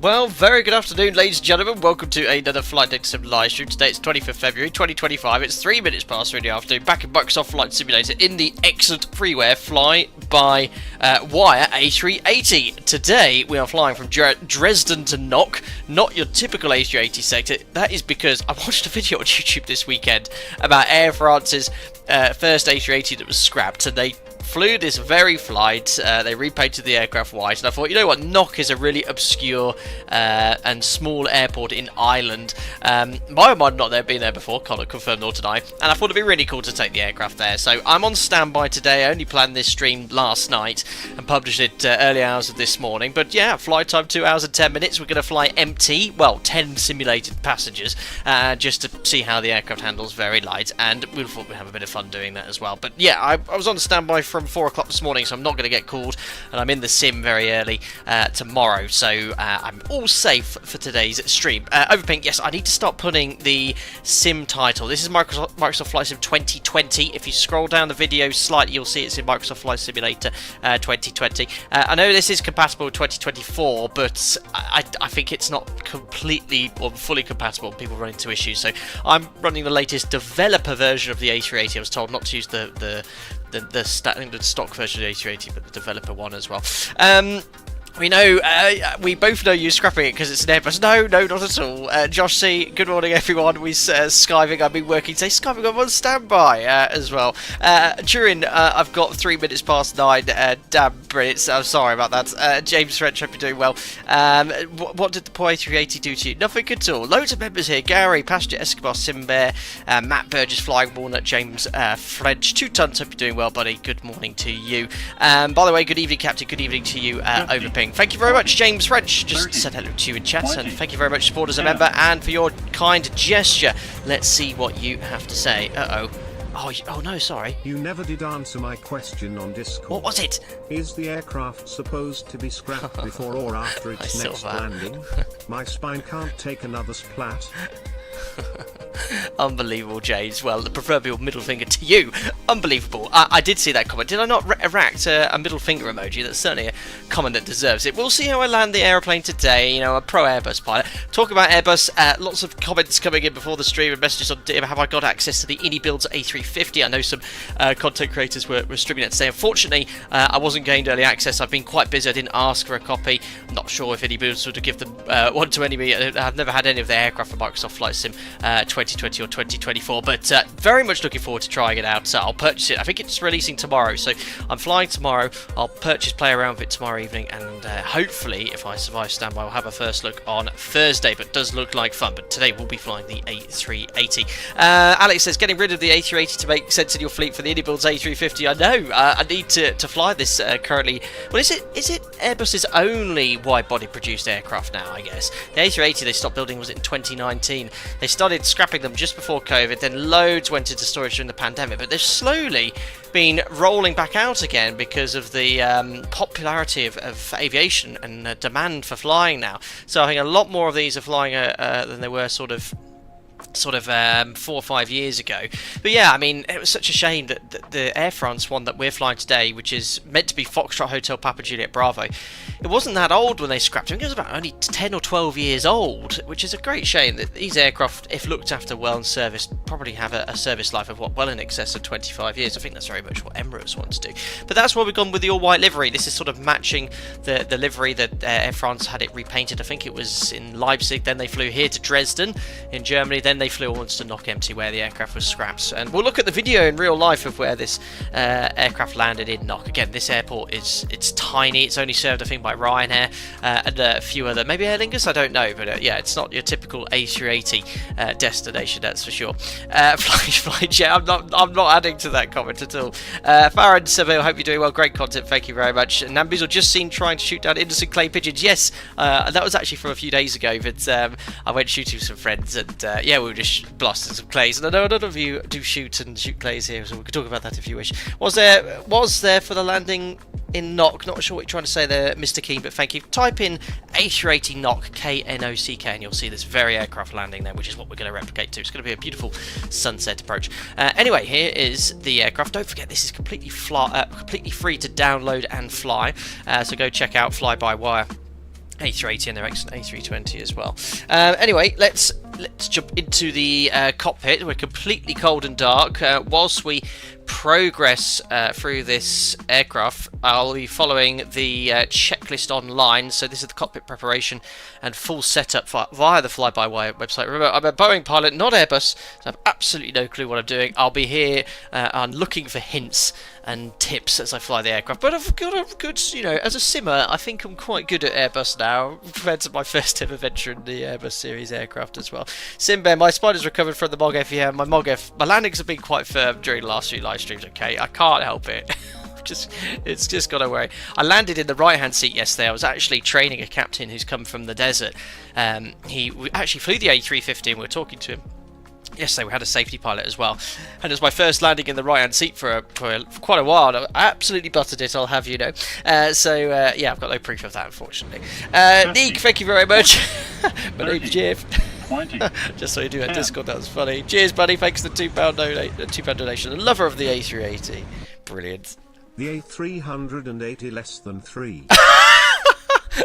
Well, very good afternoon, ladies and gentlemen. Welcome to another Flight Deck Sim live stream. Today it's 25th February 2025. It's 3 minutes past 3 in the afternoon. Back in Microsoft Flight Simulator in the excellent freeware FlyByWire A380. Today we are flying from Dresden to Nock, not your typical A380 sector. That is because I watched a video on YouTube this weekend about Air France's first A380 that was scrapped, and they flew this very flight. They repainted the aircraft white, and I thought, you know what, Nock is a really obscure and small airport in Ireland. My own mind not there, been there before, can't confirm nor deny, and I thought it'd be really cool to take the aircraft there. So I'm on standby today. I only planned this stream last night and published it early hours of this morning, but yeah, flight time 2 hours and 10 minutes. We're going to fly empty, well, 10 simulated passengers, just to see how the aircraft handles, very light, and we thought we'd have a bit of fun doing that as well. But yeah, I was on standby from 4 o'clock this morning, so I'm not going to get called, and I'm in the sim very early tomorrow, so I'm all safe for today's stream. Overpink, yes, I need to start putting the sim title. This is Microsoft Flight Sim 2020. If you scroll down the video slightly, you'll see it's in Microsoft Flight Simulator 2020. I know this is compatible with 2024, but I think it's not completely or fully compatible. People run into issues, so I'm running the latest developer version of the A380. I was told not to use the standard stock version of the A380, but the developer one as well. We know, we both know you're scrapping it because it's an Airbus. No, not at all. Josh C, good morning everyone. We skiving, I've been working today. Skiving, I'm on standby as well. During, I've got 3 minutes past 9. Damn Brits, I'm sorry about that. James French, hope you're doing well. What did the poor A380 do to you? Nothing at all. Loads of members here. Gary, Pastor, Escobar, Simbear, Matt Burgess, Flying Walnut, James French. 2 tons, hope you're doing well, buddy. Good morning to you. By the way, good evening, Captain. Good evening to you, Overping. Thank you very much, James French. Just said hello to you in chat, and thank you very much, support as a member, and for your kind gesture. Let's see what you have to say. Oh no, sorry. You never did answer my question on Discord. What was it? Is the aircraft supposed to be scrapped before or after its next landing? My spine can't take another splat. Unbelievable, James. Well, the proverbial middle finger to you. Unbelievable. I did see that comment. Did I not erect a middle finger emoji? That's certainly a comment that deserves it. We'll see how I land the aeroplane today. You know, a pro Airbus pilot. Talk about Airbus. Lots of comments coming in before the stream and messages on have I got access to the EDDC A380. I know some content creators were streaming it today. Unfortunately, I wasn't gained early access. I've been quite busy. I didn't ask for a copy. I'm not sure if any builds would have given them one to any. I've never had any of the aircraft from Microsoft Flight Sim 2020 or 2024, but very much looking forward to trying it out. I'll purchase it. I think it's releasing tomorrow, so I'm flying tomorrow. I'll play around with it tomorrow evening, and hopefully, if I survive standby, I'll have a first look on Thursday. But it does look like fun. But today we'll be flying the A380. Alex says, getting rid of the A380 to make sense in your fleet for the EDDC A350. I know. I need to fly this currently. Well, is it Airbus's only wide-body produced aircraft now? I guess the A380 they stopped building was in 2019. They started scrapping them just before COVID, then loads went into storage during the pandemic, but they've slowly been rolling back out again because of the popularity of aviation and demand for flying now. So I think a lot more of these are flying than they were sort of 4 or 5 years ago. But yeah, I mean, it was such a shame that the Air France one that we're flying today, which is meant to be Foxtrot Hotel Papa Juliet Bravo, it wasn't that old when they scrapped it. I think it was about only 10 or 12 years old, which is a great shame. That these aircraft, if looked after well and serviced, probably have a service life of well in excess of 25 years. I think that's very much what Emirates want to do. But that's why we've gone with the all-white livery. This is sort of matching the livery that Air France had it repainted. I think it was in Leipzig, then they flew here to Dresden in Germany, then they flew once to Nock empty where the aircraft was scrapped. And we'll look at the video in real life of where this aircraft landed in Nock. Again, this airport it's tiny. It's only served, I think, by Ryanair and a few other, maybe Aer Lingus, I don't know, but yeah, it's not your typical A380 destination, that's for sure. Fly jet. I'm not adding to that comment at all. Farron Seville, hope you're doing well. Great content, thank you very much. And Nambizzle just seen trying to shoot down innocent clay pigeons. Yes, that was actually from a few days ago, but I went shooting with some friends, and yeah, we were just blasting some clays. And I know a lot of you do shoot clays here, so we could talk about that if you wish. Was there for the landing in Nock? Not sure what you're trying to say there, Mr. Keen, but thank you. Type in A380 Nock, K-N-O-C-K, and you'll see this very aircraft landing there, which is what we're going to replicate to. It's going to be a beautiful sunset approach. Anyway, here is the aircraft. Don't forget, this is completely free to download and fly, so go check out FlyByWire A380 and their excellent A320 as well. Anyway, let's jump into the cockpit. We're completely cold and dark. Whilst we progress through this aircraft, I'll be following the checklist online. So this is the cockpit preparation and full setup via the FlyByWire website. Remember, I'm a Boeing pilot, not Airbus, so I have absolutely no clue what I'm doing. I'll be here and looking for hints and tips as I fly the aircraft. But I've got a good, as a simmer, I think I'm quite good at Airbus now, compared to my first ever venture in the Airbus series aircraft as well. Simbear, my spider's recovered from the MOG-F. Yeah, my landings have been quite firm during the last few live streams. Okay, I can't help it. It's just got away. I landed in the right-hand seat yesterday. I was actually training a captain who's come from the desert. We actually flew the A350 and we were talking to him. Yesterday we had a safety pilot as well, and it was my first landing in the right hand seat for quite a while. I absolutely buttered it, I'll have you know. Yeah, I've got no proof of that, unfortunately. Nick, thank you very much. My name's Jeff. Just so you do at Discord, that was funny. Cheers, buddy. Thanks for the £2 donation. A lover of the A380. Brilliant. The A380 less than 3.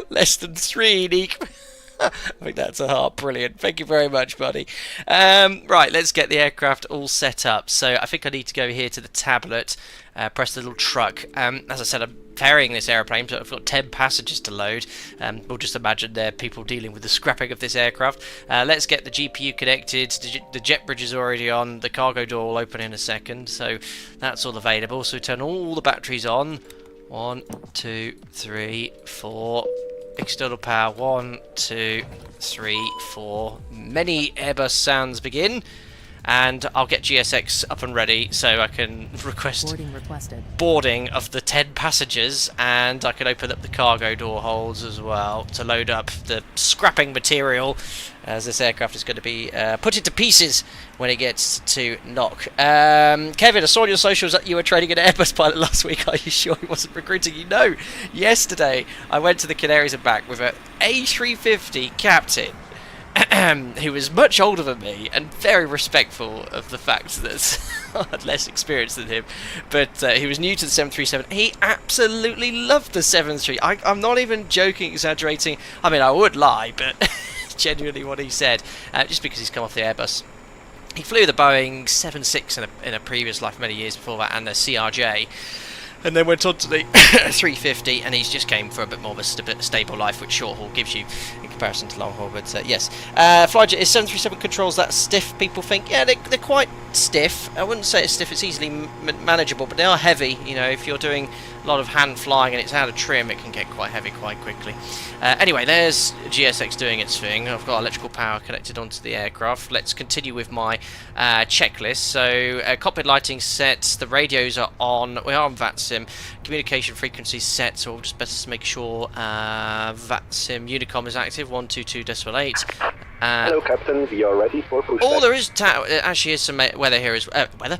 Less than 3, Nick. I think that's a heart. Brilliant. Thank you very much, buddy. Right, let's get the aircraft all set up. So I think I need to go here to the tablet, press the little truck. As I said, I'm ferrying this airplane, so I've got 10 passengers to load. We'll just imagine they're people dealing with the scrapping of this aircraft. Let's get the GPU connected. The jet bridge is already on. The cargo door will open in a second, so that's all available. So we turn all the batteries on. 1, 2, 3, 4. External power, 1, 2, 3, 4. Many Airbus sounds begin, and I'll get GSX up and ready so I can request boarding of the 10 passengers, and I can open up the cargo door holds as well to load up the scrapping material, as this aircraft is going to be put into pieces when it gets to knock. Kevin, I saw on your socials that you were training an Airbus pilot last week. Are you sure he wasn't recruiting you? No. Yesterday, I went to the Canaries and back with an A350 captain who was much older than me and very respectful of the fact that I had less experience than him, but he was new to the 737. He absolutely loved the 737. I'm not even joking, exaggerating. I mean, I would lie, but genuinely what he said, just because he's come off the Airbus. He flew the Boeing 76 in a previous life many years before that, and the CRJ, and then went on to the 350, and he's just came for a bit more of a stable life, which short haul gives you in comparison to long haul. But yes, Flyjet is 737 controls that stiff. People think, yeah, they're quite stiff. I wouldn't say it's stiff. It's easily manageable, but they are heavy. If you're doing a lot of hand flying and it's out of trim, it can get quite heavy quite quickly. Anyway, there's GSX doing its thing. I've got electrical power connected onto the aircraft. Let's continue with my checklist. So cockpit lighting set, the radios are on, we are on VATSIM, communication frequency set, so we'll just better make sure VATSIM Unicom is active, 122.8. Hello, Captain. We are ready for pushback. Oh, there is actually is some weather here as There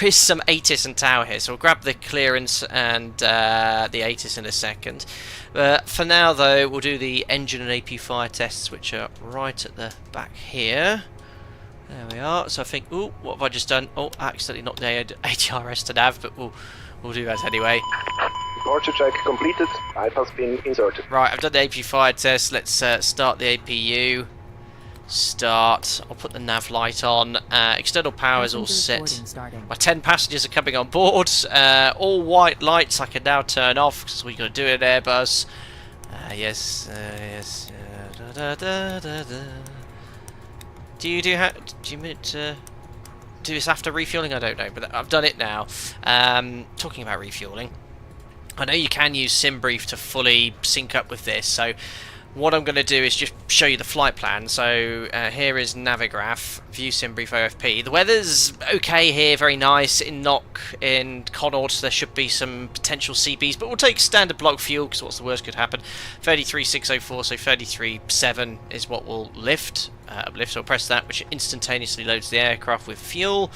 is some ATIS and tower here, so we'll grab the clearance and the ATIS in a second. For now, though, we'll do the engine and AP fire tests, which are right at the back here. There we are. So I think, oh, what have I just done? Oh, I accidentally knocked the ATRS to nav, but we'll do that anyway. Departure check completed. Pipe has been inserted. Right, I've done the AP fire test. Let's start the APU. Start. I'll put the nav light on. External power is all set. My 10 passengers are coming on board. All white lights I can now turn off because we're going to do it in Airbus. Yes. Do you mean to do this after refueling? I don't know, but I've done it now. Talking about refueling, I know you can use SimBrief to fully sync up with this, so what I'm going to do is just show you the flight plan. So here is Navigraph, view SimBrief OFP. The weather's okay here, very nice. In Knock, in Connaught, there should be some potential CBs, but we'll take standard block fuel, because what's the worst could happen. 33,604, so 33.7 is what will lift. Uplift, so I'll press that, which instantaneously loads the aircraft with fuel.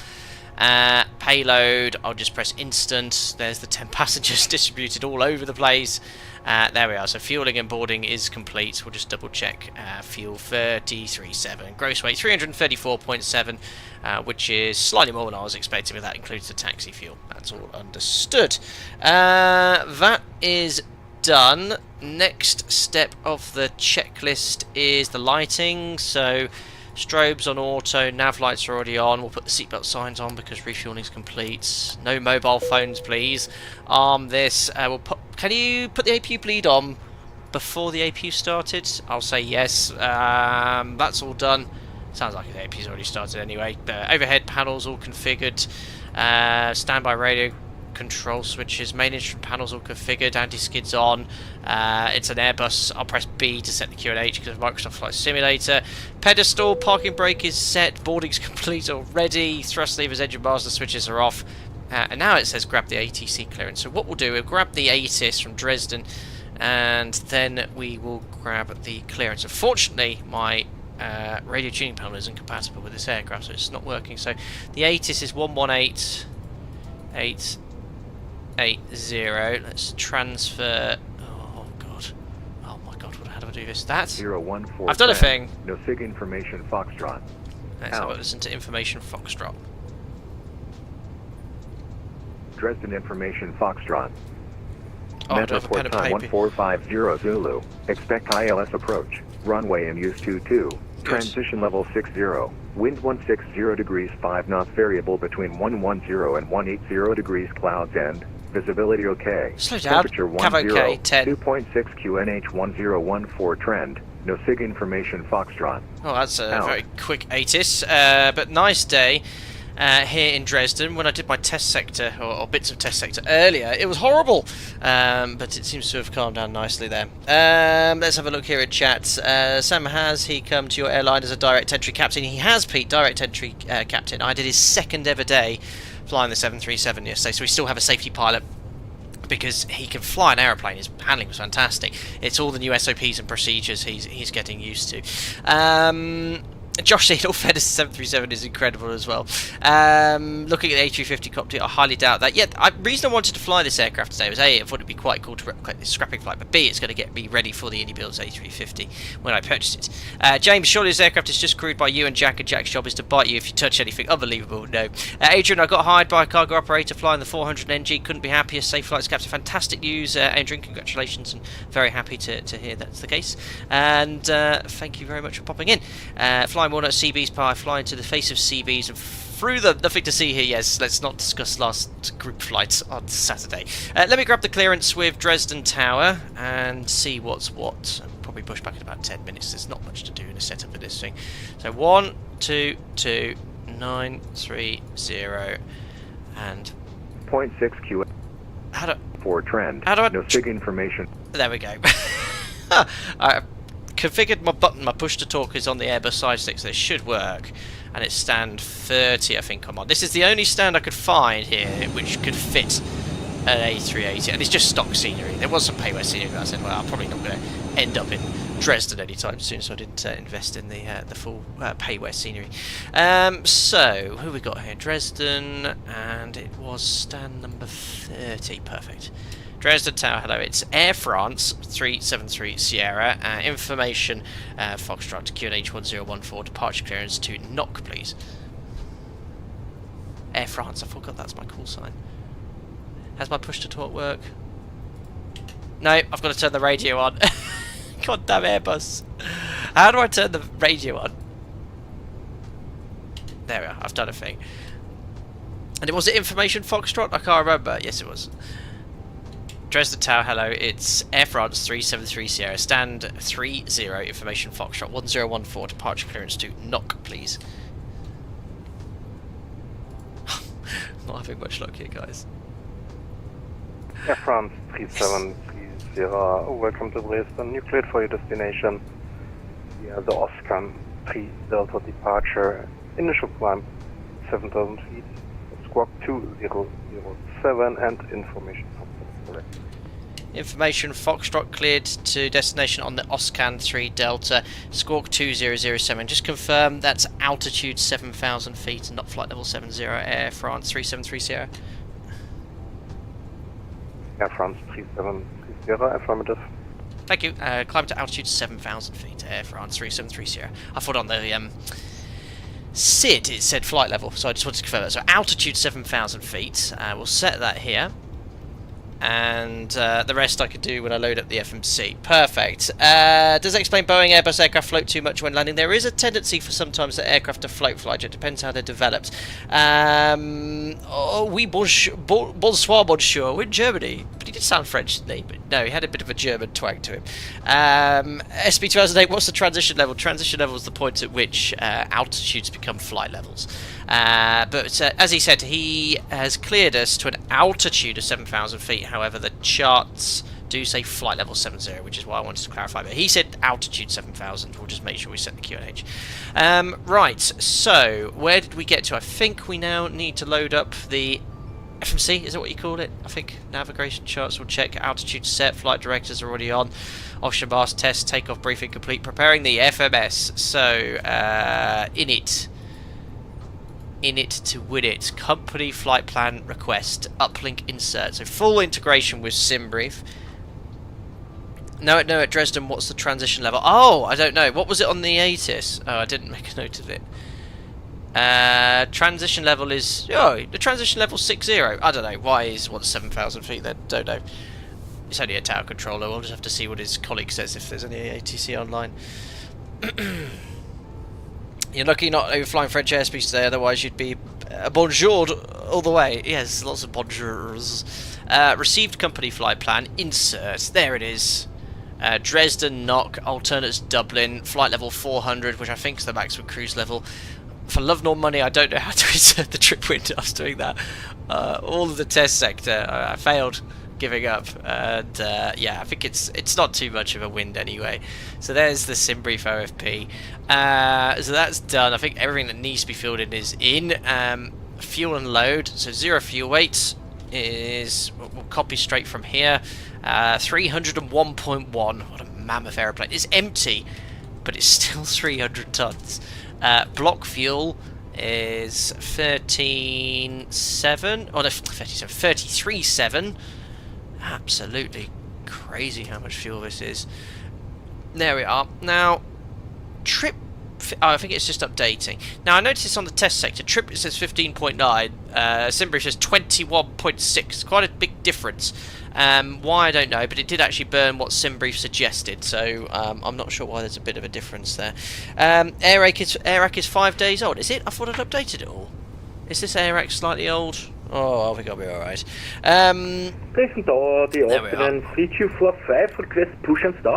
Payload, I'll just press instant. There's the 10 passengers distributed all over the place. There we are, so fueling and boarding is complete. We'll just double check. Fuel 33.7, gross weight 334.7, which is slightly more than I was expecting, but that includes the taxi fuel. That's all understood. That is done. Next step of the checklist is the lighting. So strobes on auto, nav lights are already on. We'll put the seatbelt signs on because refueling is complete. No mobile phones, please. Arm this. We'll put. Can you put the APU bleed on before the APU started? I'll say yes. That's all done. Sounds like the APU's already started anyway. Overhead panels all configured. Standby radio control switches. Main instrument panels all configured. Anti-skids on. It's an Airbus. I'll press B to set the QNH because of Microsoft Flight Simulator. Pedestal. Parking brake is set. Boarding's complete already. Thrust levers, engine master switches are off. And now it says grab the ATC clearance. So what we'll do, we'll grab the ATIS from Dresden, and then we will grab the clearance. Unfortunately, my radio tuning panel isn't compatible with this aircraft, so it's not working. So the ATIS is 118880. Let's transfer. Oh god. Oh my god. How do I do this? That. 014. I've done a thing. No SIG information Foxtrot. Let's have a listen to information Foxtrot. Dresden information Foxtrot. Oh, I don't have a pen and time paper. 1450 Zulu. Expect ILS approach. Runway in use 22. Transition level 60. Wind 160 degrees 5 knots variable between 110 and 180 degrees clouds end. Visibility okay. Slow down. Temperature 10. Okay, 10. 2.6 QNH 1014 trend. No SIG information Foxtrot. Oh, that's a Out. very quick ATIS. But nice day. Here in Dresden, when I did my test sector, or bits of test sector earlier, it was horrible, but it seems to have calmed down nicely there. Let's have a look here at chat. Sam, has he come to your airline as a direct entry captain? He has, Pete, direct entry captain. I did his second ever day flying the 737 yesterday, so we still have a safety pilot because he can fly an aeroplane. His handling was fantastic. It's all the new SOPs and procedures he's getting used to. Josh said, all fairness, 737 is incredible as well. Looking at the A350 cockpit, I highly doubt that. Yeah, the reason I wanted to fly this aircraft today was A, I thought it'd be quite cool to replicate this scrapping flight, but B, it's going to get me ready for the Indy Builds A350 when I purchase it. James, surely this aircraft is just crewed by you and Jack Jack's job is to bite you if you touch anything. Unbelievable, no. Adrian, I got hired by a cargo operator flying the 400 NG, couldn't be happier. Safe flights, Captain. Fantastic news, Adrian, congratulations, and very happy to hear that's the case. And thank you very much for popping in. Flying Walnut CB's power, flying to the face of CB's and through them. Nothing to see here. Yes, let's not discuss last group flights on Saturday. Let me grab the clearance with Dresden Tower and see what's what. I'll probably push back in about 10 minutes. There's not much to do in the setup of this thing. So 122.930 and 0.6 Q. how do 4 trend. How do I no SIG information. There we go. I configured my button. My push to talk is on the Airbus side stick, so it should work. And it's stand 30, I think I'm on. This is the only stand I could find here which could fit an A380, and it's just stock scenery. There was some payware scenery, but I said, well, I'm probably not going to end up in Dresden anytime soon, so I didn't invest in the full payware scenery. So, who we got here? Dresden, and it was stand number 30. Perfect. Dresden Tower, hello, it's Air France 373 Sierra, information Foxtrot to QNH 1014, departure clearance to knock, please. Air France, I forgot that's my call sign. Has my push to talk work? No, I've got to turn the radio on. God damn Airbus. How do I turn the radio on? There we are, I've done a thing. And was it information Foxtrot? I can't remember. Yes, it was. Dresden Tower, hello, it's Air France 373 Sierra, stand 30, information Foxtrot 1014, departure clearance to knock, please. Not having much luck here, guys. Air France 373 welcome to Dresden. You cleared for your destination via the Oscar 3 Delta departure. Initial climb 7,000 feet. Squawk 2007 and information correct. Information Foxtrot cleared to destination on the Oscan 3 Delta, squawk 2007. Just confirm that's altitude 7,000 feet and not flight level 70, Air France 373 Sierra. Air France 373 affirmative. Thank you. Climb to altitude 7,000 feet, Air France 373 Sierra. I thought on the SID it said flight level, so I just wanted to confirm that. So altitude 7,000 feet. We'll set that here. and the rest I could do when I load up the FMC. Perfect. Does it explain Boeing Airbus aircraft float too much when landing? There is a tendency for sometimes the aircraft to float, Flyjet. It depends how they're developed. Oh, oui, bonsoir, bonjour. We're in Germany. But he did sound French, didn't he? But no, he had a bit of a German twang to him. SB 2008, what's the transition level? Transition level is the point at which altitudes become flight levels. But as he said, he has cleared us to an altitude of 7,000 feet. However, the charts do say flight level 70, which is why I wanted to clarify. But he said altitude 7,000. We'll just make sure we set the QNH. Right, so where did we get to? I think we now need to load up the FMC. Is that what you call it? I think navigation charts will check. Altitude set. Flight directors are already on. Oxygen mask test. Takeoff briefing complete. Preparing the FMS. So in it to win it. Company flight plan request. Uplink insert. So full integration with SimBrief. No, at Dresden, what's the transition level? Oh, I don't know. What was it on the ATIS? Oh, I didn't make a note of it. Transition level is... Oh, the transition level 60. I don't know. Why is 7,000 feet then? Don't know. It's only a tower controller. We'll just have to see what his colleague says if there's any ATC online. You're lucky not overflying French airspace today, otherwise you'd be bonjour all the way. Yes, lots of bonjours. Received company flight plan. Insert. There it is. Dresden, knock. Alternates Dublin. Flight level 400, which I think is the maximum cruise level. For love nor money, I don't know how to insert the trip window. I was doing that. All of the test sector. I failed giving up. And yeah, I think it's not too much of a wind anyway. So there's the SimBrief OFP. So that's done. I think everything that needs to be filled in is in. Fuel and load. So 0 fuel weight is... We'll copy straight from here. 301.1. What a mammoth aeroplane. It's empty, but it's still 300 tons. Block fuel is 13.7. Oh no, 33.7. Absolutely crazy how much fuel this is. There we are. Now, trip... Oh, I think it's just updating. Now, I noticed on the test sector, trip it says 15.9, SimBrief says 21.6. Quite a big difference. Why, I don't know, but it did actually burn what SimBrief suggested, so I'm not sure why there's a bit of a difference there. AirAC is 5 days old. Is it? I thought I'd updated it all. Is this AirAC slightly old? Oh, I think I'll be alright. There we are.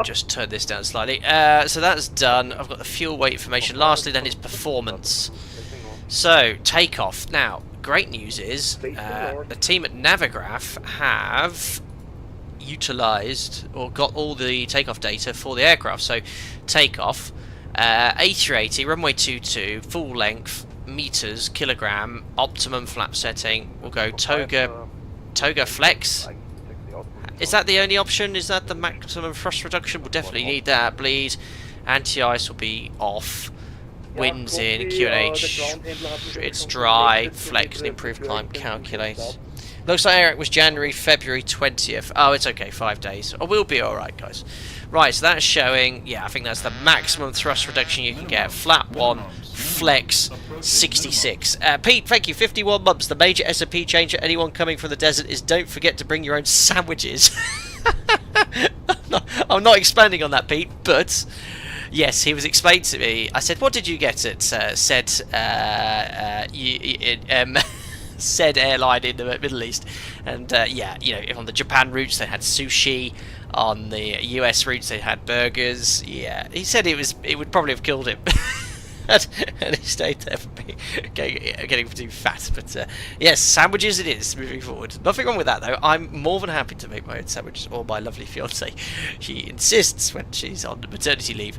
Just turn this down slightly. So that's done. I've got the fuel weight information. Lastly, then, is performance. So, takeoff. Now, great news is the team at Navigraph have utilised or got all the takeoff data for the aircraft. So, takeoff, A380, runway 22, full length, meters, kilogram, optimum flap setting. We'll go Toga Flex. Is that the only option? Is that the maximum thrust reduction? We'll definitely need that. Bleed. Anti-ice will be off. Winds in, QNH. It's dry. Flex and improved climb. Calculate. Looks like AirAC was January, February 20th. Oh, it's okay. 5 days. Oh, we'll be alright, guys. Right, so that's showing... Yeah, I think that's the maximum thrust reduction you can get. Flap 1. Flex 66. Pete, thank you. 51 months. The major SOP change for anyone coming from the desert is don't forget to bring your own sandwiches. I'm not expanding on that, Pete, but yes, he was explained to me. I said, what did you get at said airline in the Middle East? And yeah, you know, on the Japan routes they had sushi. On the US routes they had burgers. Yeah, he said it would probably have killed him. And he stayed there for me getting too fat. But yes, sandwiches it is moving forward. Nothing wrong with that though. I'm more than happy to make my own sandwiches, or my lovely fiance. She insists when she's on maternity leave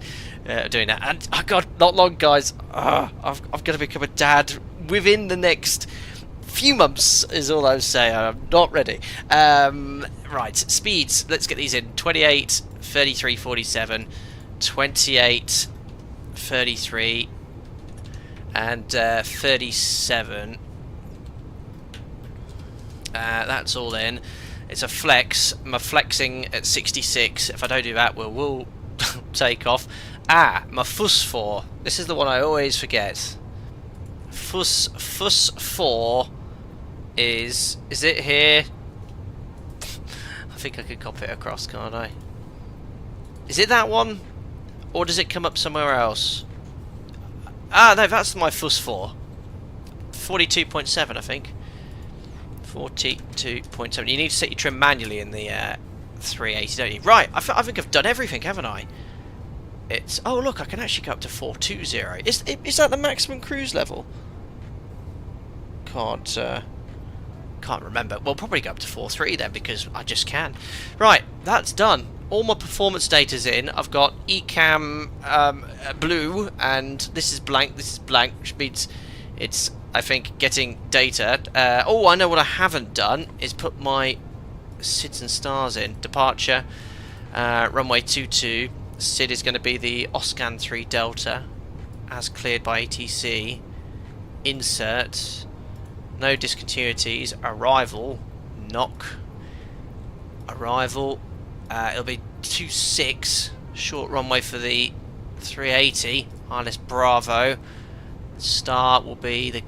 doing that. And oh god, not long, guys. I've got to become a dad within the next few months is all I was saying. I'm not ready. Right, speeds. Let's get these in. 28, 33, 47, 28, 33. And 37. That's all in. It's a flex. I'm flexing at 66. If I don't do that, we'll take off. My FUS 4. This is the one I always forget. FUS 4 is it here? think I could copy it across, can't I? Is it that one? Or does it come up somewhere else? Ah, no, that's my FUS 4. 42.7, I think. 42.7. You need to set your trim manually in the 380, don't you? Right, I think I've done everything, haven't I? It's... Oh, look, I can actually go up to 420. Is that the maximum cruise level? Can't remember. We'll probably go up to 4.3 then, because I just can. Right, that's done. All my performance data's in. I've got ECAM blue, and this is blank, which means it's, I think, getting data. Oh, I know what I haven't done is put my SIDs and stars in. Departure, runway 22. SID is going to be the Oscan 3 Delta, as cleared by ATC. Insert. No discontinuities. Arrival. Knock. Arrival. It'll be 26. Short runway for the 380. ILS Bravo. Start will be the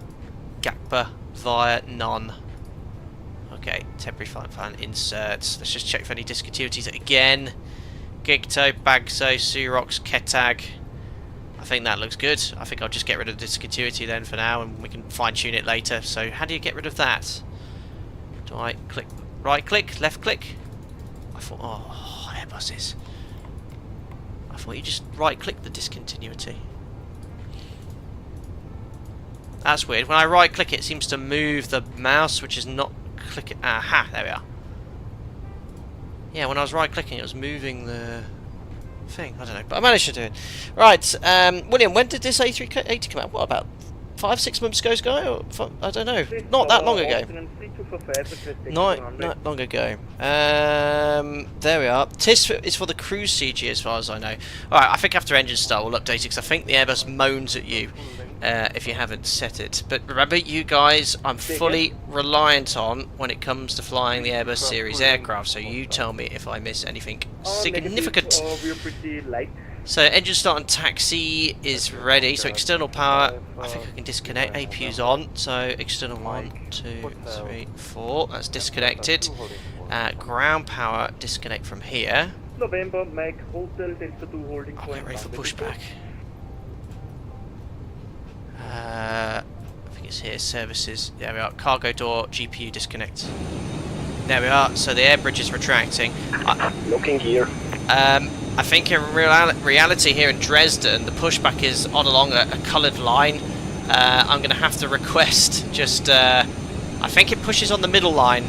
Gakpa via none. Okay, temporary flight plan insert. Let's just check for any discontinuities again. Gigto, Bagso, Surox, Ketag. I think that looks good. I think I'll just get rid of the discontinuity then for now, and we can fine tune it later. So how do you get rid of that? Do I click right click, left click? I thought, oh, Airbuses. I thought you just right click the discontinuity. That's weird. When I right click it seems to move the mouse, which is not clicking. Aha, there we are. Yeah, when I was right clicking it was moving the thing. I don't know, but I managed to do it. Right, William, when did this A380 come out? What, about 5-6 months ago, Guy? Or I don't know. Not that long ago. Not long ago. There we are. TIS is for the cruise CG as far as I know. Alright, I think after engine start we'll update it, because I think the Airbus moans at you if you haven't set it. But remember, you guys, I'm fully reliant on when it comes to flying the Airbus series aircraft, so you tell me if I miss anything significant. So engine start and taxi is ready. So external power, I think I can disconnect. APU's on. So external 1, 2, 3, 4. That's disconnected. Ground power disconnect from here. I'll get ready for pushback. I think it's here. Services. There we are. Cargo door. GPU disconnect. There we are. So the air bridge is retracting. Looking here. I think in reality here in Dresden, the pushback is on along a coloured line. I'm going to have to request just... I think it pushes on the middle line.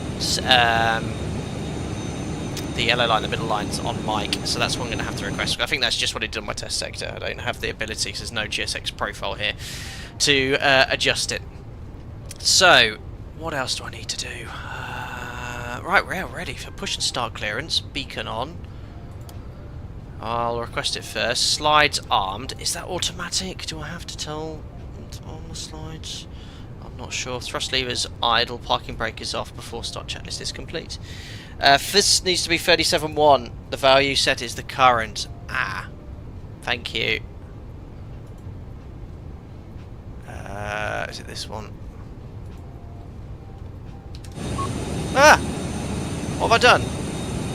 The yellow line, the middle line's on mic, so that's what I'm going to have to request. I think that's just what it did on my test sector. I don't have the ability, because there's no GSX profile here, to adjust it. So, what else do I need to do? Right, we're ready for push and start clearance. Beacon on. I'll request it first. Slides armed. Is that automatic? Do I have to tell on the slides? I'm not sure. Thrust levers idle. Parking brake is off before start checklist is complete. FIS needs to be 37.1. The value set is the current. Thank you. Is it this one? What have I done?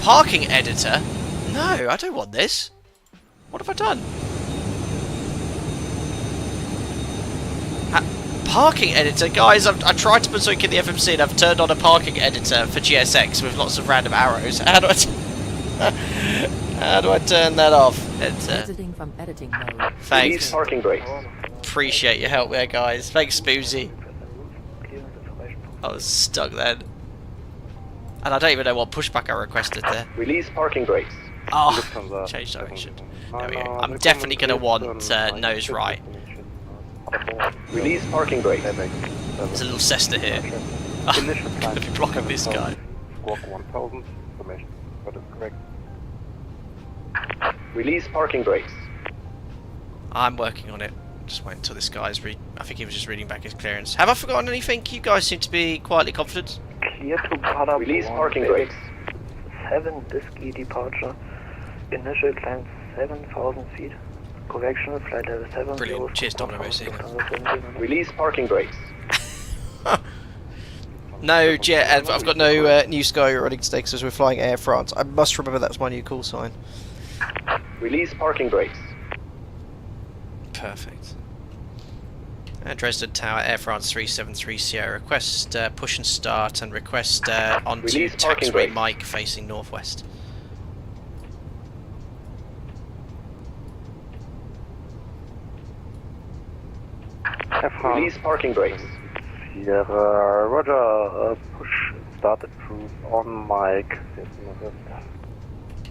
Parking editor? No, I don't want this. What have I done? Parking editor? Guys, I tried to put something in the FMC and I've turned on a parking editor for GSX with lots of random arrows. How do I turn that off? Exiting from editing mode. Thanks. Parking brake. Appreciate your help there, guys. Thanks, Spoozy. I was stuck then. And I don't even know what pushback I requested there. Release parking brakes. Oh, change direction. There we go. I'm definitely going to want nose right. Release parking brakes. There's a little Cessna here. I'm going to be blocking this guy. Release parking brakes. I'm working on it. Just wait until this guy's I think he was just reading back his clearance. Have I forgotten anything? You guys seem to be quietly confident. Clear to Paderborn. Release parking brakes. 7 disc E departure. Initial climb 7,000 feet. Correctional flight level 7. Brilliant. Cheers, Domino Racing. Release parking brakes. No, Jet, I've got no new Sky running today because we're flying Air France. I must remember that's my new call sign. Release parking brakes. Perfect. Dresden Tower, Air France 373 Sierra. Request push and start and request onto Release parking taxiway brakes. Mike facing northwest. Release parking brakes. Sierra, Roger, push started through on Mike.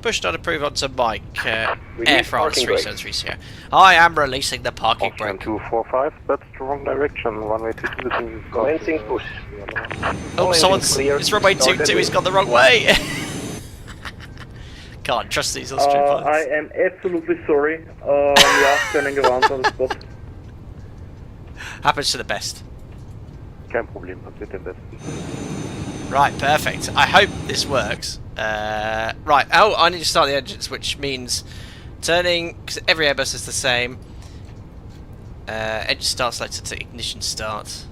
Push start approve onto Mike, Air Release France parking brakes. 373 Sierra. I am releasing the parking Austrian brake. 245, that's the wrong direction. Runway 22 is Commencing push. Oh, someone's. clear. It's runway Start 22, he's engine. gone the wrong way! Can't trust these Austrian I pilots. am absolutely sorry. Yeah, turning around on the spot. Happens to the best. Kein Problem, passiert am besten. Right, perfect. I hope this works. Right, oh, I need to start the engines, which means turning, because every Airbus is the same. Engine start selected to ignition start.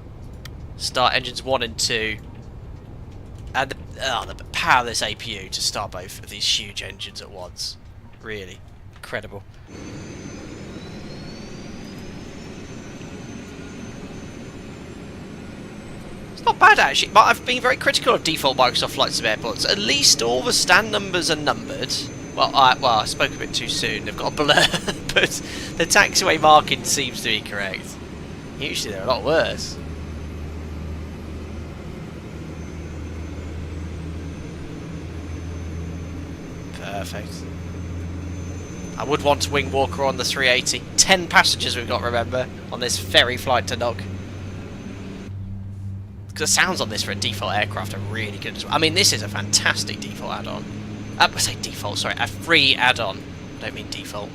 Start engines 1 and 2. And the power of this APU to start both of these huge engines at once. Really incredible. Not bad actually, but I've been very critical of default Microsoft Flight Sim airports. At least all the stand numbers are numbered. Well, I spoke a bit too soon. They've got a blur, but the taxiway marking seems to be correct. Usually they're a lot worse. Perfect. I would want to wing Walker on the 380. 10 passengers we've got, remember, on this ferry flight to Nog. Because the sounds on this for a default aircraft are really good as well. I mean, this is a fantastic default add-on. I say default, sorry, a free add-on. I don't mean default.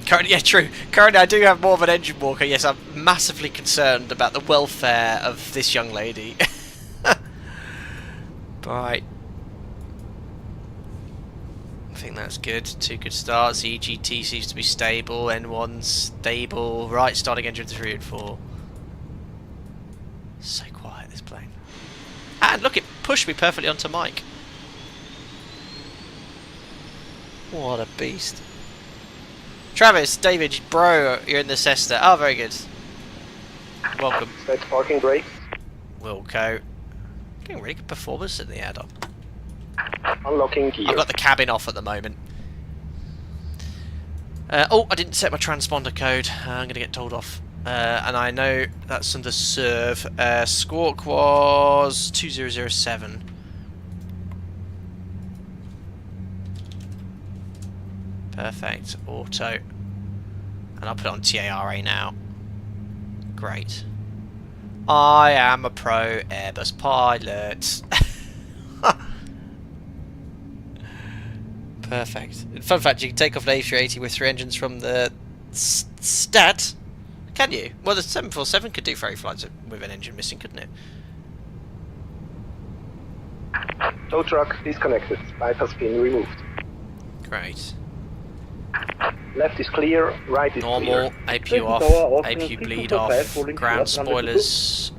Currently, yeah, true. Currently, I do have more of an engine walker. Yes, I'm massively concerned about the welfare of this young lady. Right. I think that's good. 2 good starts. EGT seems to be stable. N1 stable. Right, starting engine 3 and 4. So quiet, this plane. And look, it pushed me perfectly onto Mike. What a beast. Travis, David, bro, you're in the Cessna. Oh, very good. Welcome. Set parking brakes. Wilco. Getting really good performance in the add-on. Unlocking gear. I've got the cabin off at the moment. Oh, I didn't set my transponder code. I'm going to get told off. And I know that's under serve. Squawk was 2007. Perfect. Auto. And I'll put it on TARA now. Great. I am a pro Airbus pilot. Perfect. Fun fact, you can take off an A380 with 3 engines from the stat. Can you? Well, the 747 could do ferry flights with an engine missing, couldn't it? Tow truck disconnected. Bypass pin removed. Great. Left is clear, right is Normal, clear. APU off, APU bleed off, ground spoilers.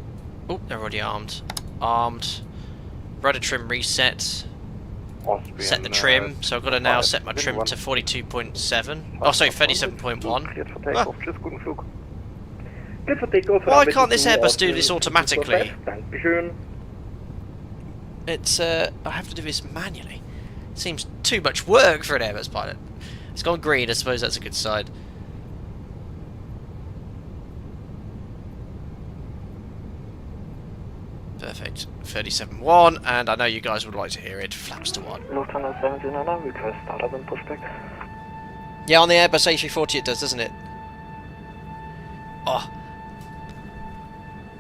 Oh, they're already armed. Armed. Rudder trim reset. Austrian, Set the trim, so I've got to now set my trim to 42.7. Oh, sorry, 37.1. Cleared for takeoff. Tschüss, guten Flug. Cleared for takeoff. Why can't this Airbus do this automatically? Dankeschön. It's, I have to do this manually. Seems too much work for an Airbus pilot. It's gone green, I suppose that's a good sign. Perfect. 37.1, and I know you guys would like to hear it. Flaps to 1. Lufthansa 709, request startup and pushback. Yeah, on the Airbus A380 it does, doesn't it? Oh.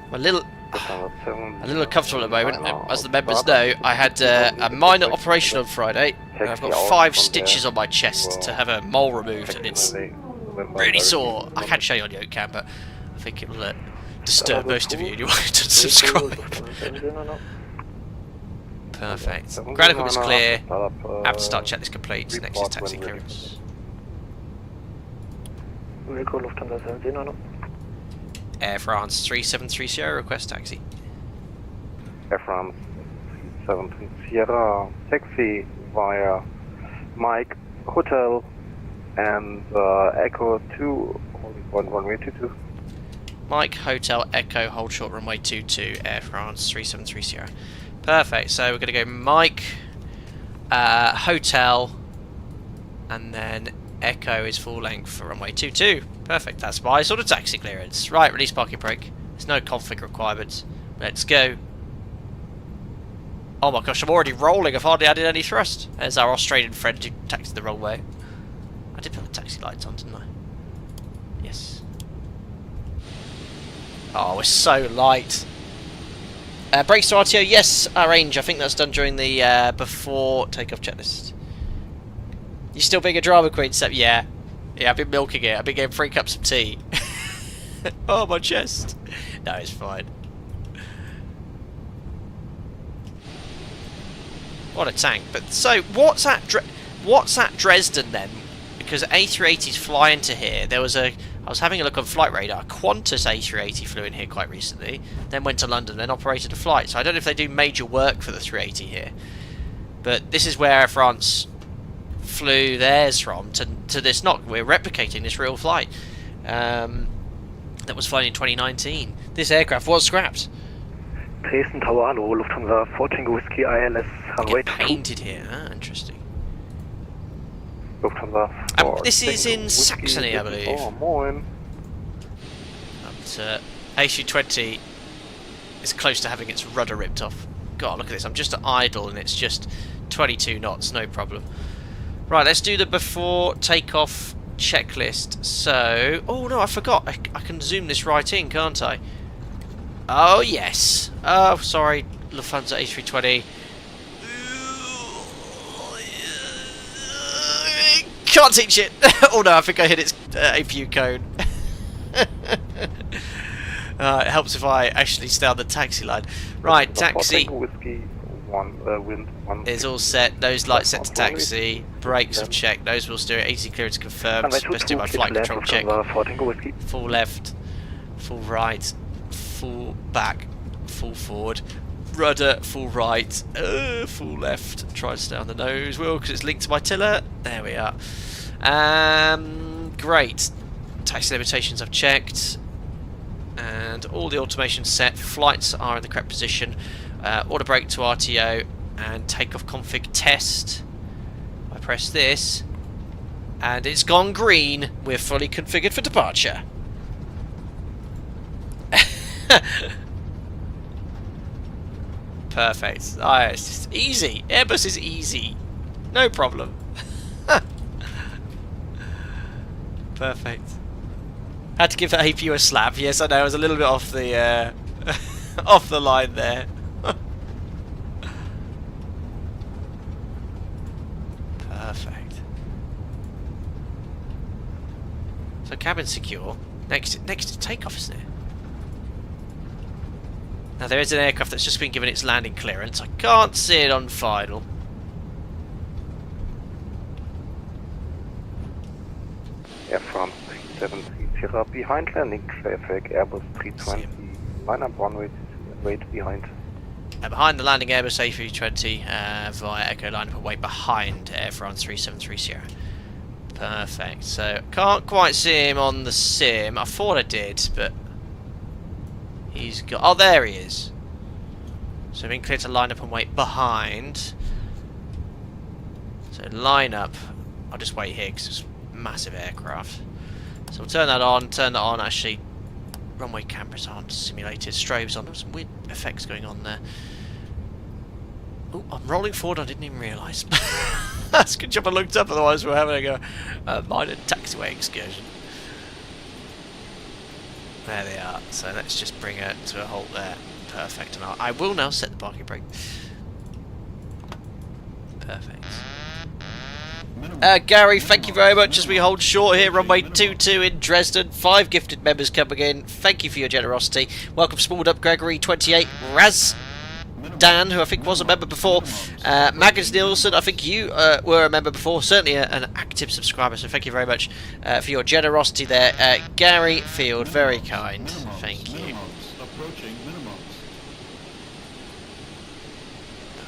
I'm a little uncomfortable at the moment. As the members know, I had a minor operation on Friday. And I've got 5 stitches on my chest to have a mole removed, and it's really sore. I can't show you on Yocam, but I think it will disturb most of you and you want to subscribe. Perfect. Ground equipment's clear. Have to start checklist complete. Next is taxi clearance. Wilco Lufthansa 770. Air France 3730, request taxi. Air France 37 Sierra, taxi via Mike Hotel and Echo 2, holding point runway 22. Mike Hotel Echo, hold short runway 22, Air France 3730. Perfect, so we're going to go Mike Hotel and then Echo is full length for runway 22. Perfect, that's my sort of taxi clearance. Right, release parking brake. There's no config requirements. Let's go. Oh my gosh, I'm already rolling. I've hardly added any thrust. There's our Australian friend who taxied the wrong way. I did put the taxi lights on, didn't I? Yes. Oh, we're so light. Brakes to RTO, yes, arrange. I think that's done during the before takeoff checklist. You still being a drama queen, Seb? Yeah. Yeah, I've been milking it. I've been getting 3 cups of tea. Oh, my chest. No, it's fine. What a tank. But so, what's at Dresden then? Because A380s fly into here. There was I was having a look on flight radar. Qantas A380 flew in here quite recently. Then went to London, then operated a flight. So I don't know if they do major work for the 380 here. But this is where Air France flew theirs from to this. We're replicating this real flight that was flown in 2019. This aircraft was scrapped. Dresden Tower, hello, Lufthansa 14 Whiskey ILS runway 22. Painted here. Ah, interesting. Lufthansa This is in Saxony, I believe. Oh, moin. But A320 is close to having its rudder ripped off. God, look at this. I'm just at idle and it's just 22 knots, no problem. Right, let's do the before takeoff checklist. So, oh no, I forgot. I can zoom this right in, can't I? Oh yes. Oh, sorry, Lufthansa A320. Can't teach it. Oh no, I think I hit its APU cone. It helps if I actually stay on the taxi line. Right, taxi. Wind 1. Is all set. Those lights set to taxi. Brakes have checked. Those will steer. AC clearance confirmed. Best do my flight control check. Full left. Full right. Full back. Full forward. Rudder. Full right. Full left. Try to stay on the nose wheel because it's linked to my tiller. There we are. Great. Taxi limitations I've checked. And all the automation set. Flights are in the correct position. Order brake to RTO and takeoff config test. I press this and it's gone green. We're fully configured for departure. Perfect. It's just easy. Airbus is easy. No problem. Perfect. Had to give that APU a slap. Yes, I know. I was a little bit off the off the line there. Perfect. So cabin secure. Next to takeoff, isn't it? Now there is an aircraft that's just been given its landing clearance. I can't see it on final. Air France 3730 behind landing traffic. Airbus 320 line up runway wait behind. Behind the landing Airbus A380 via Echo line up and wait behind Air France 3730. Perfect. So can't quite see him on the sim. I thought I did, but he's got. Oh, there he is. So being clear to line up and wait behind. So line up. I'll just wait here because it's a massive aircraft. So we'll turn that on. Turn that on. Actually, runway cameras aren't simulated. Strobes on. There's some weird effects going on there. Oh, I'm rolling forward. I didn't even realise. That's a good job I looked up. Otherwise, we're having a minor taxiway excursion. There they are. So let's just bring it to a halt there. Perfect. And I will now set the parking brake. Perfect. Gary, thank you very much as we hold short here. Runway 22 in Dresden. 5 gifted members coming in. Thank you for your generosity. Welcome, Smalled Up Gregory 28. Raz Dan, who I think was a member before. Magnus Nielsen, I think you were a member before, certainly an active subscriber, so thank you very much for your generosity there. Gary Field, very kind. Thank you.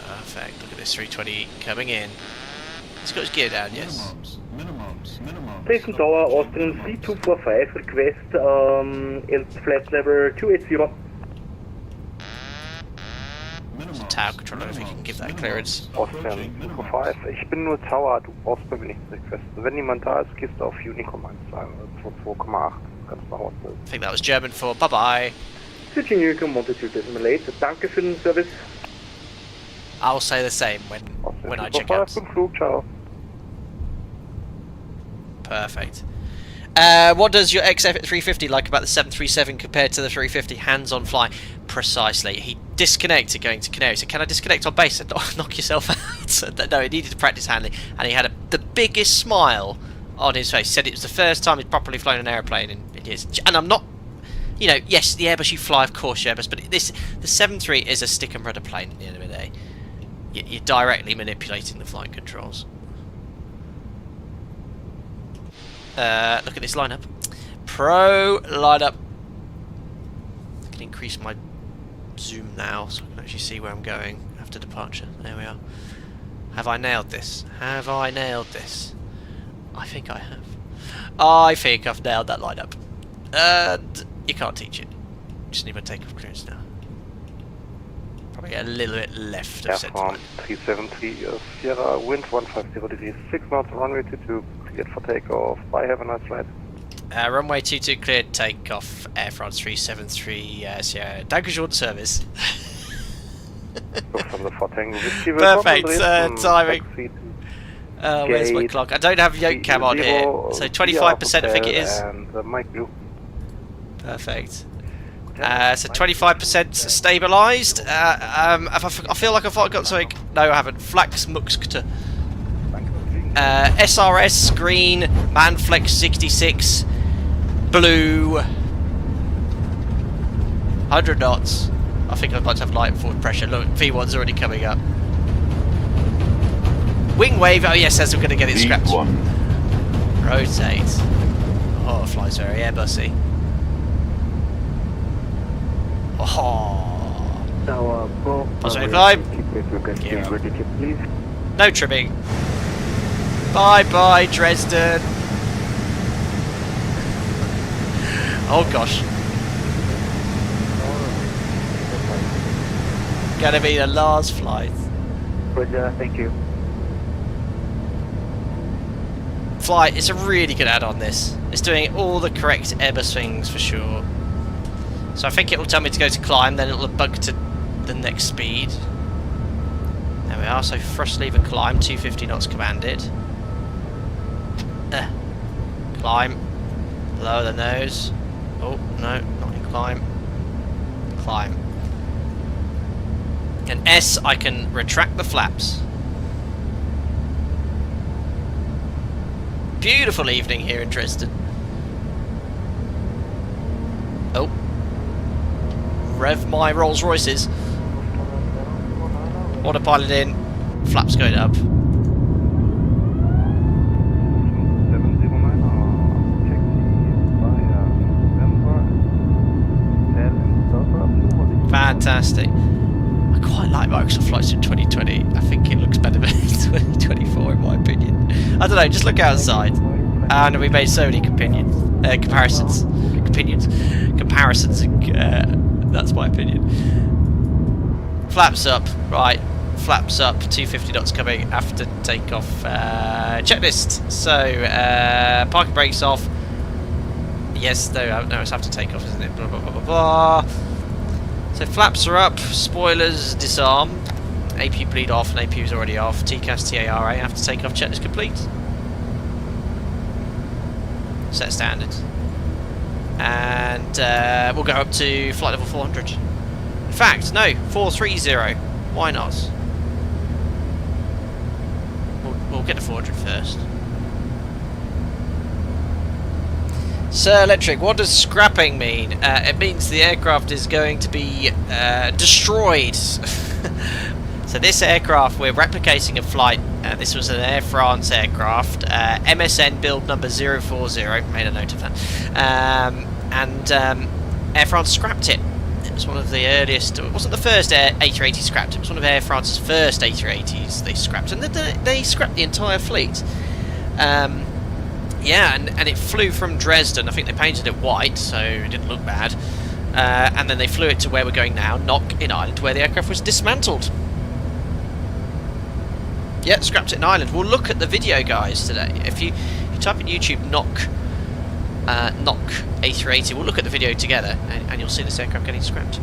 Perfect. Look at this 320 coming in. He's got his gear down, yes. Dresden Tower, Austrian 3245, request flight level 280. Tower controller, if you can give that clearance. Austrian 245. Ich bin nur Tower, du brauchst bei mir nichts requesten. Wenn niemand da ist, gehst du auf Unicom 122,8. Ganz nach Hause. I think that was German for bye-bye. Switching Unicom 122.8. Danke für den Service. I'll say the same when I check out. Ciao. Perfect. What does your XF350 like about the 737 compared to the 350 hands-on flying? Precisely. He disconnected going to Canary. So can I disconnect on base and knock yourself out? So, no, he needed to practice handling, and he had the biggest smile on his face. He said it was the first time he'd properly flown an aeroplane in years. And I'm not, you know, yes, the Airbus you fly, of course, Airbus, but the 737 is a stick and rudder plane at the end of the day. You're directly manipulating the flight controls. Look at this lineup. Pro lineup. I can increase my zoom now so I can actually see where I'm going after departure. There we are. Have I nailed this? Have I nailed this? I think I have. I think I've nailed that lineup. And you can't teach it. Just need my takeoff clearance now. Probably a little bit left of center line. 373 Sierra, wind 150 degrees, 6 knots, runway 22, cleared for takeoff. Bye, have a nice flight. Runway 22 cleared, takeoff, Air France 373 Sierra. Dankeschön service. Perfect, timing. Where's my clock? I don't have yoke cam on here, so 25% I think it is. And Mike Blue. Perfect. So 25% stabilised. I feel like I've got something. No, I haven't. Flax Muxkta. SRS green, Manflex 66, blue, 100 knots. I think I'm about to have light forward pressure. Look, V1's already coming up. Wing wave. Oh yes, as we're going to get it scrapped. Rotate. Oh, it flies very Airbusy. Oh. Positive climb. No trimming. Bye-bye, Dresden. Oh gosh. Gonna be the last flight. Thank you. Flight, it's a really good add-on this. It's doing all the correct Airbus things for sure. So I think it will tell me to go to climb, then it will bug to the next speed. There we are, so thrust lever climb, 250 knots commanded. Climb. Lower the nose. Oh, no, not in climb. Climb. And S, I can retract the flaps. Beautiful evening here in Dresden. Oh. Rev my Rolls Royces. Autopilot in. Flaps going up. Fantastic. I quite like Microsoft Flight Sim 2020. I think it looks better than 2024 in my opinion. I don't know, just look outside. And we made so many comparisons. That's my opinion. Flaps up, right. Flaps up, 250 knots coming after takeoff. Checklist. So, parking brakes off. Yes, no, it's after takeoff, isn't it? Blah, blah, blah, blah, blah. So flaps are up, spoilers disarm, AP bleed off and AP is already off, TCAS TARA after takeoff, checklist complete. Set standard. And we'll go up to flight level 400. In fact, no, 430. Why not? We'll get to 400 first. Sir Electric, what does scrapping mean? It means the aircraft is going to be destroyed. So this aircraft, we're replicating a flight. This was an Air France aircraft, MSN build number 040, made a note of that. Air France scrapped it. It was one of the earliest, it wasn't the first A380 scrapped, it was one of Air France's first A380s they scrapped, and they scrapped the entire fleet. Yeah, and it flew from Dresden. I think they painted it white, so it didn't look bad. And then they flew it to where we're going now, Knock in Ireland, where the aircraft was dismantled. Yeah, scrapped it in Ireland. We'll look at the video, guys, today. If you type in YouTube Knock A380, we'll look at the video together, and you'll see this aircraft getting scrapped.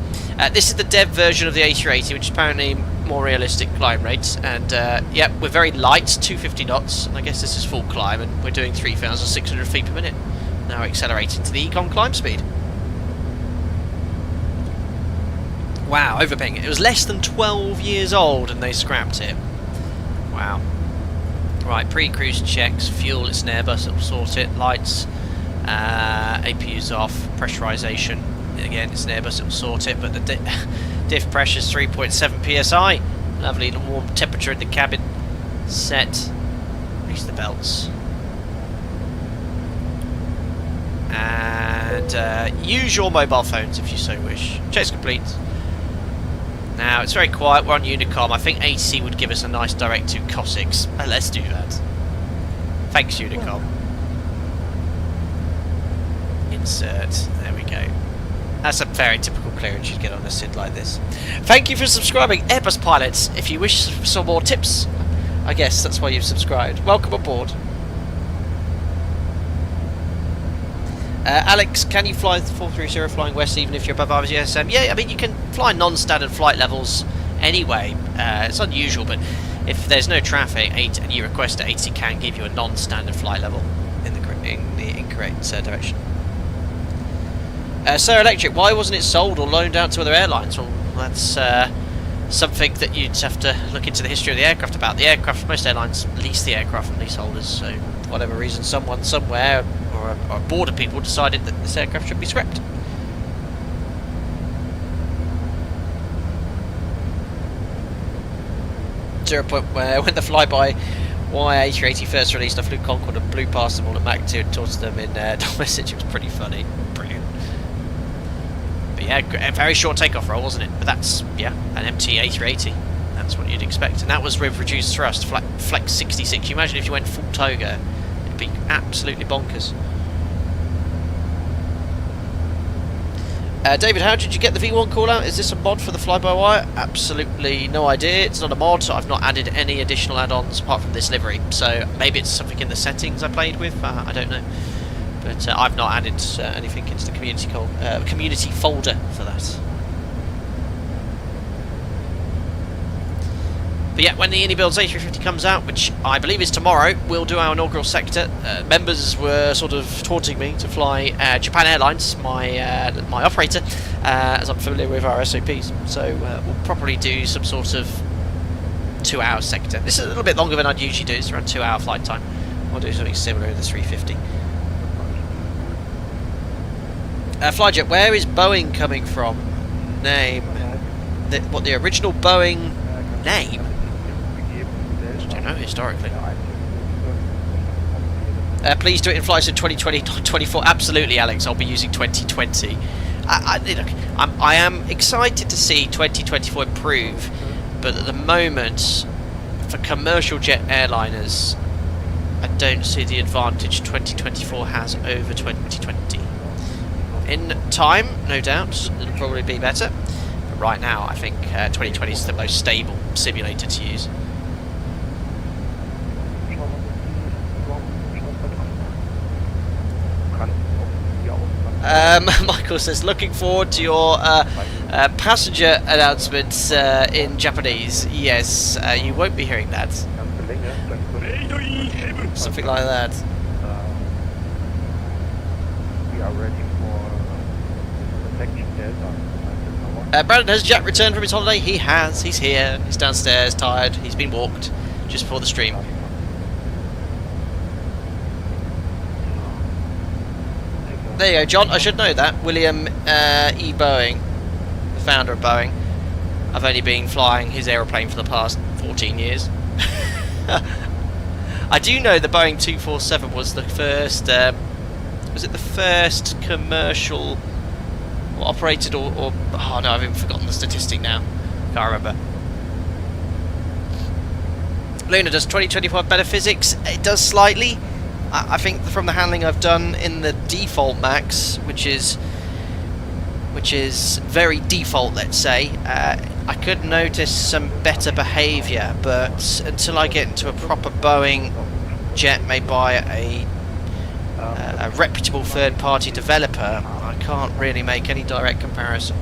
This is the dev version of the A380, which is apparently more realistic climb rates, and yeah, we're very light, 250 knots, and I guess this is full climb, and we're doing 3,600 feet per minute. Now we're accelerating to the EIKN climb speed. Wow, overpaying it. It was less than 12 years old, and they scrapped it. Wow. Right, pre-cruise checks, fuel, it's an Airbus, it'll sort it, lights, APU's off, pressurisation, again it's an Airbus, it'll sort it, but the diff pressure's 3.7 psi, lovely warm temperature in the cabin, set, release the belts, and use your mobile phones if you so wish. Check's complete. Now, it's very quiet, we're on Unicom. I think EDDC would give us a nice direct to Cossacks. Let's do that. Thanks, Unicom. Insert. There we go. That's a very typical clearance you'd get on a SID like this. Thank you for subscribing, Airbus pilots. If you wish some more tips, I guess that's why you've subscribed. Welcome aboard. Alex, can you fly 430 flying west even if you're above RVSM? Yeah, I mean you can fly non-standard flight levels anyway. It's unusual, but if there's no traffic and you request it, EDDC can give you a non-standard flight level in the incorrect direction. Sir Electric, why wasn't it sold or loaned out to other airlines? Well, that's something that you'd have to look into the history of the aircraft about. The aircraft, most airlines lease the aircraft from leaseholders, so for whatever reason someone somewhere or a board of people decided that this aircraft should be scrapped. When the flyby A380 first released, I flew Concorde and blew past them all at Mach 2 and towards them in message. It was pretty funny. Brilliant. But yeah, a very short takeoff roll, wasn't it? But that's, yeah, an empty A380. That's what you'd expect. And that was with reduced thrust, flex 66. Can you imagine if you went full toga? It'd be absolutely bonkers. David, how did you get the V1 call out? Is this a mod for the fly-by-wire? Absolutely no idea. It's not a mod, so I've not added any additional add-ons apart from this livery. So maybe it's something in the settings I played with. I don't know. But I've not added anything into the community folder for that. But yeah, when the IndyBuilds A350 comes out, which I believe is tomorrow, we'll do our inaugural sector. Members were sort of taunting me to fly Japan Airlines, my operator, as I'm familiar with our SOPs. So we'll probably do some sort of 2-hour sector. This is a little bit longer than I'd usually do. It's around 2-hour flight time. We'll do something similar in the 350. Flyjet, where is Boeing coming from? Name. The original Boeing name? I don't know, historically. Please do it in flights in 2020, not 24. Absolutely, Alex, I'll be using 2020. Look, I am excited to see 2024 improve, but at the moment, for commercial jet airliners, I don't see the advantage 2024 has over 2020. In time, no doubt, it'll probably be better. But right now, I think 2020 is the most stable simulator to use. Michael says, looking forward to your passenger announcements in Japanese. Yes, you won't be hearing that. Something like that. We are ready for protection Delta. Brandon, has Jack returned from his holiday? He has. He's here. He's downstairs, tired. He's been walked just before the stream. There you go, John. I should know that. William E. Boeing, the founder of Boeing. I've only been flying his aeroplane for the past 14 years. I do know the Boeing 247 was the first, was it the first commercial operated or oh no, I've even forgotten the statistic now. Can't remember. Luna, does 2025 better physics? It does slightly. I think from the handling I've done in the default max, which is very default, let's say, I could notice some better behaviour, but until I get into a proper Boeing jet made by a reputable third-party developer, I can't really make any direct comparison.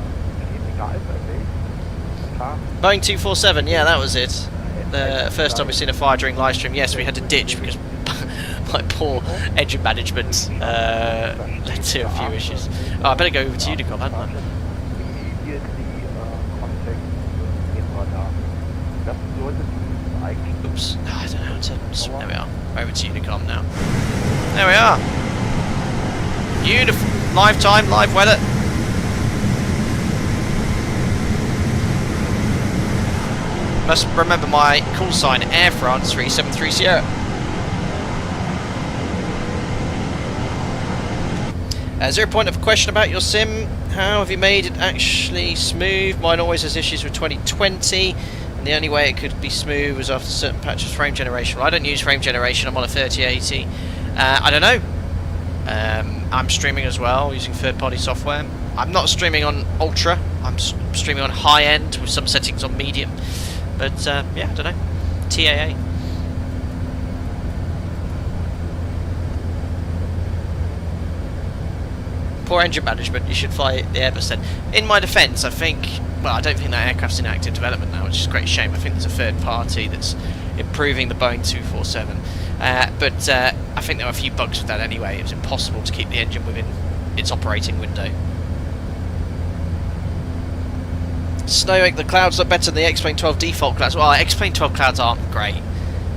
Boeing 247, yeah, that was it. The first time we've seen a fire during live stream, yes, we had to ditch because my poor engine management led to a few issues. Oh, I better go over to Unicom, hadn't I? Oops, I don't know how to... There we are. Over to Unicom now. There we are. Beautiful. Live time, live weather. Must remember my call sign, Air France 373 Sierra. 0 point of question about your sim. How have you made it actually smooth? Mine always has issues with 2020, and the only way it could be smooth was after certain patches of frame generation. Well, I don't use frame generation, I'm on a 3080. I don't know. I'm streaming as well using third-party software. I'm not streaming on Ultra, I'm streaming on high-end with some settings on medium. But yeah, I don't know. TAA. Poor engine management, you should fly the Airbus then. In my defence, I think, well, I don't think that aircraft's in active development now, which is a great shame. I think there's a third party that's improving the Boeing 247. But I think there were a few bugs with that anyway. It was impossible to keep the engine within its operating window. Snowing, the clouds look better than the X-Plane 12 default clouds. Well, X-Plane 12 clouds aren't great,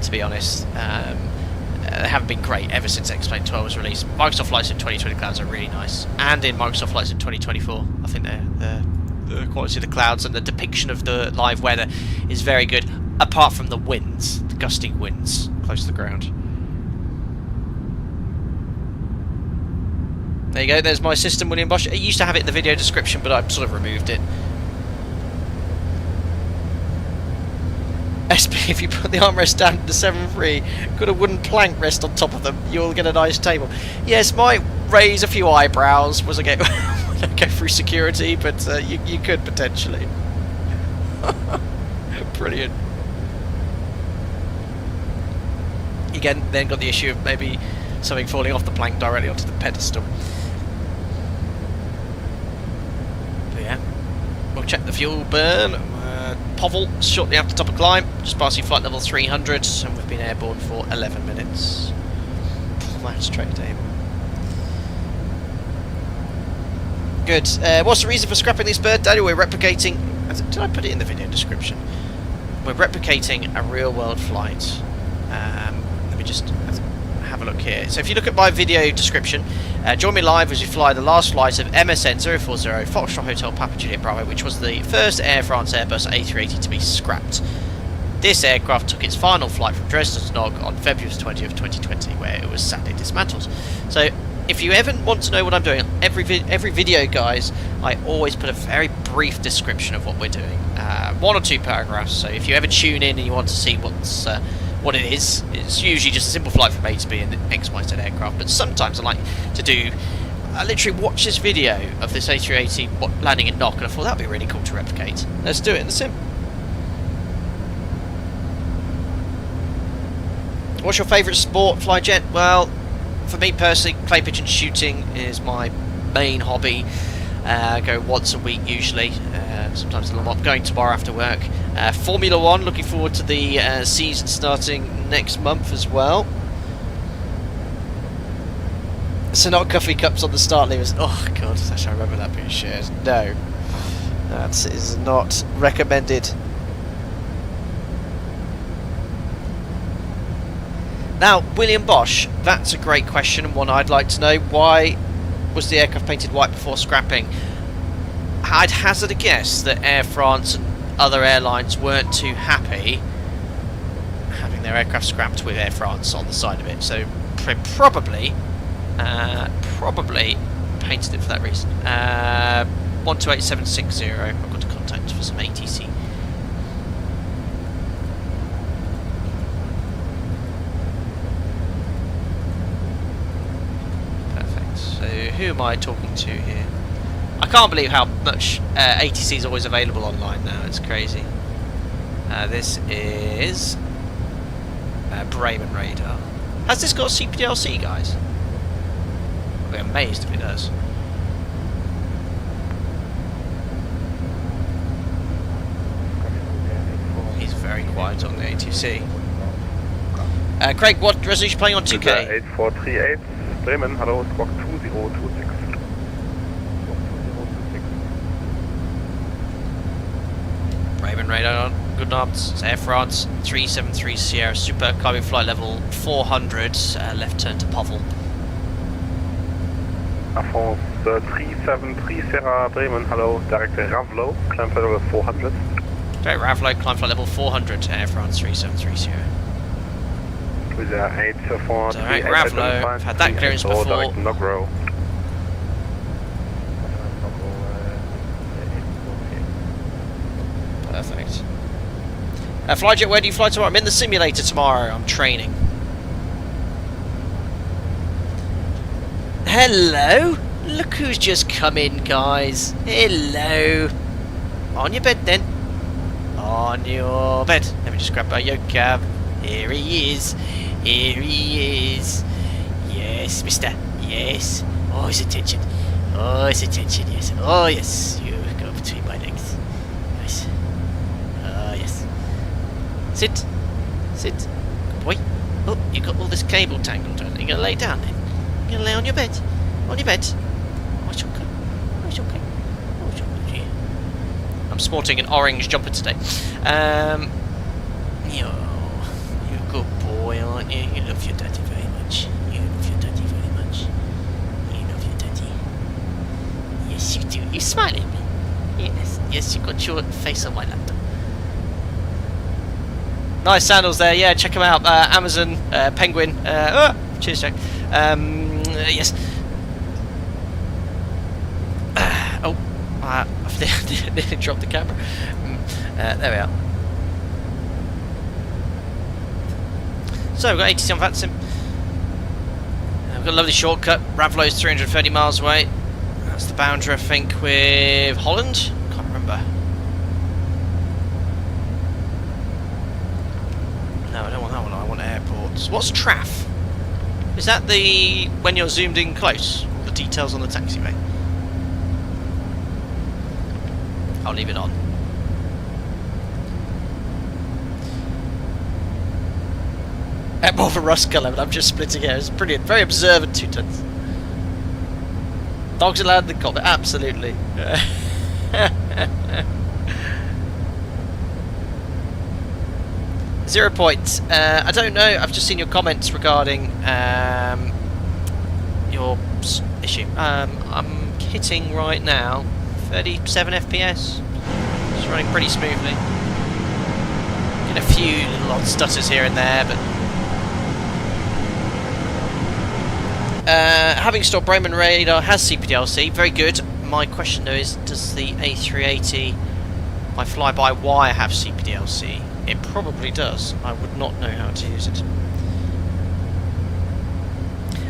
to be honest. They haven't been great ever since X-Plane 12 was released. Microsoft Flight Sim 2020 clouds are really nice, and in Microsoft Flight Sim 2024, I think the quality of the clouds and the depiction of the live weather is very good, apart from the winds, the gusty winds close to the ground. There you go, there's my system, William Bosch. It used to have it in the video description, but I've sort of removed it. SP, if you put the armrest down to the 7.3, got a wooden plank rest on top of them, you'll get a nice table. Yes, might raise a few eyebrows was I go through security, but you could potentially. Brilliant. Again, then got the issue of maybe something falling off the plank directly onto the pedestal. But yeah, we'll check the fuel burn. Povel, shortly after top of climb, just passing flight level 300, and we've been airborne for 11 minutes. That's straight table. Good. What's the reason for scrapping this bird, Daniel? We're replicating... Did I put it in the video description? We're replicating a real-world flight. Let me just have a look here. So if you look at my video description, join me live as we fly the last flight of MSN 040 Foxtrot Hotel Papa Juliet Bravo, which was the first Air France Airbus A380 to be scrapped. This aircraft took its final flight from Dresden to Nog on February 20th, 2020, where it was sadly dismantled. So if you ever want to know what I'm doing, every video, guys, I always put a very brief description of what we're doing. 1 or 2 paragraphs, so if you ever tune in and you want to see what it is, it's usually just a simple flight from A to B in the XYZ aircraft, but sometimes I like to do... I literally watched this video of this A380 landing in Nog, and I thought that would be really cool to replicate. Let's do it in the sim. What's your favourite sport, flyjet? Well, for me personally, clay pigeon shooting is my main hobby. I go once a week usually, sometimes a lot. Going tomorrow after work. Formula 1, looking forward to the season starting next month as well. So not coffee cups on the start levers. Oh god, I remember that being shared. No, that is not recommended. Now, William Bosch, that's a great question and one I'd like to know. Why was the aircraft painted white before scrapping? I'd hazard a guess that Air France other airlines weren't too happy having their aircraft scrapped with Air France on the side of it. So probably painted it for that reason. 128760. I've got to contact for some ATC. Perfect. So who am I talking to here? I can't believe how much ATC is always available online now. It's crazy. This is Bremen Radar. Has this got CPDLC, guys? I'll be amazed if it does. He's very quiet on the ATC. Craig, what resolution are you playing on 2K? 8438, Bremen, hello, squawk 2026. Bremen Radar on. Good knobs. It's Air France 373 Sierra Super, climbing flight level 400, left turn to Povel. Air France 373 Sierra Bremen, hello, direct Ravlo, climb flight level 400. Direct Ravlo, climb flight level 400, Air France 373 Sierra. With Direct Ravlo, I've had that clearance before. Direct Nogro. Perfect. Flyjet, where do you fly tomorrow? I'm in the simulator tomorrow. I'm training. Hello. Look who's just come in, guys. Hello. On your bed, then. On your bed. Let me just grab your cab. Here he is. Here he is. Yes, mister. Yes. Oh, his attention. Oh, his attention, yes. Oh, yes. You go between my legs. Nice. Yes. Sit. Sit. Good boy. Oh, you got all this cable tangled on. You're going to lay down then? You're going to lay on your bed? On your bed? Oh, it's okay. Oh, it's okay. Oh, it's okay. I'm sporting an orange jumper today. You're a good boy, aren't you? You love your daddy very much. You love your daddy very much. You love your daddy. Yes, you do. You smile at me. Yes. Yes, you've got your face on my laptop. Nice sandals there, yeah, check them out. Amazon, Penguin. Cheers, Jack. Yes. I've nearly dropped the camera. There we are. So we've got 80 on Vatsim. We've got a lovely shortcut. Ravlo's 330 miles away. That's the boundary, I think, with Holland. Can't remember. No, I don't want that one. I want airports. What's TRAF? Is that the when you're zoomed in close? All the details on the taxiway. I'll leave it on. More of a rust colour, but I'm just splitting hairs. Brilliant. Very observant 2 tons. Dogs allowed in the cockpit. Absolutely. 0 points. I don't know. I've just seen your comments regarding your issue. I'm hitting right now 37 FPS. It's running pretty smoothly. Get a few little odd stutters here and there, but having stopped Bremen Radar has CPDLC. Very good. My question though is, does the A380 by FlyByWire have CPDLC? It probably does. I would not know how to use it.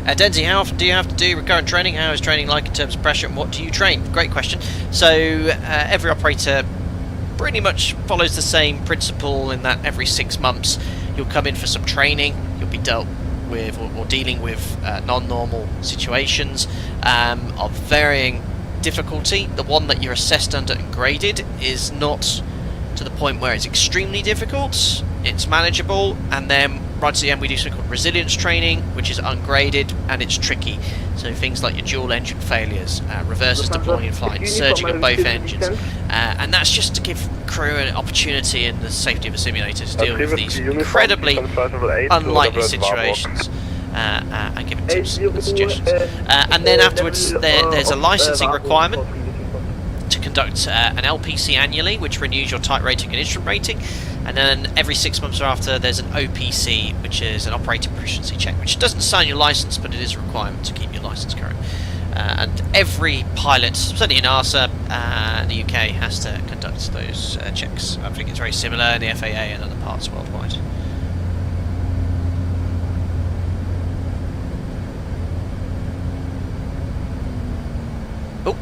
Denzi, how often do you have to do recurrent training? How is training like in terms of pressure, and what do you train? Great question. So every operator pretty much follows the same principle in that every 6 months you'll come in for some training. You'll be dealt with or dealing with non-normal situations of varying difficulty. The one that you're assessed under and graded is not to the point where it's extremely difficult. It's manageable, and then right at the end we do something called resilience training, which is ungraded and it's tricky. So things like your dual engine failures, reverses deploying in flight, surging on both engines, and that's just to give crew an opportunity in the safety of a simulator to deal with these incredibly unlikely situations and give tips and suggestions. And then afterwards there's a licensing requirement to conduct an LPC annually, which renews your type rating and instrument rating, and then every 6 months after there's an OPC, which is an operating proficiency check, which doesn't sign your license, but it is a requirement to keep your license current. And every pilot, certainly in ARSA and the UK, has to conduct those checks. I think it's very similar in the FAA and other parts worldwide. Oh,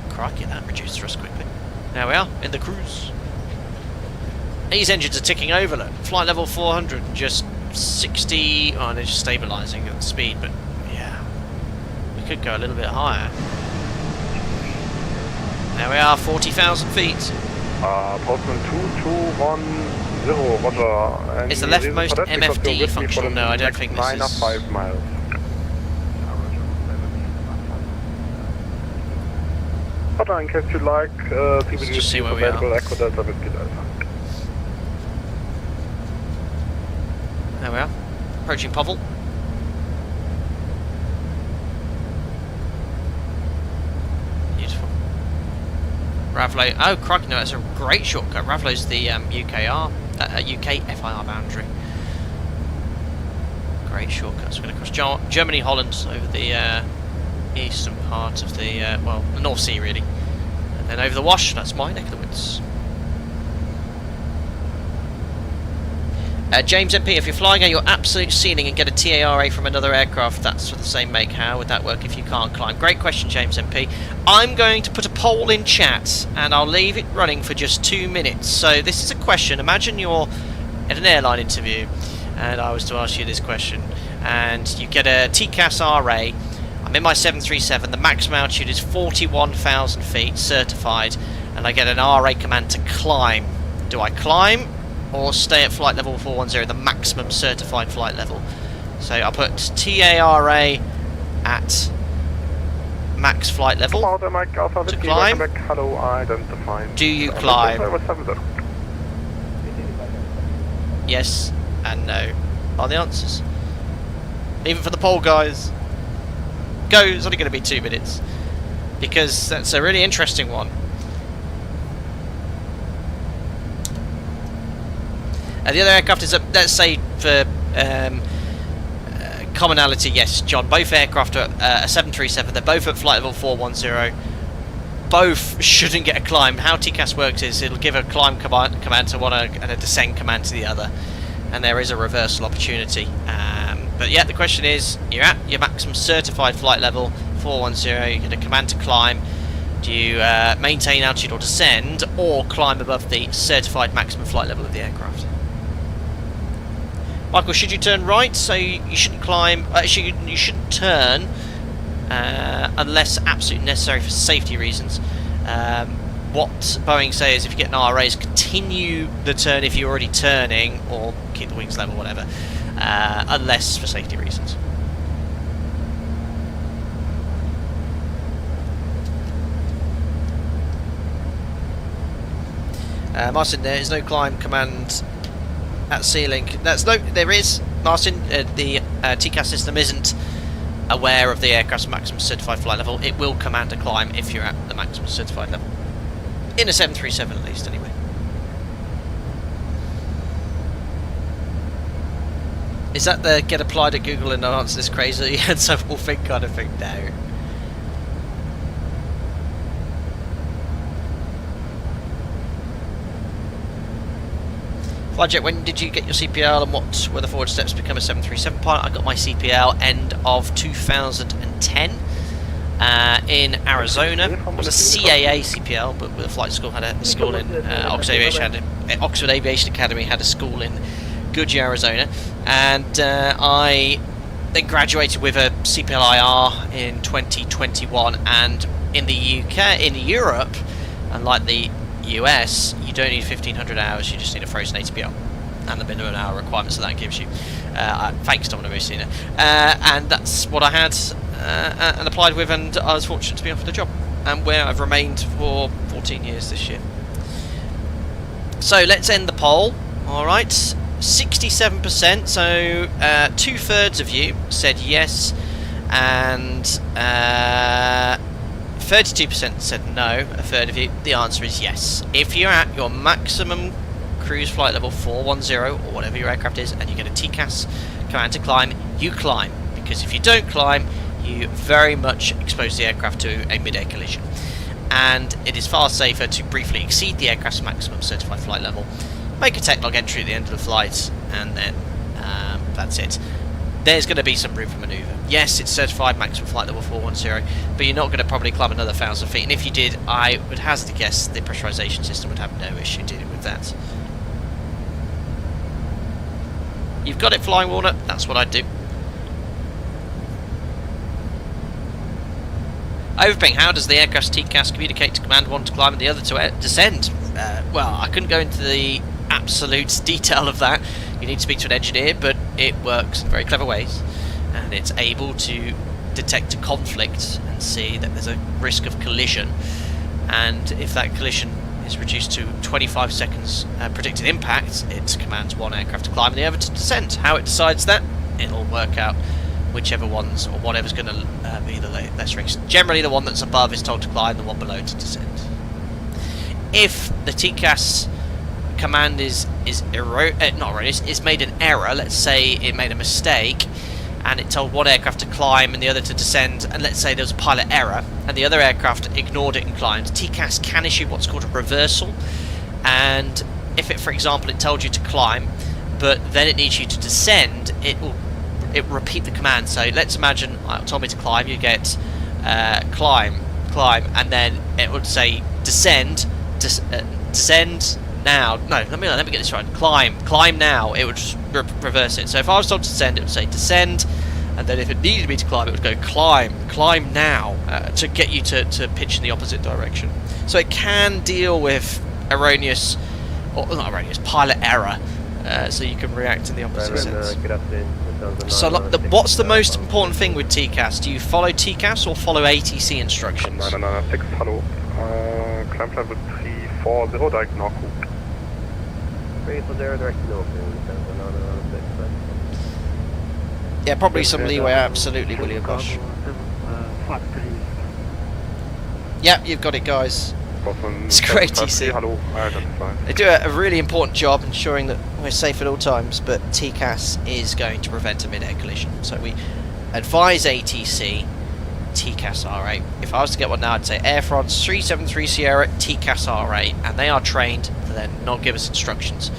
crikey, that reduced thrust quickly. There we are, in the cruise. These engines are ticking over, look. Flight level 400, just 60... Oh, they're just stabilising at speed, but yeah. We could go a little bit higher. There we are, 40,000 feet. Postman 2210, roger. Is the leftmost MFD functional? No, I don't think this is... 5 miles. Roger, in case you like, let's just see where we are. There we are, approaching Povell. Beautiful. Ravlo, oh crikey, no, that's a great shortcut. Ravlo's the UK FIR boundary. Great shortcut. So we're going to cross Germany, Holland, over the eastern part of the, well, the North Sea really. And then over the Wash, that's my neck of the woods. James MP, if you're flying at your absolute ceiling and get a TARA from another aircraft that's for the same make, how would that work if you can't climb? Great question, James MP. I'm going to put a poll in chat and I'll leave it running for just 2 minutes. So this is a question. Imagine you're at an airline interview and I was to ask you this question, and you get a TCAS RA. I'm in my 737, the maximum altitude is 41,000 feet certified, and I get an RA command to climb. Do I climb or stay at flight level 410, the maximum certified flight level? So I'll put TARA at max flight level to climb. Do you climb? Yes and no are the answers. Even for the poll, guys. Go, it's only going to be 2 minutes, because that's a really interesting one. The other aircraft is, let's say, for commonality, yes, John, both aircraft are a 737, they're both at flight level 410, both shouldn't get a climb. How TCAS works is it'll give a climb command to one and a descent command to the other, and there is a reversal opportunity. But yeah, the question is, you're at your maximum certified flight level 410, you get a command to climb. Do you maintain altitude or descend, or climb above the certified maximum flight level of the aircraft? Michael, should you turn right? So you shouldn't climb. Actually, you shouldn't turn unless absolutely necessary for safety reasons. What Boeing say is, if you get an RA, is continue the turn if you're already turning, or keep the wings level, whatever, unless for safety reasons. Martin, there is no climb command at ceiling. There is, Martin. The TCAS system isn't aware of the aircraft's maximum certified flight level. It will command a climb if you're at the maximum certified level. In a 737 at least, anyway. Is that the get applied at Google and answer this crazy and so we'll think kind of thing? No. Flyjet, when did you get your CPL and what were the forward steps to become a 737 pilot? I got my CPL end of 2010 in Arizona. It was a CAA CPL, but with a flight school, had a school in Oxford Aviation Academy had a school in Goodyear, Arizona, and I then graduated with a CPL-IR in 2021. And in the UK, in Europe, unlike the US, you don't need 1,500 hours, you just need a frozen ATPL and the minimum hour requirements that gives you. Thanks, Domino Messina. And that's what I had and applied with, and I was fortunate to be offered a job, and where I've remained for 14 years this year. So let's end the poll. Alright, 67%, so 2/3 of you said yes, and 32% said no, a third of you. The answer is yes. If you're at your maximum cruise flight level 410 or whatever your aircraft is, and you get a TCAS command to climb, you climb. Because if you don't climb, you very much expose the aircraft to a mid-air collision. And it is far safer to briefly exceed the aircraft's maximum certified flight level, make a tech log entry at the end of the flight, and then that's it. There's going to be some room for manoeuvre. Yes, it's certified maximum flight level 410, but you're not going to probably climb another 1,000 feet, and if you did, I would hazard a guess the pressurization system would have no issue dealing with that. You've got it, Flying Walnut, that's what I'd do. Overping, how does the aircraft's TCAS communicate to command one to climb and the other to descend? Well, I couldn't go into the absolute detail of that. You need to speak to an engineer, but it works in very clever ways, and it's able to detect a conflict and see that there's a risk of collision, and if that collision is reduced to 25 seconds predicted impact, it commands one aircraft to climb and the other to descend. How it decides that, it'll work out whichever one's or whatever's going to be the less risk. Generally, the one that's above is told to climb, the one below to descend. If the TCAS command is made an error, let's say it made a mistake and it told one aircraft to climb and the other to descend, and let's say there was a pilot error and the other aircraft ignored it and climbed, TCAS can issue what's called a reversal. And if it, for example, it told you to climb but then it needs you to descend, it will repeat the command. So let's imagine it told me to climb, you get climb, and then it would say descend, descend now. No, let me get this right. Climb now. It would just reverse it. So if I was told to descend, it would say descend, and then if it needed me to climb, it would go climb now, to get you to pitch in the opposite direction. So it can deal with erroneous, or not erroneous, pilot error, so you can react in the opposite sense. So what's the most important thing with TCAS? Do you follow TCAS or follow ATC instructions? 996, hello. Climb level 340, direct knock. 340, direct knock. Yeah, probably some leeway, absolutely, William Bosch. Yeah, you've got it, guys. It's great TC. They do a really important job ensuring that we're safe at all times, but TCAS is going to prevent a mid-air collision. So we advise ATC, TCAS R8. If I was to get one now, I'd say Air France 373 Sierra, TCAS R8, and they are trained to then not give us instructions.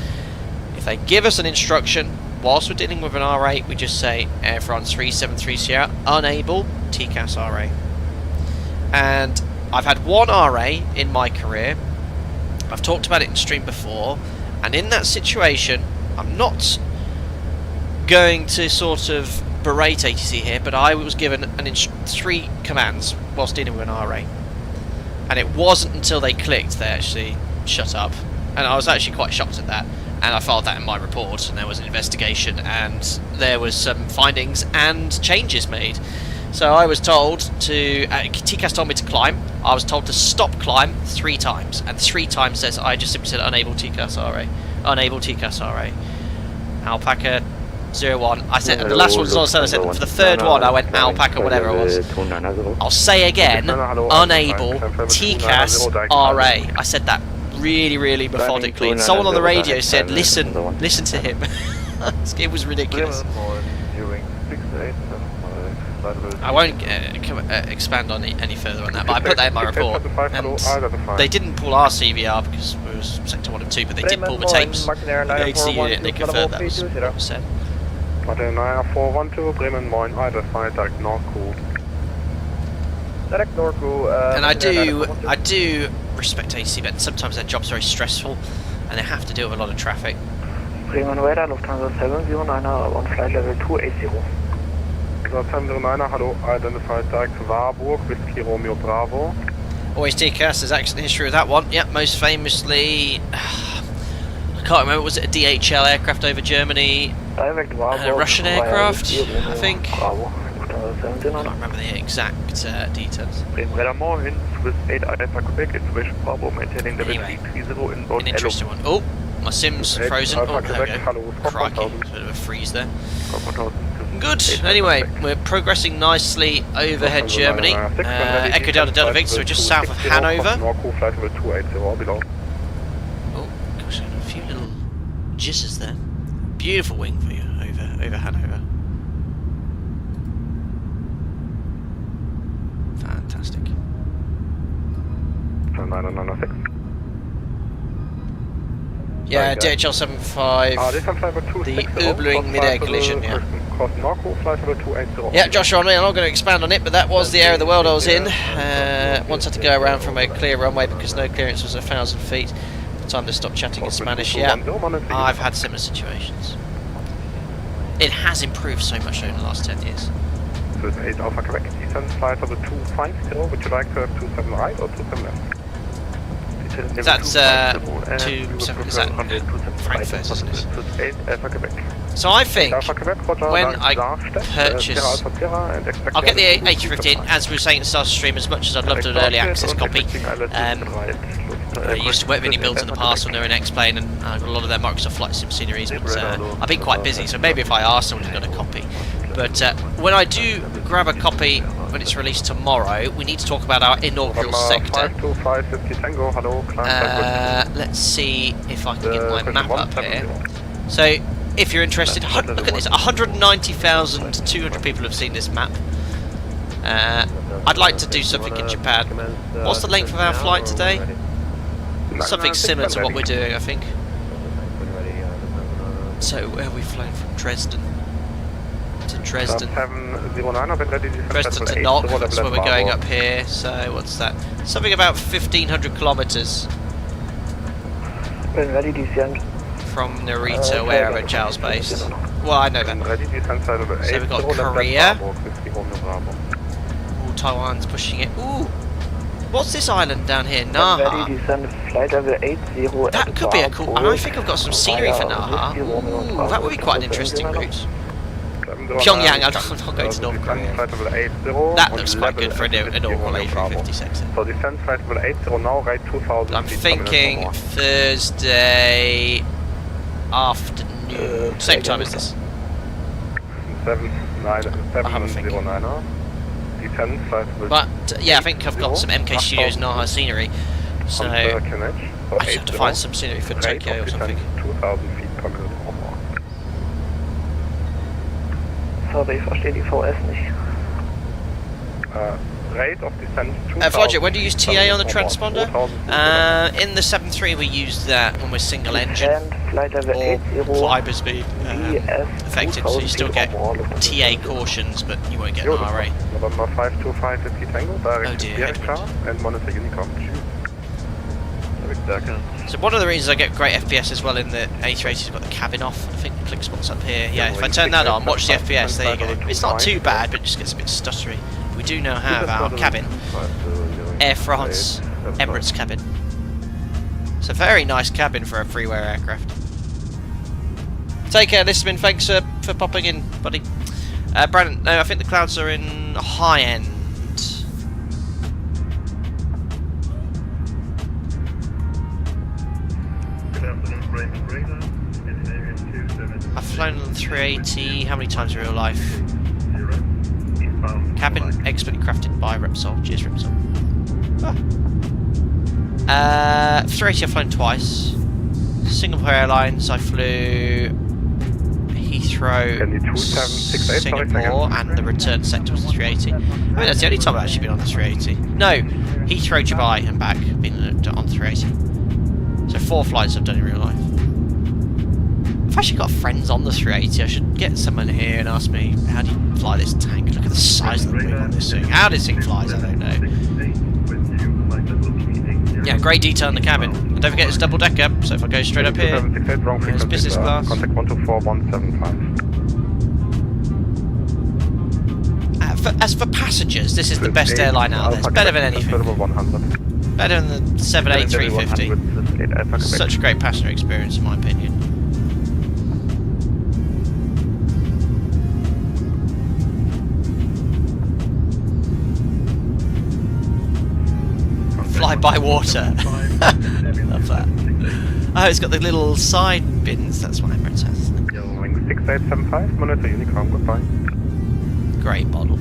If they give us an instruction, whilst we're dealing with an R8, we just say Air France 373 Sierra, unable, TCAS R8. And I've had one RA in my career. I've talked about it in stream before, and in that situation, I'm not going to sort of berate ATC here, but I was given 3 commands whilst dealing with an RA, and it wasn't until they clicked they actually shut up, and I was actually quite shocked at that. And I filed that in my report, and there was an investigation, and there was some findings and changes made. So I was told to, TCAS told me to climb, I was told to stop climb 3 times, and 3 times says, I just simply said unable TCAS RA, unable TCAS RA. Alpaca 01, I said, and the last one was also, I said, for the third one I went Alpaca whatever it was. I'll say again, unable TCAS RA. I said that really methodically, and someone on the radio said, listen to him. It was ridiculous. I won't expand on it any further on that, but I put that in my report, and they didn't pull our CVR because we was sector 1 and 2, but they did pull the tapes from the ATC unit, and they confirmed that was what was said. And I do respect ATC, but sometimes their job's very stressful, and they have to deal with a lot of traffic. Bremen Radar, Lufthansa 709 on flight level 280. Hello, identified direct Warburg, Whiskey Romeo Bravo. Always TCAS, there's accident history with that one. Yep, most famously, I can't remember, was it a DHL aircraft over Germany? Direct Warburg, a Russian aircraft, I think. Bravo. I can't remember the exact details. Bremen Swiss 8 Alpha Quebec, information Bravo, maintaining level 330 inbound. An interesting one. Oh, my sim's frozen. Oh, there we go. Crikey, there's a bit of a freeze there. good. Anyway, we're progressing nicely overhead Germany. Echo Delta Delta Victor, so we're just south of Hanover. Oh gosh, a few little jizzes there. Beautiful wing for you over Hanover. Fantastic. Yeah, DHL 75. The Urbling mid-air collision, yeah. Yeah, Joshua, I'm not going to expand on it, but that was the area of the world I was in. Once I had to go around from a clear runway because no clearance was 1,000 feet. Time to stop chatting in Spanish. Yeah, I've had similar situations. It has improved so much over the last 10 years. So it's 8 Alpha Quebec, descent flight of the 250, would you like to have 27 right or 27 left? That's 27, is that Frankfurt, isn't it? So I think when I purchase, I'll get the A380 as we were saying at the start of the stream, as much as I'd love to do an early access copy. I used to work with mini builds in the past when they were in X-Plane, and I've got a lot of their Microsoft Flight Sim sceneries, but I've been quite busy, so maybe if I ask someone to get a copy. But when I do grab a copy when it's released tomorrow, we need to talk about our inaugural sector. Let's see if I can get my map up here. So, if you're interested, look at this, 190,200 people have seen this map. I'd like to do something in Japan. What's the length of our flight today? Something similar to what we're doing, I think. So, where have we flown from? Dresden. Dresden to Knock, that's where we're going up here, so what's that? Something about 1,500 kilometres from Narita, wherever Charles based. Well, I know that. So we've got Korea. Ooh, Taiwan's pushing it. Ooh! What's this island down here? Naha. That could be a cool... And I think I've got some scenery for Naha. Ooh, that would be quite an interesting route. Pyongyang, I'm not going to North Korea. That looks quite good for a normal A350 sector. I'm thinking Thursday afternoon. Same time as this. I have a thinking. But yeah, I think I've got some MK Studios Naha scenery. So I should have to find some scenery for Tokyo or something. Sorry, ich verstehe die VS nicht. Flyjet, when do you use TA on the transponder? In the 7.3 we use that when we're single engine, or FlyByWire effective, so you still get TA cautions, but you won't get an RA. Oh dear. So one of the reasons I get great FPS as well in the A380 is I've got the cabin off. I think the click spot's up here. Yeah, if I turn that on, watch the FPS, there you go. It's not too bad, but it just gets a bit stuttery. We do now have our cabin. Air France Emirates cabin. It's a very nice cabin for a freeware aircraft. Take care, Lisbon. Thanks for popping in, buddy. Brandon, no, I think the clouds are in high end. I've flown on the 380, how many times in real life? Cabin expertly crafted by Repsol. Cheers, Repsol. 380 I've flown twice. Singapore Airlines I flew Heathrow, Singapore, and the return sector was the 380. I mean, that's the only time I've actually been on the 380. No, Heathrow, Dubai and back, been on the 380. So 4 flights I've done in real life. I've actually got friends on the 380. I should get someone here and ask me, how do you fly this tank? Look at the size of the wing on this thing. How this thing flies, I don't know. Yeah, great detail in the cabin. And don't forget it's double decker, so if I go straight up here, there's business class. Contact 124-175. As for passengers, this is the best airline out there. It's better than anything. Better than the 78350. Such a great passenger experience in my opinion. Fly by water. Love that. Oh, it's got the little side bins. That's what Emirates has. 6875, monitor Unicom, goodbye. Great model.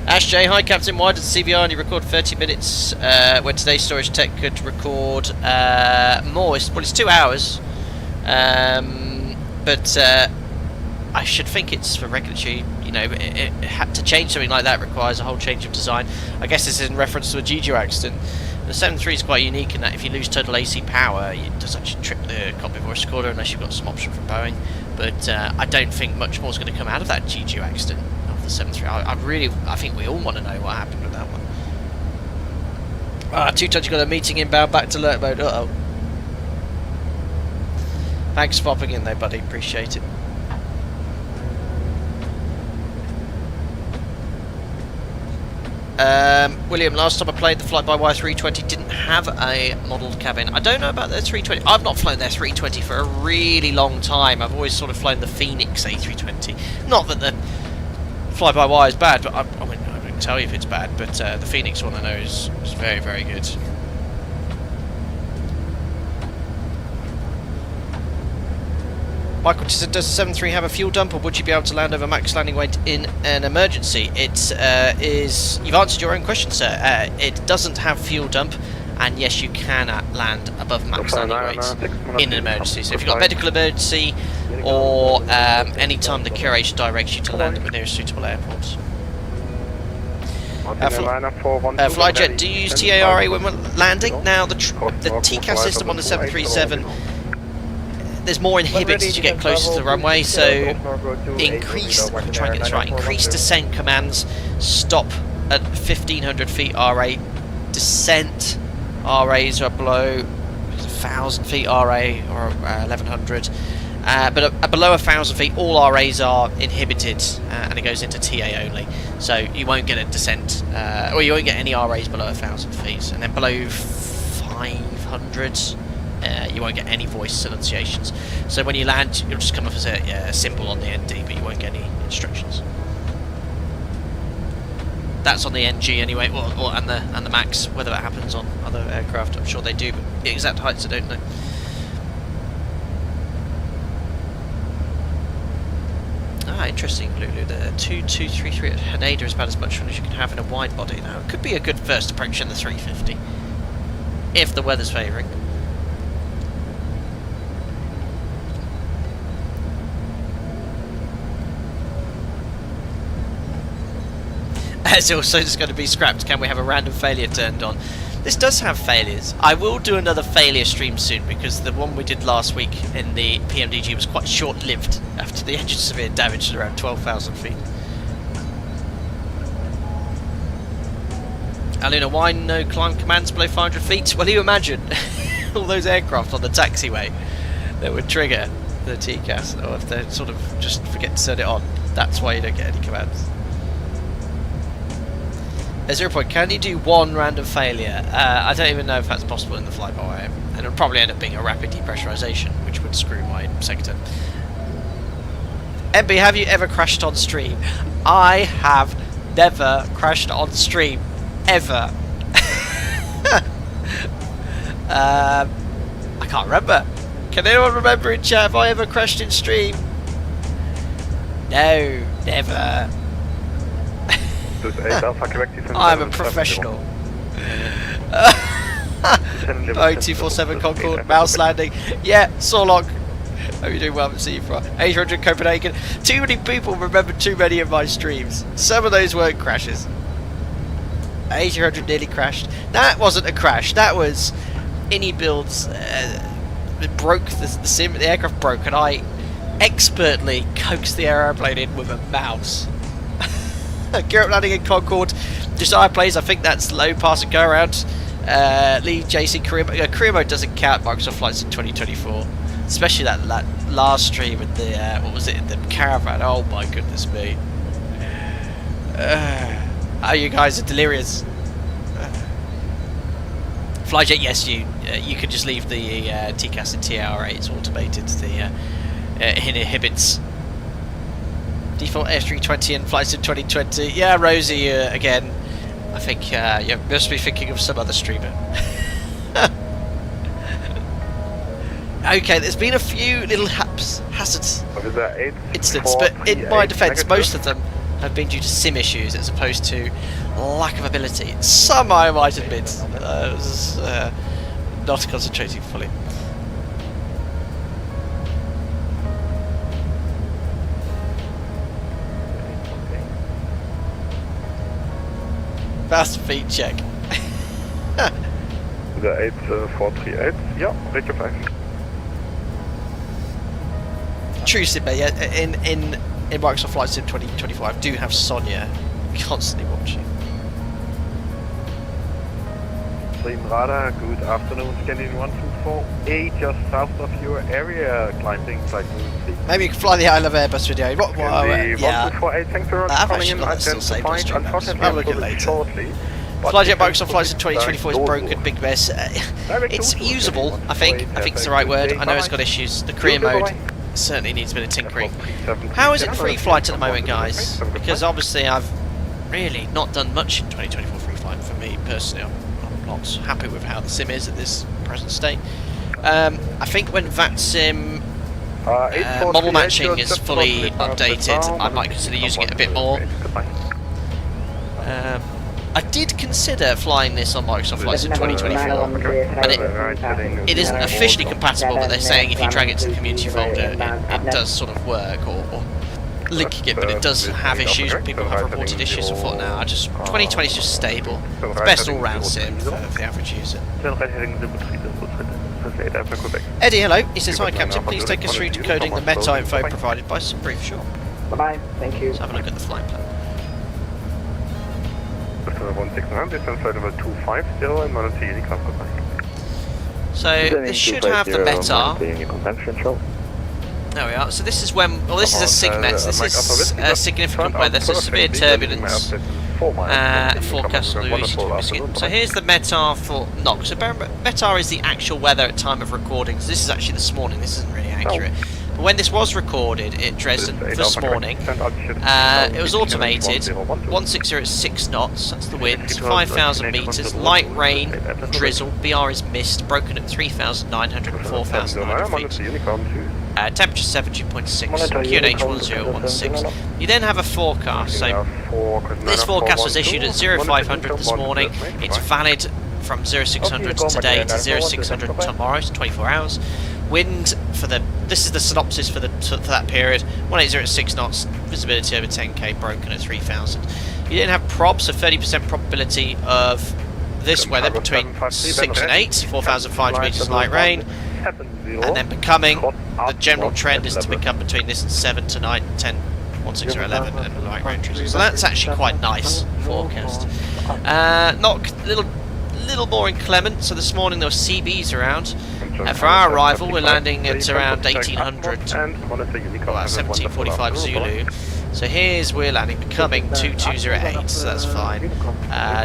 Ash J, hi Captain, why did the CVR only record 30 minutes when today's storage tech could record more? It's 2 hours, but I should think it's for regulatory. You know, it had to change something like that requires a whole change of design. I guess this is in reference to a GGO accident. The 7.3 is quite unique in that if you lose total AC power, it does actually trip the cockpit voice recorder unless you've got some option from Boeing. But I don't think much more is going to come out of that GGO accident of the 7.3. I think we all want to know what happened with that one. 220 got a meeting inbound, back to alert mode. Uh-oh. Thanks for popping in though, buddy. Appreciate it. William, last time I played the FlyByWire 320 didn't have a modelled cabin. I don't know about their 320. I've not flown their 320 for a really long time. I've always sort of flown the Phoenix A320. Not that the FlyByWire is bad, but I wouldn't tell you if it's bad, but the Phoenix one I know is very, very good. Michael just said, does the 7.3 have a fuel dump, or would you be able to land over max landing weight in an emergency? It is. You've answered your own question, sir. It doesn't have fuel dump, and yes, you can land above max landing weight in an emergency. So if you've got a medical emergency, or any time the QRH directs you to land at the nearest suitable airport. Flyjet, do you use TARA when we're landing? Now, the TCAS system on the 737. There's more inhibits as you get closer to the runway, so increase descent commands stop at 1500 feet RA, descent RAs are below 1000 feet RA or 1100, but below 1000 feet all RAs are inhibited and it goes into TA only, so you won't get a descent, or you won't get any RAs below 1000 feet, and then below 500 you won't get any voice enunciations. So when you land, you'll just come up as a symbol on the ND, but you won't get any instructions. That's on the NG anyway, and the Max. Whether that happens on other aircraft, I'm sure they do, but the exact heights I don't know. Interesting, Lulu. The 2233 at Haneda is about as much fun as you can have in a wide body. Now, it could be a good first approach in the 350, if the weather's favouring. It's also just going to be scrapped. Can we have a random failure turned on? This does have failures. I will do another failure stream soon, because the one we did last week in the PMDG was quite short-lived after the engine severe damage at around 12,000 feet. Aluna, why no climb commands below 500 feet? Well, you imagine all those aircraft on the taxiway that would trigger the TCAS, or if they sort of just forget to turn it on. That's why you don't get any commands. 0 point, can you do one random failure? I don't even know if that's possible in the fly-by-wire, and it'll probably end up being a rapid depressurization, which would screw my sector. MB, have you ever crashed on stream? I have never crashed on stream, ever. I can't remember. Can anyone remember in chat if I ever crashed in stream? No, never. I'm a professional. 247 Concorde, mouse landing. Yeah, Sorlock. Hope you're doing well. See you from 800 Copenhagen. Too many people remember too many of my streams. Some of those weren't crashes. 800 nearly crashed. That wasn't a crash. That was Innie builds. It broke the aircraft broke, and I expertly coaxed the airplane in with a mouse. Gear up landing in Concorde. Josiah plays, I think that's low pass and go around. Lee, JC, career mode doesn't count Microsoft flights in 2024. Especially that last stream with the, what was it, the caravan. Oh my goodness me. Oh, you guys are delirious. Flyjet, yes, you can just leave the TCAS in TRA. It's automated. The inhibits. Default F320 and flights in 2020. Yeah, Rosie, again, I think you must be thinking of some other streamer. Okay, there's been a few little hazards incidents, but in my defence, most of them have been due to sim issues as opposed to lack of ability. Some I might admit was not concentrating fully. Fast feet check. The 8438, yeah, radio 5. True sim, yeah. In Microsoft Flight Sim 2024, I do have Sonia constantly watching. Stream radar, good afternoon, Scandinavian 124A, just south of your area, climbing flight movement. Maybe you can fly the I Love Airbus video. What? Yeah. 1248, thanks for calling in. I've still saved on stream. Unfortunately, I'll look at it later. shortly. Flyjet Microsoft Flight Sim 2024 is broken, Big Mess. It's usable, I think. I think it's the right word. I know it's got issues. The career mode certainly needs a bit of tinkering. How is it free flight at the moment, guys? Because obviously I've really not done much in 2024 free flight for me personally. I'm not happy with how the sim is at this present state. I think when VATSIM model matching is fully updated, I might consider using it a bit more. I did consider flying this on Microsoft Flight Sim 2024, and it isn't officially compatible, but they're saying if you drag it to the community folder, it does sort of work, or linking it, but it does have issues. People have reported issues. I thought, no, 2020 is just stable. It's the best all-round sim for the average user. Eddie, hello. He says, hi Captain, please take us through decoding the meta info provided by some brief. Sure. Bye-bye, thank you. Let's have a look at the flight plan. 169, descent flight level 250 and monitor Unicom, goodbye. So this should have the METAR. There we are. So this is when, well, this is a SIGMET. This is significant weather, so severe turbulence. Forecast So here's the METAR for NOx. So METAR is the actual weather at time of recording. So this is actually this morning. This isn't really accurate. But when this was recorded in Dresden this morning, it was automated. 160 at 6 knots. That's the wind. 5,000 meters. Light rain, drizzle. BR is mist. Broken at 3,900 and 4,900 feet. Temperature 70.6, QNH 1016. You then have a forecast. So this forecast was issued at 0500 this morning. It's valid from 0600 today to 0600 tomorrow, so 24 hours. Wind for this is the synopsis for that period. 180 at 6 knots. Visibility over 10k. Broken at 3,000. You then have probs, so 30% probability of this weather between 6 and 8. 4,500 meters light rain. And then becoming, the general trend is to become between this and 7 to 9, 10, 16 or 11 and light rain drizzle. So that's actually quite nice forecast. Not little more inclement. So this morning there were CBs around. For our arrival, we're landing at around 1800, 1745 Zulu. So we're landing, becoming 2208, so that's fine.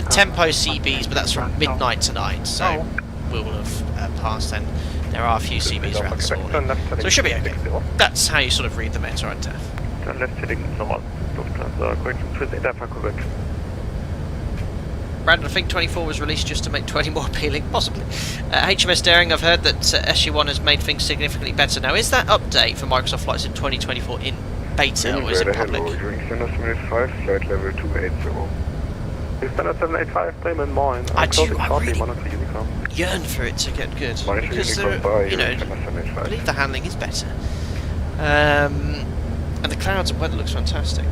Tempo CBs, but that's from midnight tonight, so we will have passed then. There are a few CBs around this morning, so it should be okay. That's how you sort of read the meta on TAF. Brandon, I think 24 was released just to make 20 more appealing, possibly. HMS Daring, I've heard that SG1 has made things significantly better. Now, is that update for Microsoft Flight Sim 2024 in beta, or is it public? I really yearn for it to get good, because I believe the handling is better. And the clouds and weather looks fantastic.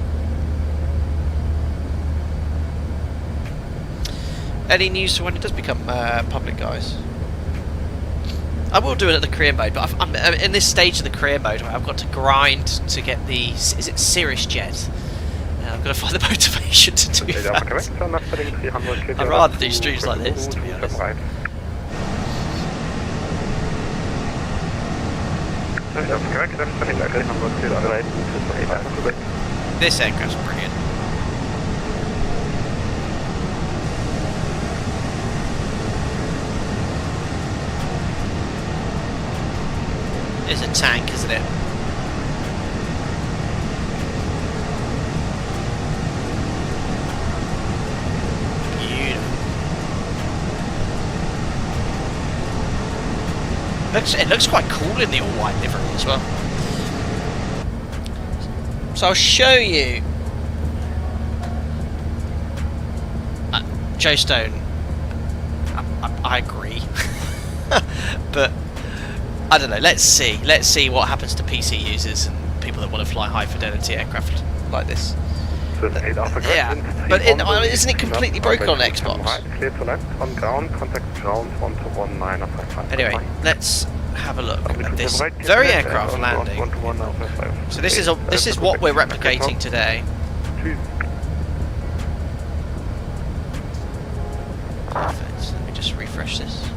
Any news for when it does become public, guys? I will do it at the career mode, but I'm in this stage of the career mode where I've got to grind to get the, is it Cirrus Jet? I've got to find the motivation to do that. I'd rather do streams like this, to be honest. This aircraft's brilliant. It's a tank, isn't it? Beautiful. It looks quite cool in the all-white livery as well. So I'll show you. Joe Stone, I agree. But I don't know, let's see what happens to PC users and people that want to fly high fidelity aircraft like this. Yeah, but isn't it completely broken on Xbox? Anyway, let's have a look at this very aircraft landing. So this is what we're replicating today. Perfect. Let me just refresh this.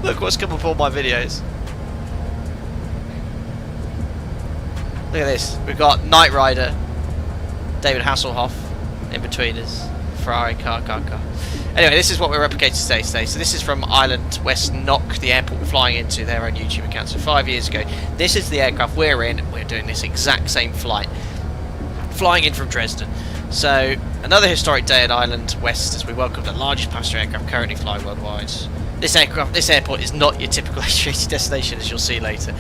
Look what's come up all my videos. Look at this. We've got Knight Rider, David Hasselhoff in between us. Ferrari car. Anyway, this is what we're replicating today. So this is from Ireland West Knock, the airport we're flying into, their own YouTube account. So 5 years ago. This is the aircraft we're in. We're doing this exact same flight. Flying in from Dresden. So another historic day at Ireland West as we welcome the largest passenger aircraft currently flying worldwide. This airport is not your typical A380 destination, as you'll see later.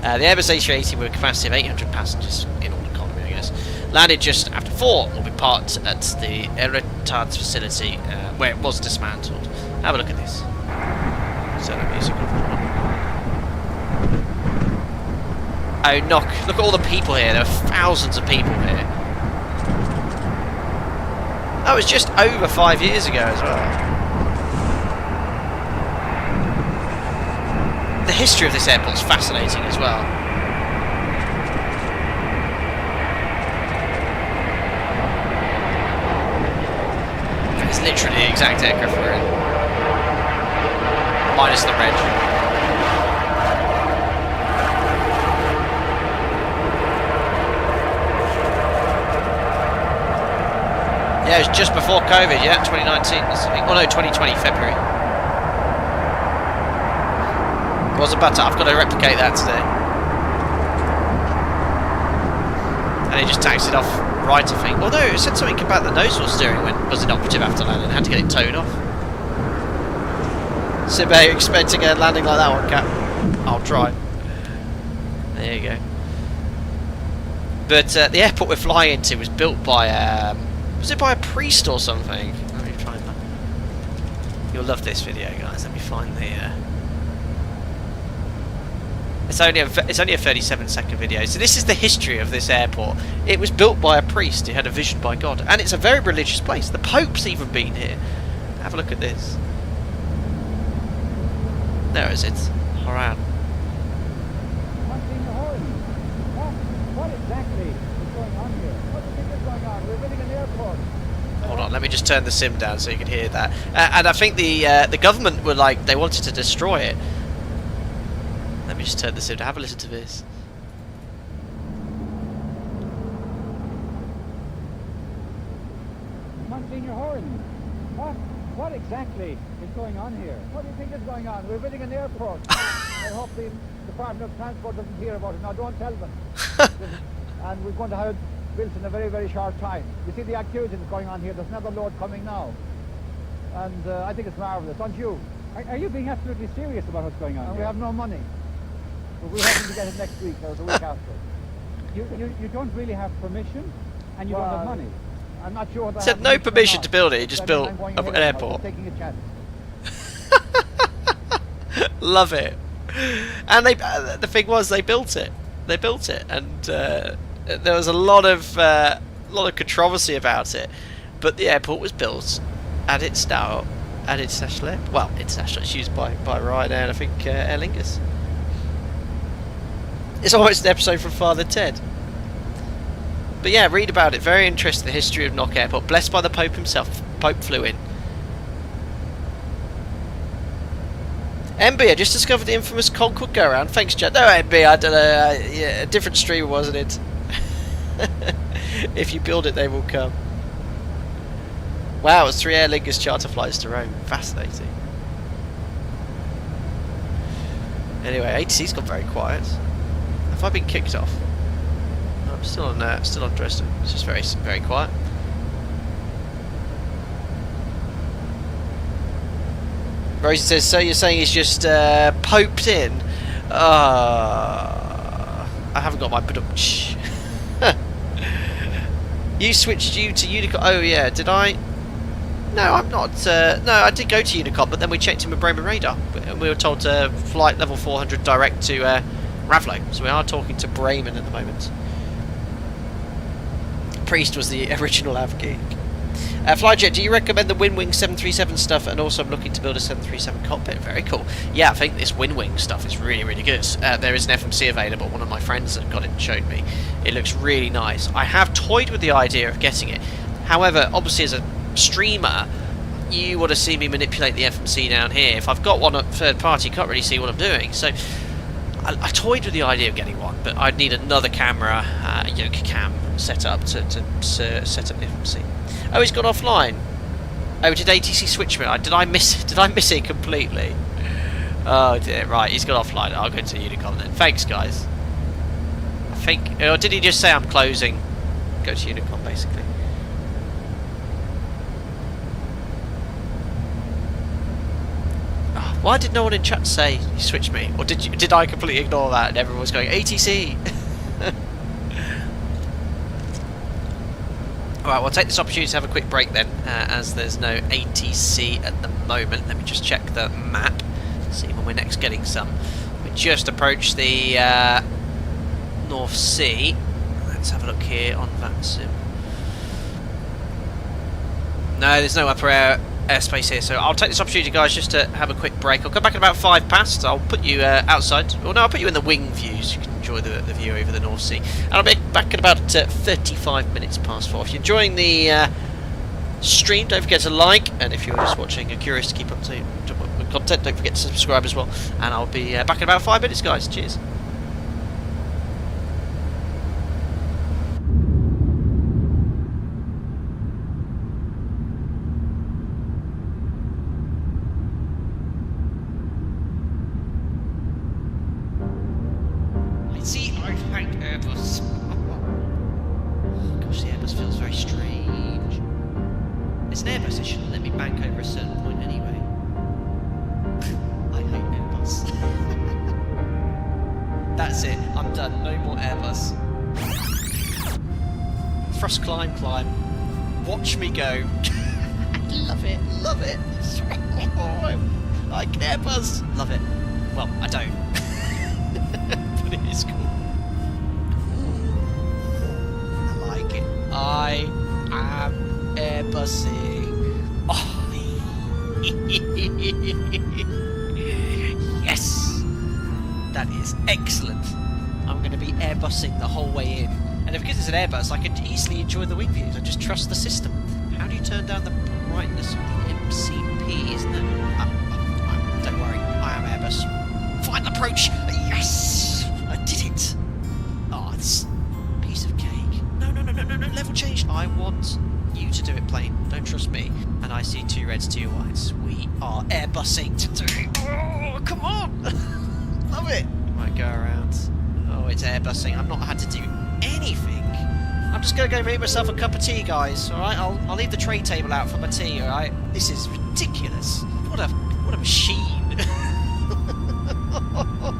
The Airbus A380 with a capacity of 800 passengers in all economy, I guess, landed just after 4. Will be parked at the Eretard's facility where it was dismantled. Have a look at this. So the music. Oh, knock! Look at all the people here. There are thousands of people here. That was just over 5 years ago as well. The history of this airport is fascinating as well. It's literally the exact aircraft we're in. Minus the reg. Yeah, it was just before COVID, yeah, 2019. Oh no, 2020, February. I've got to replicate that today. And he just taxied off right, I think. Although it said something about the nose wheel steering was inoperative after landing. I had to get it towed off. So are you expecting a landing like that one, Cap? I'll try. There you go. But the airport we're flying into was built by was it by a priest or something? Let me find that. You'll love this video, guys. Let me find the. It's only a 37-second video. So this is the history of this airport. It was built by a priest who had a vision by God, and it's a very religious place. The Pope's even been here. Have a look at this. There is it. Haran. What exactly is going on here? What do you think is going on? We're building an airport. Hold on, let me just turn the sim down so you can hear that. And I think the government were like, they wanted to destroy it. Let me just turn this in to have a listen to this. Monsignor Horn, what exactly is going on here? What do you think is going on? We're building an airport. I hope the Department of Transport doesn't hear about it. Now don't tell them. And we're going to have it built in a very, very short time. You see the activity that's going on here. There's another load coming now. And I think it's marvellous, don't you? Are you being absolutely serious about what's going on here? We have no money. But we're hoping to get it next week or the week after. You don't really have permission, and you don't have money. I'm not sure. Said no permission to build it. He just built an airport. Taking a chance. Love it. And the thing was, they built it. They built it, and there was a lot of controversy about it. But the airport was built, and it's now an international airport. Well, international. It's used by Ryanair and I think Aer Lingus. It's almost an episode from Father Ted. But yeah, read about it. Very interesting. The history of Knock Airport. Blessed by the Pope himself. Pope flew in. MB, I just discovered the infamous Concord go around. Thanks, Chad. No, MB, I don't know. Yeah, a different streamer, wasn't it? If you build it, they will come. Wow, it's 3 Aer Lingus charter flights to Rome. Fascinating. Anyway, ATC's got very quiet. Have I been kicked off? No, I'm still on Dresden. It's just very, very quiet. Rosie says, so you're saying he's just poked in? I haven't got my badumch. You switched you to Unicom. Oh yeah, did I? No, I'm not. No, I did go to Unicom, but then we checked in with Bremen Radar. We were told to flight level 400 direct to Ravlo. So we are talking to Bremen at the moment. Priest was the original AvGeek. Flyjet, do you recommend the WinWing 737 stuff? And also I'm looking to build a 737 cockpit. Very cool. Yeah, I think this WinWing stuff is really, really good. There is an FMC available. One of my friends that got it and showed me. It looks really nice. I have toyed with the idea of getting it. However, obviously as a streamer, you want to see me manipulate the FMC down here. If I've got one at third party, you can't really see what I'm doing. So I toyed with the idea of getting one, but I'd need another camera, a yoke cam set up to set up the FMC. Oh, he's gone offline. Oh, did ATC switch me? Did I miss it completely? Oh dear. Right, he's gone offline. I'll go to Unicom then. Thanks, guys. I think. Or did he just say I'm closing? Go to Unicom, basically. Oh, why did no one in chat say he switched me? Or did I completely ignore that and everyone was going ATC? Alright, we'll take this opportunity to have a quick break then, as there's no ATC at the moment. Let me just check the map, see when we're next getting some. We just approached the North Sea. Let's have a look here on that sim. No, there's no upper airspace here, so I'll take this opportunity, guys, just to have a quick break. I'll come back at about 5 past. I'll put you outside. Well, no, I'll put you in the wing views. You can enjoy the view over the North Sea. And I'll be back at about 35 minutes past 4. If you're enjoying the stream, don't forget to like. And if you're just watching and curious to keep up to with content, don't forget to subscribe as well. And I'll be back in about 5 minutes, guys. Cheers. That's it, I'm done, no more Airbus. Thrust climb. Watch me go. Love it. I like Airbus. Love it. Well, I don't. But it is cool. I like it. I am Airbusing. Oh. Yes! That is excellent. I'm going to be Airbusing the whole way in. And because it's an Airbus, I can easily enjoy the wing views. I just trust the system. How do you turn down the brightness of the MCP, isn't it? Don't worry, I am Airbus. Final approach! Yes! I did it! Oh, it's a piece of cake. No, level change. I want you to do it, plane. Don't trust me. And I see 2 reds, 2 whites. We are Airbusing to do it. Oh, come on! Love it! Might go around. Oh, it's Airbusing. I've not had to do anything. I'm just gonna go make myself a cup of tea, guys. Alright, I'll leave the tray table out for my tea, alright? This is ridiculous. What a machine.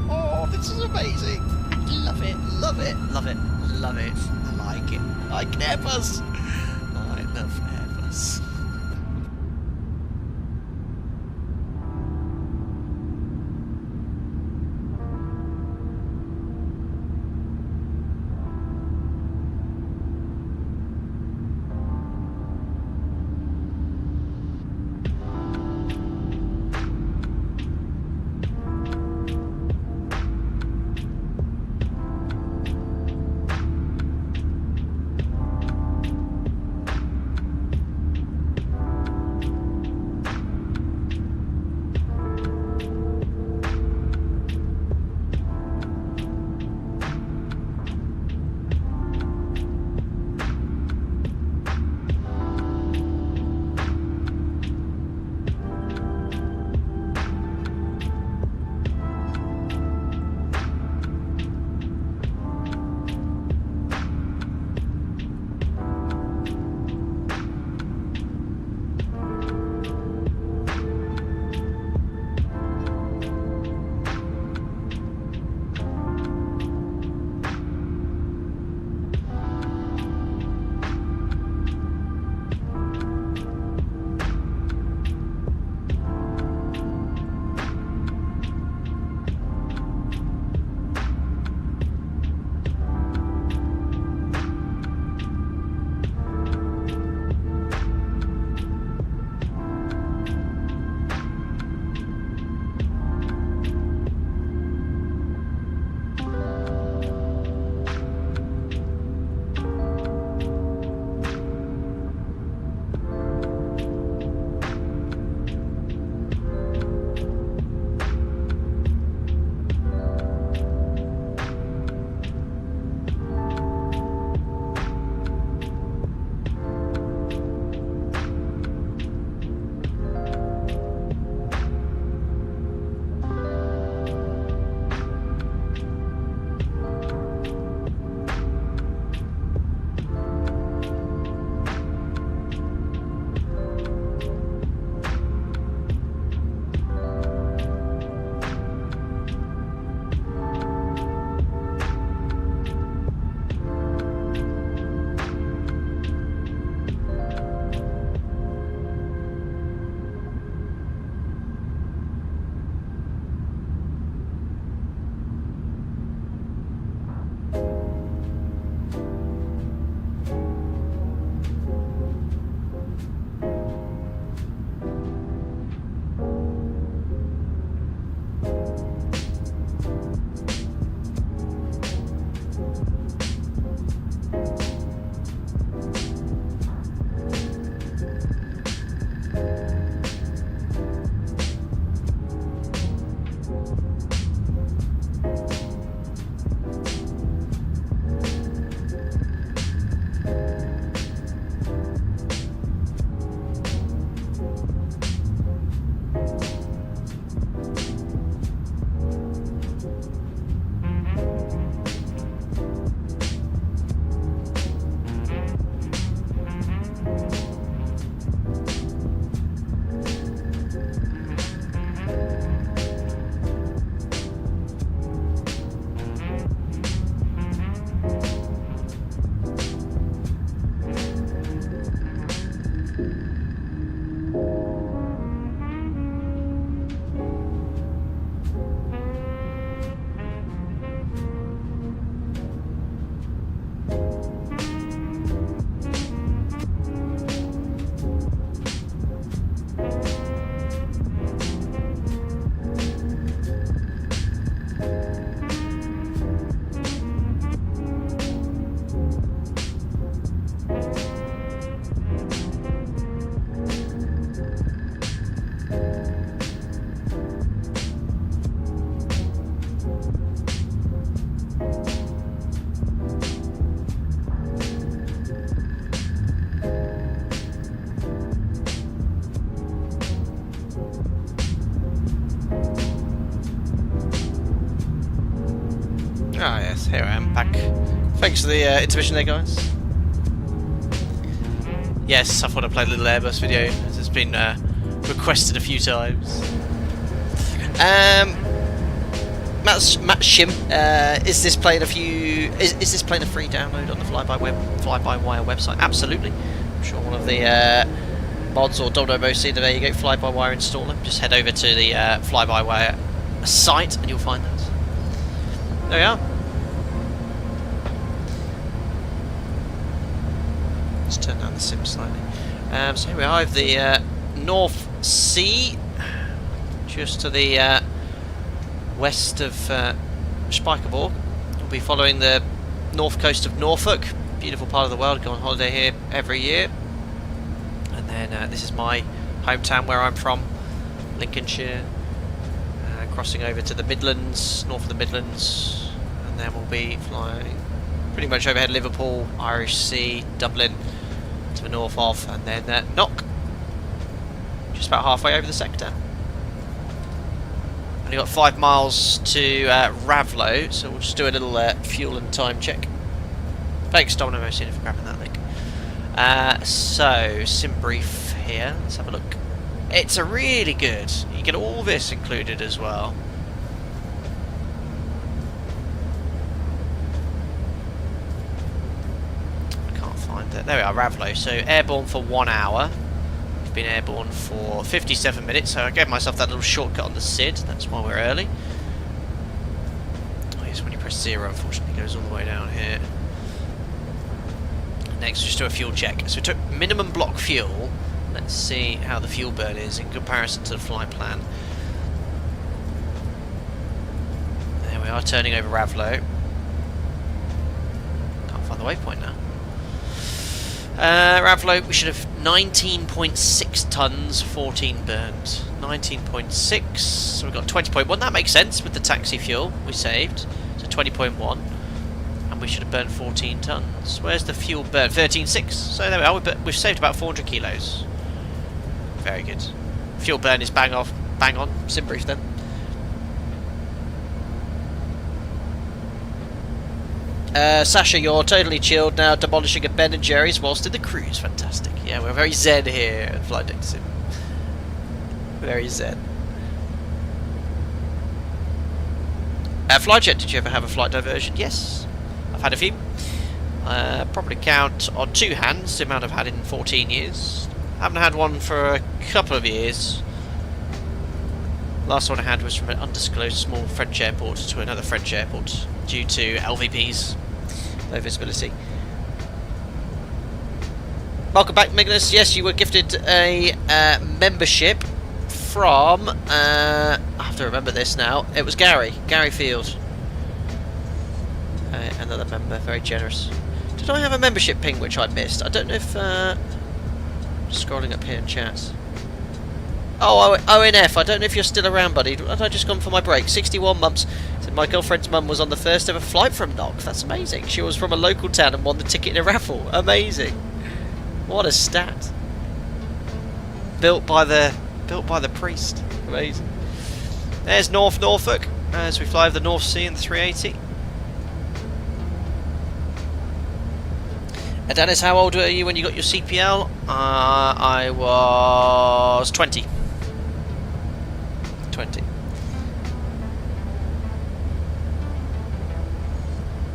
Oh, this is amazing. Love it. I like it. I like Airbus. I love Airbus. Back. Thanks for the intermission there, guys. Yes, I thought I'd play a little Airbus video, as it's been requested a few times. Matt Shim, is this playing a free download on the FlyByWire website? Absolutely. I'm sure one of the mods or .moc, there you go, FlyByWire installer. Just head over to the FlyByWire site and you'll find that. There we are. Let's turn down the sim slightly. So here we are, I have the North Sea, just to the west of Spijkerborg. We'll be following the north coast of Norfolk, beautiful part of the world. Go on holiday here every year. And then this is my hometown where I'm from, Lincolnshire. Crossing over to the Midlands, north of the Midlands, and then we'll be flying pretty much overhead Liverpool, Irish Sea, Dublin to the north of, and then Knock, just about halfway over the sector. Only got 5 miles to Ravlo, so we'll just do a little fuel and time check. Thanks, Domino Mosina, for grabbing that link. So, sim brief here. Let's have a look. It's a really good. You get all this included as well. I can't find it. There we are, Ravlo. So, airborne for 1 hour. Been airborne for 57 minutes, so I gave myself that little shortcut on the SID. That's why we're early. Oh yes, when you press 0, unfortunately, it goes all the way down here. Next, just do a fuel check. So we took minimum block fuel. Let's see how the fuel burn is in comparison to the flight plan. There we are, turning over Ravlo. Can't find the waypoint now. Ravlo, we should have 19.6 tons, 14 burned. 19.6, so we've got 20.1. That makes sense with the taxi fuel we saved. So 20.1, and we should have burned 14 tons. Where's the fuel burn? 13.6. So there we are. We've saved about 400 kilos. Very good. Fuel burn is bang on. Sim brief then. Sasha, you're totally chilled now, demolishing a Ben and Jerry's whilst in the cruise. Fantastic. Yeah, we're very zen here at Flight Deck Sim. Very zen. Flyjet, did you ever have a flight diversion? Yes, I've had a few. Probably count on 2 hands the amount I've had in 14 years. Haven't had one for a couple of years. Last one I had was from an undisclosed small French airport to another French airport due to LVPs, low visibility. Welcome back, Magnus. Yes, you were gifted a membership from, I have to remember this now, it was Gary Field. Another member, very generous. Did I have a membership ping which I missed? I don't know if, scrolling up here in chat. Oh, ONF, I don't know if you're still around, buddy. Have I just gone for my break? 61 months. Said my girlfriend's mum was on the first ever flight from Knock. That's amazing. She was from a local town and won the ticket in a raffle. Amazing. What a stat. Built by the priest. Amazing. There's North Norfolk as we fly over the North Sea in the 380. Dennis, how old were you when you got your CPL? I was 20. 20.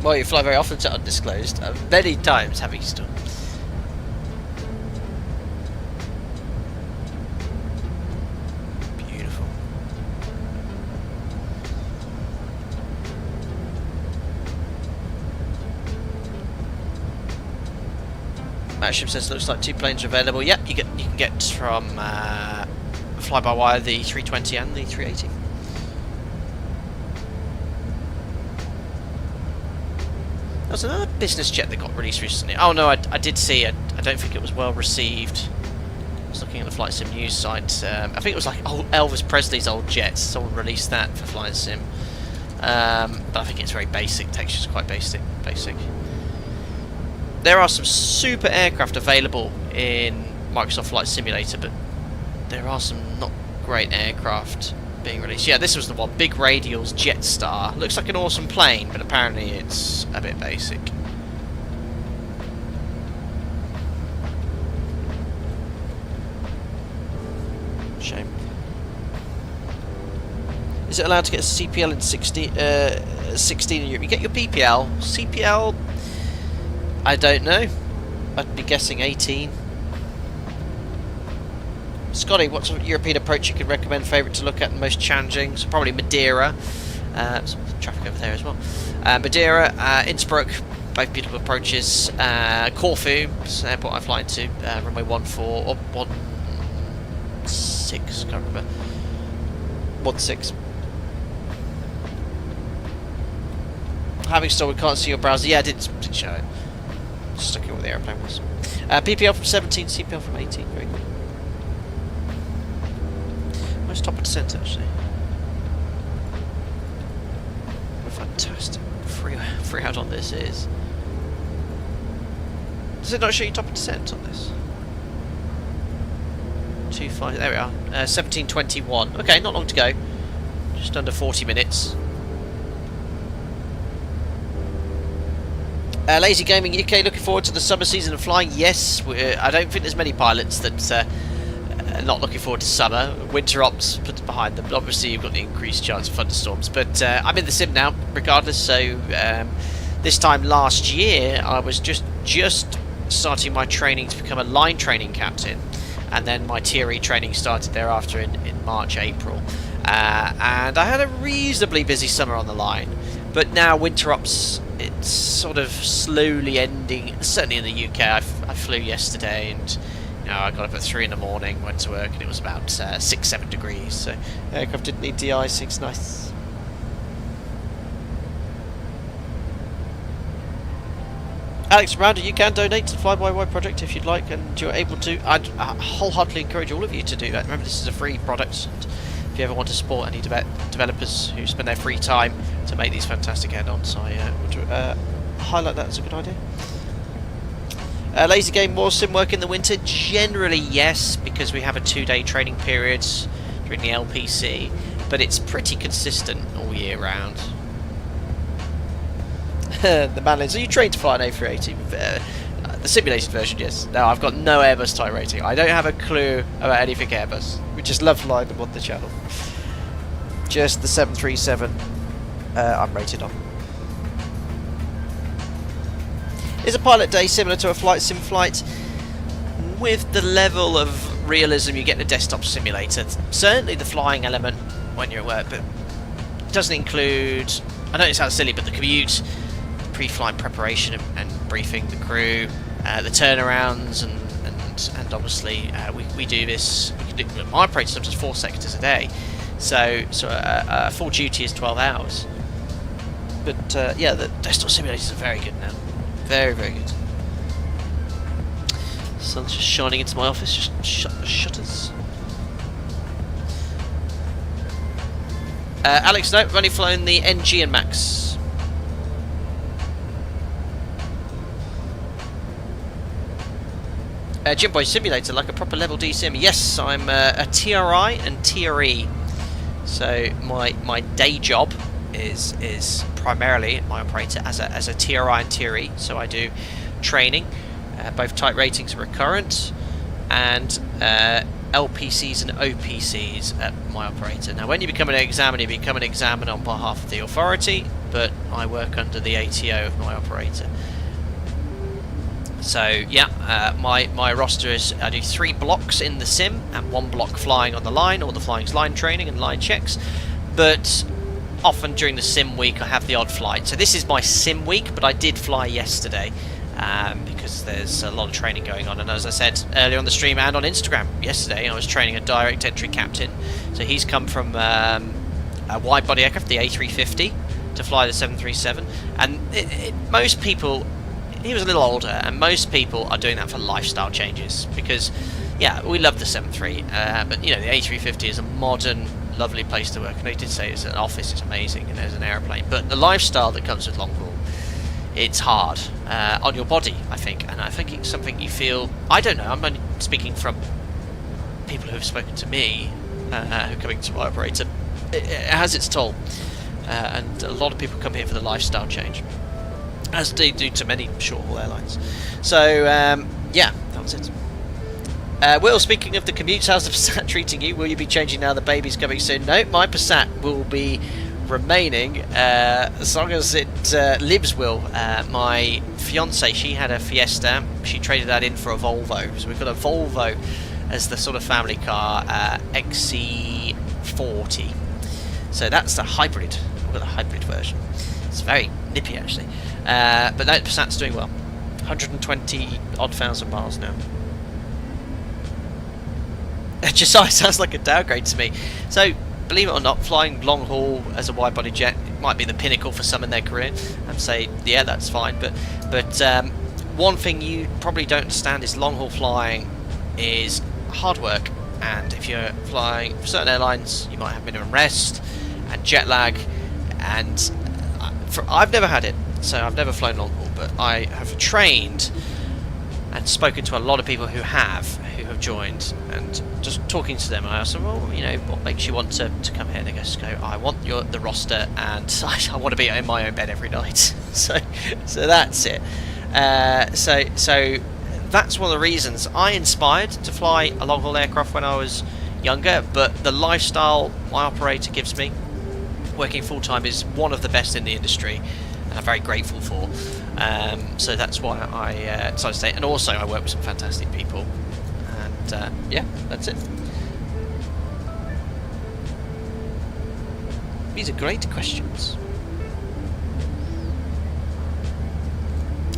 Well, you fly very often to undisclosed. Many times have you still. Beautiful. Matchship says looks like 2 planes are available. Yep, you can get from FlyByWire the 320 and the 380. There was another business jet that got released recently. Oh no, I did see it. I don't think it was well received. I was looking at the Flight Sim news site. I think it was like Elvis Presley's old jet. Someone released that for Flight Sim. But I think it's very basic. Texture's quite basic. There are some super aircraft available in Microsoft Flight Simulator, but there are some not great aircraft being released. Yeah, this was the one. Big Radials Jetstar. Looks like an awesome plane, but apparently it's a bit basic. Shame. Is it allowed to get a CPL in 16 in Europe? You get your PPL. CPL, I don't know. I'd be guessing 18. Scotty, what's a European approach you could recommend? Favourite to look at and most challenging? So probably Madeira. Some traffic over there as well. Madeira, Innsbruck, both beautiful approaches. Corfu, airport I fly into, runway 14 or 16, can't remember. 16. Having still, we can't see your browser. Yeah, I did show it. Just looking at what the airplane was. PPL from 17, CPL from 18. Very good. Where's top of descent actually? What a fantastic free out on this is. Does it not show you top of descent on this? 25. There we are. 17:21. Okay, not long to go. Just under 40 minutes. Lazy Gaming UK, looking forward to the summer season of flying. Yes, I don't think there's many pilots that are not looking forward to summer. Winter ops put behind them. Obviously, you've got the increased chance of thunderstorms. But I'm in the sim now, regardless. So this time last year, I was just starting my training to become a line training captain, and then my Tier E training started thereafter in March, April. And I had a reasonably busy summer on the line. But now winter ops, it's sort of slowly ending. Certainly in the UK, I flew yesterday, and I got up at 3 in the morning, went to work, and it was about 6-7 degrees. So aircraft didn't need de-icing. It's nice. Alex Rounder, you can donate to the FlyByWire project if you'd like, and you're able to. I'd wholeheartily encourage all of you to do that. Remember, this is a free product. And if you ever want to support any developers who spend their free time to make these fantastic add-ons, I would highlight that as a good idea. Lazy Game, more sim work in the winter? Generally, yes, because we have a 2-day training period during the LPC, but it's pretty consistent all year round. The Manlins, are you trained to fly an A380? The simulated version, yes. No, I've got no Airbus type rating. I don't have a clue about anything Airbus. We just love flying them on the channel. Just the 737 I'm rated on. Is a pilot day similar to a flight sim flight? With the level of realism you get in a desktop simulator, certainly the flying element when you're at work, but it doesn't include, I know it sounds silly, but the commute, the pre-flight preparation and briefing the crew, the turnarounds, and obviously we do this, my operator sometimes 4 sectors a day, so full duty is 12 hours. But yeah, the desktop simulators are very good now. Very, very good. Sun's just shining into my office, just shut the shutters. Alex, no, I've only flown the NG and Max. Jimboy Simulator, like a proper level D sim. Yes, I'm a TRI and Tier E. So my day job is primarily my operator as a TRI and Tier E. So I do training, both type ratings and recurrent, and LPCs and OPCs at my operator. Now, when you become an examiner, you become an examiner on behalf of the authority, but I work under the ATO of my operator. So yeah, my roster is, I do 3 blocks in the sim and 1 block flying on the line, or the flying's line training and line checks, but often during the sim week I have the odd flight. So this is my sim week, but I did fly yesterday because there's a lot of training going on, and as I said earlier on the stream and on Instagram yesterday, I was training a direct entry captain. So he's come from a wide body aircraft, the A380, to fly the 737, and most people, he was a little older, and most people are doing that for lifestyle changes, because yeah, we love the 73, but you know, the A350 is a modern, lovely place to work, and they did say it's an office, it's amazing, and there's an airplane, but the lifestyle that comes with long haul, it's hard on your body, I think, and I think it's something you feel, I don't know, I'm only speaking from people who have spoken to me, who are coming to my operator, it has its toll, and a lot of people come here for the lifestyle change, as they do to many short-haul airlines. So yeah, that was it. Will, speaking of the commutes, how's the Passat treating you? Will you be changing now the baby's coming soon? No, my Passat will be remaining as long as it lives. Will, my fiance, she had a Fiesta, she traded that in for a Volvo, so we've got a Volvo as the sort of family car, XC40, so that's the hybrid. We've got the hybrid version. It's very nippy actually, but that Passat's doing well. 120 odd thousand miles now. Josiah sounds like a downgrade to me. So, believe it or not, flying long haul as a wide body jet, it might be the pinnacle for some in their career. I'd say, yeah, that's fine. But one thing you probably don't understand is long haul flying is hard work. And if you're flying for certain airlines, you might have minimum rest and jet lag. And I've never had it, so I've never flown long haul. But I have trained and spoken to a lot of people who have joined, and just talking to them, I asked them, well, you know, what makes you want to come here? And they just go, I want the roster, and I want to be in my own bed every night. so that's it. So that's one of the reasons I inspired to fly a long haul aircraft when I was younger. But the lifestyle my operator gives me, working full time, is one of the best in the industry, and I'm very grateful for. So that's why I decided to stay. And also, I work with some fantastic people. Yeah, that's it. These are great questions.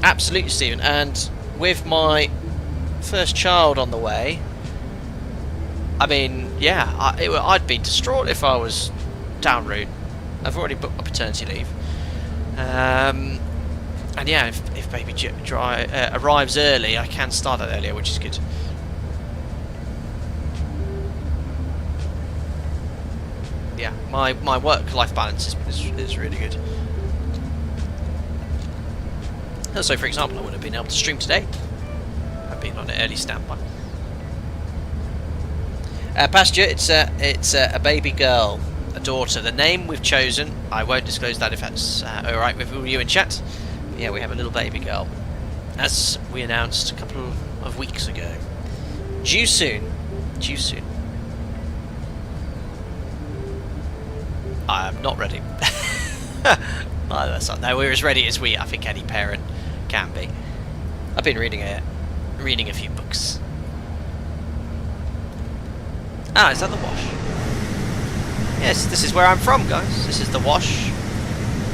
Absolutely, Stephen. And with my first child on the way, I mean, yeah, I'd be distraught if I was down route. I've already booked my paternity leave. And yeah, if baby arrives early, I can start that earlier, which is good. Yeah, my work-life balance is really good. So, for example, I wouldn't have been able to stream today. I've been on an early standby. Pasture, it's a baby girl, a daughter. The name we've chosen, I won't disclose that if that's all right with you in chat. Yeah, we have a little baby girl, as we announced a couple of weeks ago. Due soon. Due soon. I'm not ready. No, that's not. No, we're as ready as I think any parent can be. I've been reading a few books. Ah, is that the Wash? Yes, this is where I'm from, guys. This is the Wash.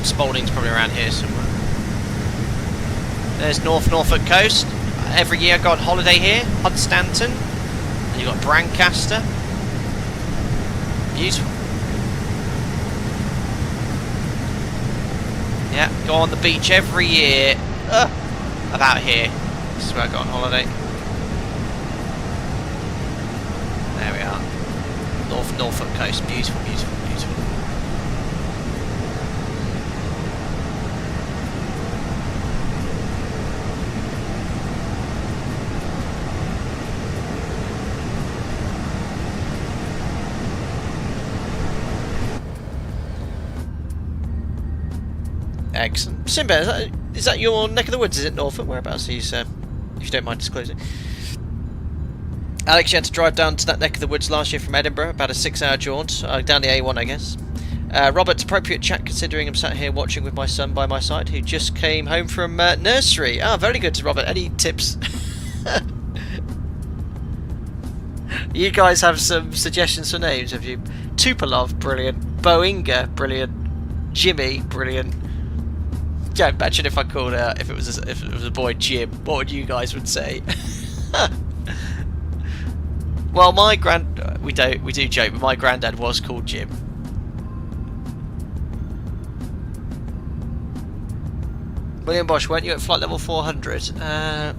Spalding's probably around here somewhere. There's Norfolk coast. Every year I go on holiday here. Hunstanton. And you've got Brancaster. Beautiful. Yeah, go on the beach every year. About here. This is where I go on holiday. There we are. Norfolk coast. Beautiful, beautiful, beautiful. Excellent. Simba, is that your neck of the woods? Is it Norfolk? Whereabouts are you, sir? If you don't mind disclosing. Alex, you had to drive down to that neck of the woods last year from Edinburgh, about a 6-hour jaunt, down the A1, I guess. Robert, appropriate chat considering I'm sat here watching with my son by my side, who just came home from nursery. Ah, very good, Robert. Any tips? You guys have some suggestions for names, have you? Tupolov, brilliant. Boinga, brilliant. Jimmy, brilliant. Yeah, imagine if I called if it was a boy Jim. What would you guys would say? Well, we do joke, but my granddad was called Jim. William Bosch, weren't you at flight level 400? I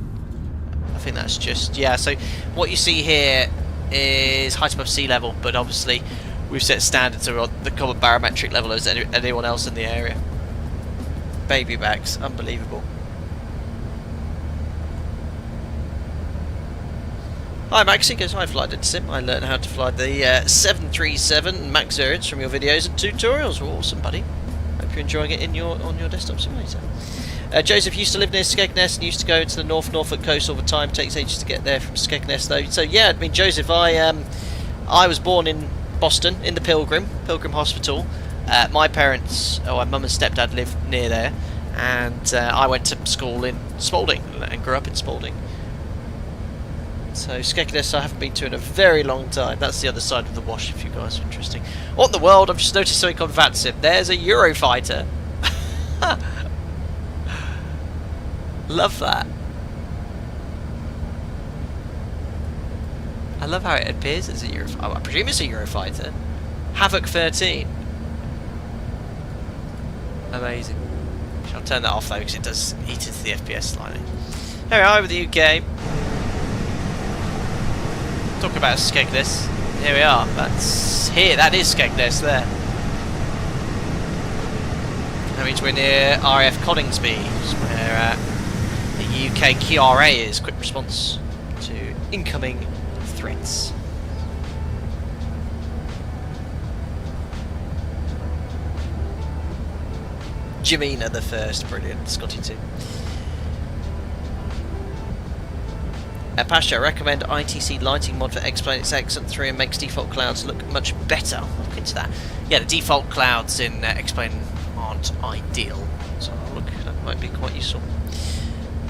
think that's just, yeah. So what you see here is height above sea level, but obviously we've set standards on the common barometric level as anyone else in the area. Baby bags, unbelievable. Hi Maxi goes, I fly sim. I learned how to fly the 737 Max variants from your videos and tutorials. Well, awesome, buddy. Hope you're enjoying it on your desktop simulator. Joseph used to live near Skegness and used to go into the North Norfolk coast all the time. Takes ages to get there from Skegness though. So yeah, I mean Joseph, I was born in Boston in the Pilgrim Hospital. My parents, my mum and stepdad lived near there, and I went to school in Spalding and grew up in Spalding. So Skegness I haven't been to in a very long time. That's the other side of the wash if you guys are interested. What in the world? I've just noticed something on VATSIM. There's a Eurofighter. Love that. I love how it appears as a Eurofighter. I presume it's a Eurofighter. Havoc 13. Amazing. I'll turn that off though because it does eat into the FPS slightly. Here we are with the UK. Talk about Skegness. Here we are. That is Skegness there. That means we're near RAF Coningsby, where the UK KRA is. Quick response to incoming threats. Jimena the first, brilliant. Scotty too. Pasha, I recommend ITC lighting mod for X-Plane. It's excellent 3 and makes default clouds look much better. I'll look into that. Yeah, the default clouds in X-Plane aren't ideal, so I'll look. That might be quite useful.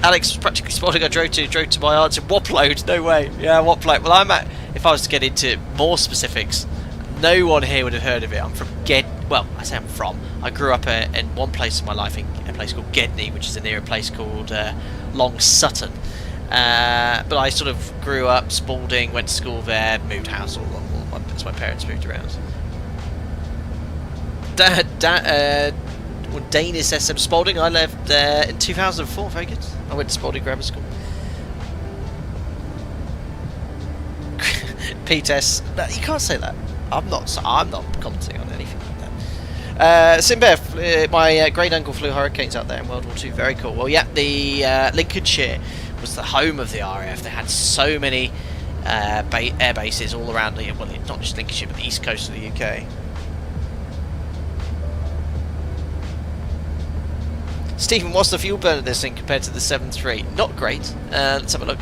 Alex was practically spotting I drove to my answer. Wopload, no way. Yeah, Wopload. Well, if I was to get into more specifics, no one here would have heard of it. I'm from I grew up in one place in my life, in a place called Gedney, which is near a place called Long Sutton. But I sort of grew up Spalding, went to school there, moved house as my parents moved around. Danish SM Spalding, I left there in 2004, very good. I went to Spalding Grammar School. PTS, no, you can't say that. I'm not commenting on anything like that. Simbev, my great uncle flew Hurricanes out there in World War II, very cool. Well, yeah, the Lincolnshire was the home of the RAF. They had so many air bases all around not just Lincolnshire, but the east coast of the UK. Stephen, what's the fuel burn of this thing compared to the 7.3? Not great. Let's have a look.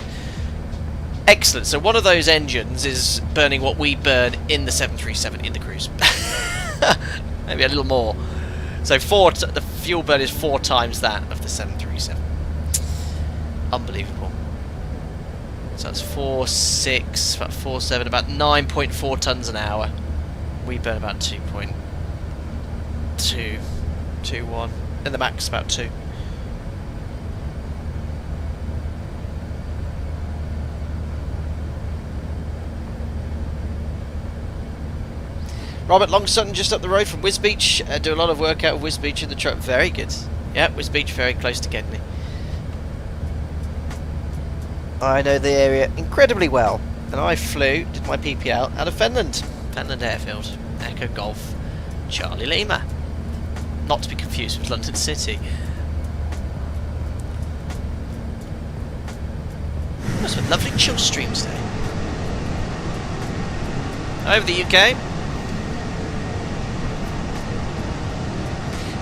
Excellent. So one of those engines is burning what we burn in the 737 in the cruise. Maybe a little more. So the fuel burn is 4 times that of the 737. Unbelievable. So that's 4.6, about 4.7, about 9.4 tons an hour. We burn about 2.21, and the max about 2. Robert Longsutton, just up the road from Wisbeach. Do a lot of work out of Wisbeach in the truck. Very good. Yeah, Wisbeach, very close to Gedney. I know the area incredibly well, and I did my PPL out of Finland Airfield. Echo Golf Charlie Lima, not to be confused with London City. That's a lovely chill stream today. Over the UK.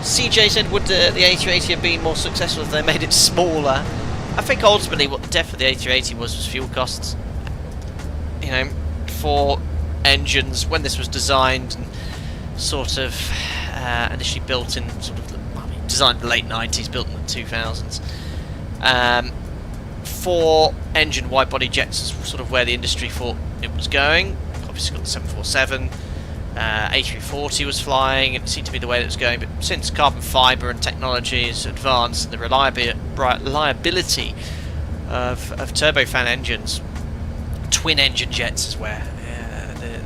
CJ said, would the A380 have been more successful if they made it smaller? I think ultimately what the death of the A380 was fuel costs. You know, for engines, when this was designed and sort of initially built in designed in the late 90s, built in the 2000s. For engine wide body jets is sort of where the industry thought it was going. Obviously got the 747. A340 was flying, and it seemed to be the way that it was going, but since carbon fibre and technology has advanced, and the reliability of turbofan engines, twin engine jets is where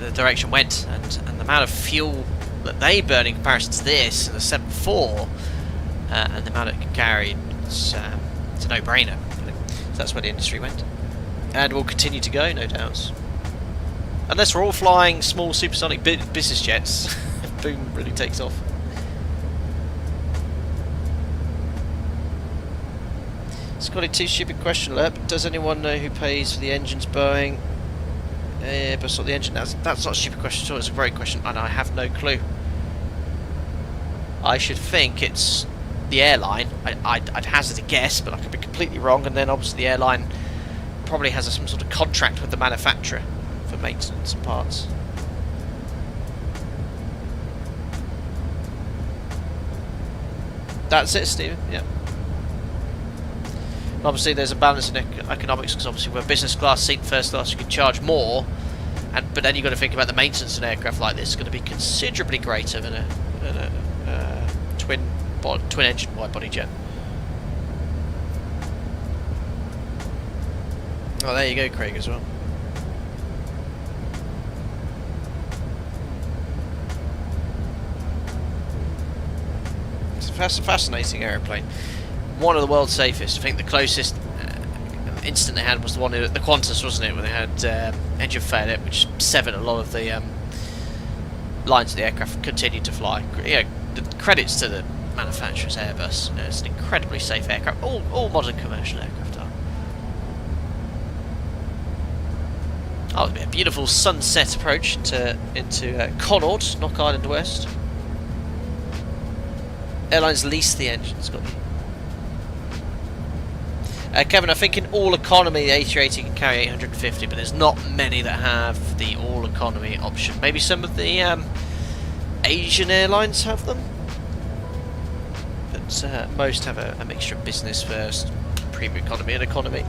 the direction went, and the amount of fuel that they burn in comparison to this, and the 7.4, and the amount it can carry, it's a no-brainer. So that's where the industry went, and will continue to go, no doubts. Unless we're all flying small supersonic business jets, boom, really takes off. Scotty, 2 stupid question alert. Does anyone know who pays for the engines Boeing Airbus or the engine? That's not a stupid question at all. It's a great question, and I have no clue. I should think it's the airline. I'd hazard a guess, but I could be completely wrong. And then obviously the airline probably has some sort of contract with the manufacturer for maintenance and parts. That's it, Stephen. Yeah. Obviously, there's a balance in economics because obviously, with a business class seat, first class, you can charge more, but then you've got to think about the maintenance of an aircraft like this. It's going to be considerably greater than a twin engine wide body jet. Oh, there you go, Craig, as well. It's a fascinating aeroplane. One of the world's safest. I think the closest incident they had was the one at the Qantas, wasn't it, when they had engine failure, which severed a lot of the lines of the aircraft continued to fly. Yeah, the credits to the manufacturer's Airbus. It's an incredibly safe aircraft. All modern commercial aircraft are. Oh, it'll be a beautiful sunset approach into Connaught, Knock Island West. Airlines lease the engines, got you. Kevin, I think in all economy the A380 can carry 850, but there's not many that have the all economy option. Maybe some of the Asian airlines have them, but most have a mixture of business first, premium economy and economy.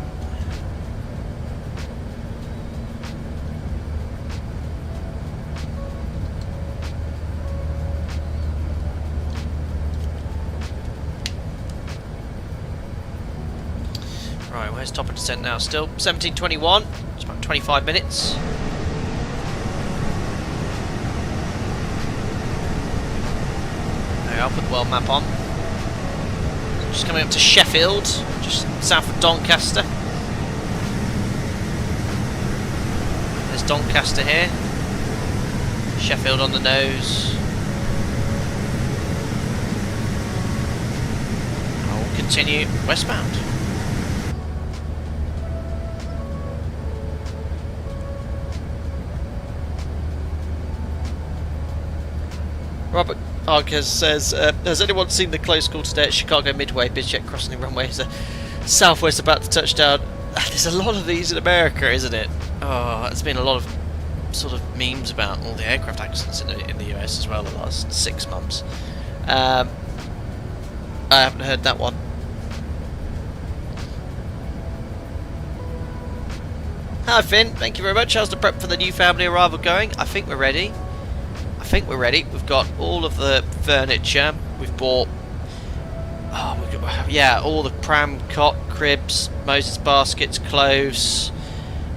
Right, where's top of descent now? Still 17:21. It's about 25 minutes. There, I'll put the world map on. Just coming up to Sheffield, just south of Doncaster. There's Doncaster here. Sheffield on the nose. I'll continue westbound. Robert Arcas says, has anyone seen the close call today at Chicago Midway? Bizjet crossing the runway as a Southwest about to touch down. There's a lot of these in America, isn't it? Oh, there's been a lot of sort of memes about all the aircraft accidents in the US as well the last 6 months. I haven't heard that one. Hi Finn, thank you very much. How's the prep for the new family arrival going? I think we're ready. We've got all of the furniture. We've bought, all the pram cot, cribs, Moses baskets, clothes.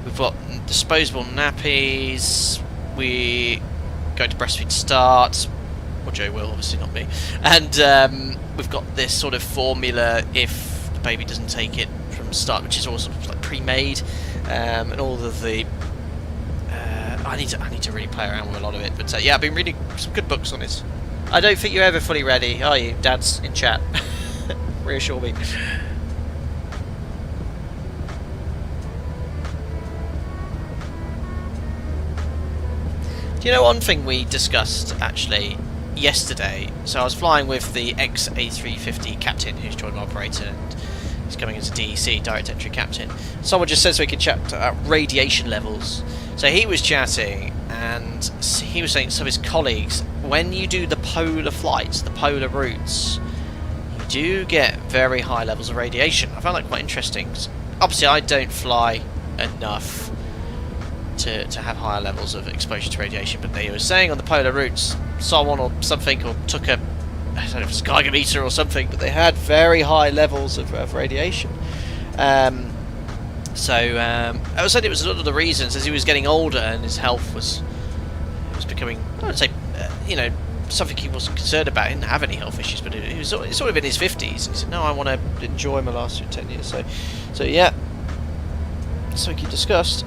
We've got disposable nappies. We go to breastfeed start. Or Joe will, obviously not me. And we've got this sort of formula if the baby doesn't take it from the start, which is all sort of like pre-made, and all of the. I need to really play around with a lot of it, but yeah, I've been reading some good books on it. I don't think you're ever fully ready, are you? Dad's in chat. Reassure me. Do you know one thing we discussed actually yesterday? So I was flying with the ex-A350 captain who's joined my operator, and he's coming as a DEC, direct entry captain. Someone just said so we could chat about radiation levels. So he was chatting, and he was saying to some of his colleagues, when you do the polar flights, the polar routes, you do get very high levels of radiation. I found that quite interesting. Obviously, I don't fly enough to have higher levels of exposure to radiation, but they were saying on the polar routes, someone or something, or took a, I don't know if it's a Geiger meter or something, but they had very high levels of radiation. I said it was a lot of the reasons as he was getting older and his health was becoming, I would say, something he wasn't concerned about. He didn't have any health issues, but he was sort of in his 50s. And he said, no, I want to enjoy my last 10 years. So yeah, something he discussed.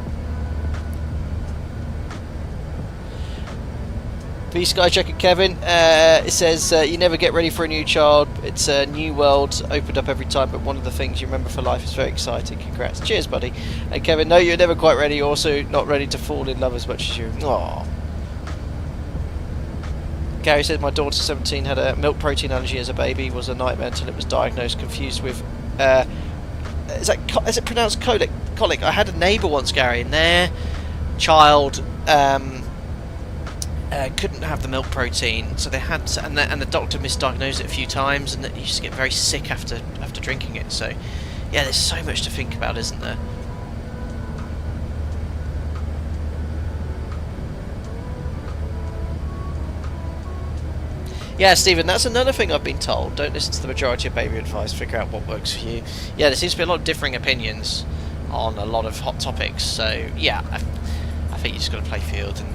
V Sky Checker Kevin, it says you never get ready for a new child. It's a new world opened up every time, but one of the things you remember for life is very exciting. Congrats. Cheers, buddy. And Kevin, no, you're never quite ready. You're also not ready to fall in love as much as you. Aww. Gary says my daughter 17 had a milk protein allergy as a baby. Was a nightmare until it was diagnosed. Confused with is it pronounced colic? I had a neighbour once, Gary, and their child couldn't have the milk protein, so they had to, and the doctor misdiagnosed it a few times, and it used to get very sick after drinking it. So yeah, there's so much to think about, isn't there? Yeah, Stephen, that's another thing I've been told. Don't listen to the majority of baby advice, figure out what works for you. Yeah, there seems to be a lot of differing opinions on a lot of hot topics, so yeah, I think you just got to play field and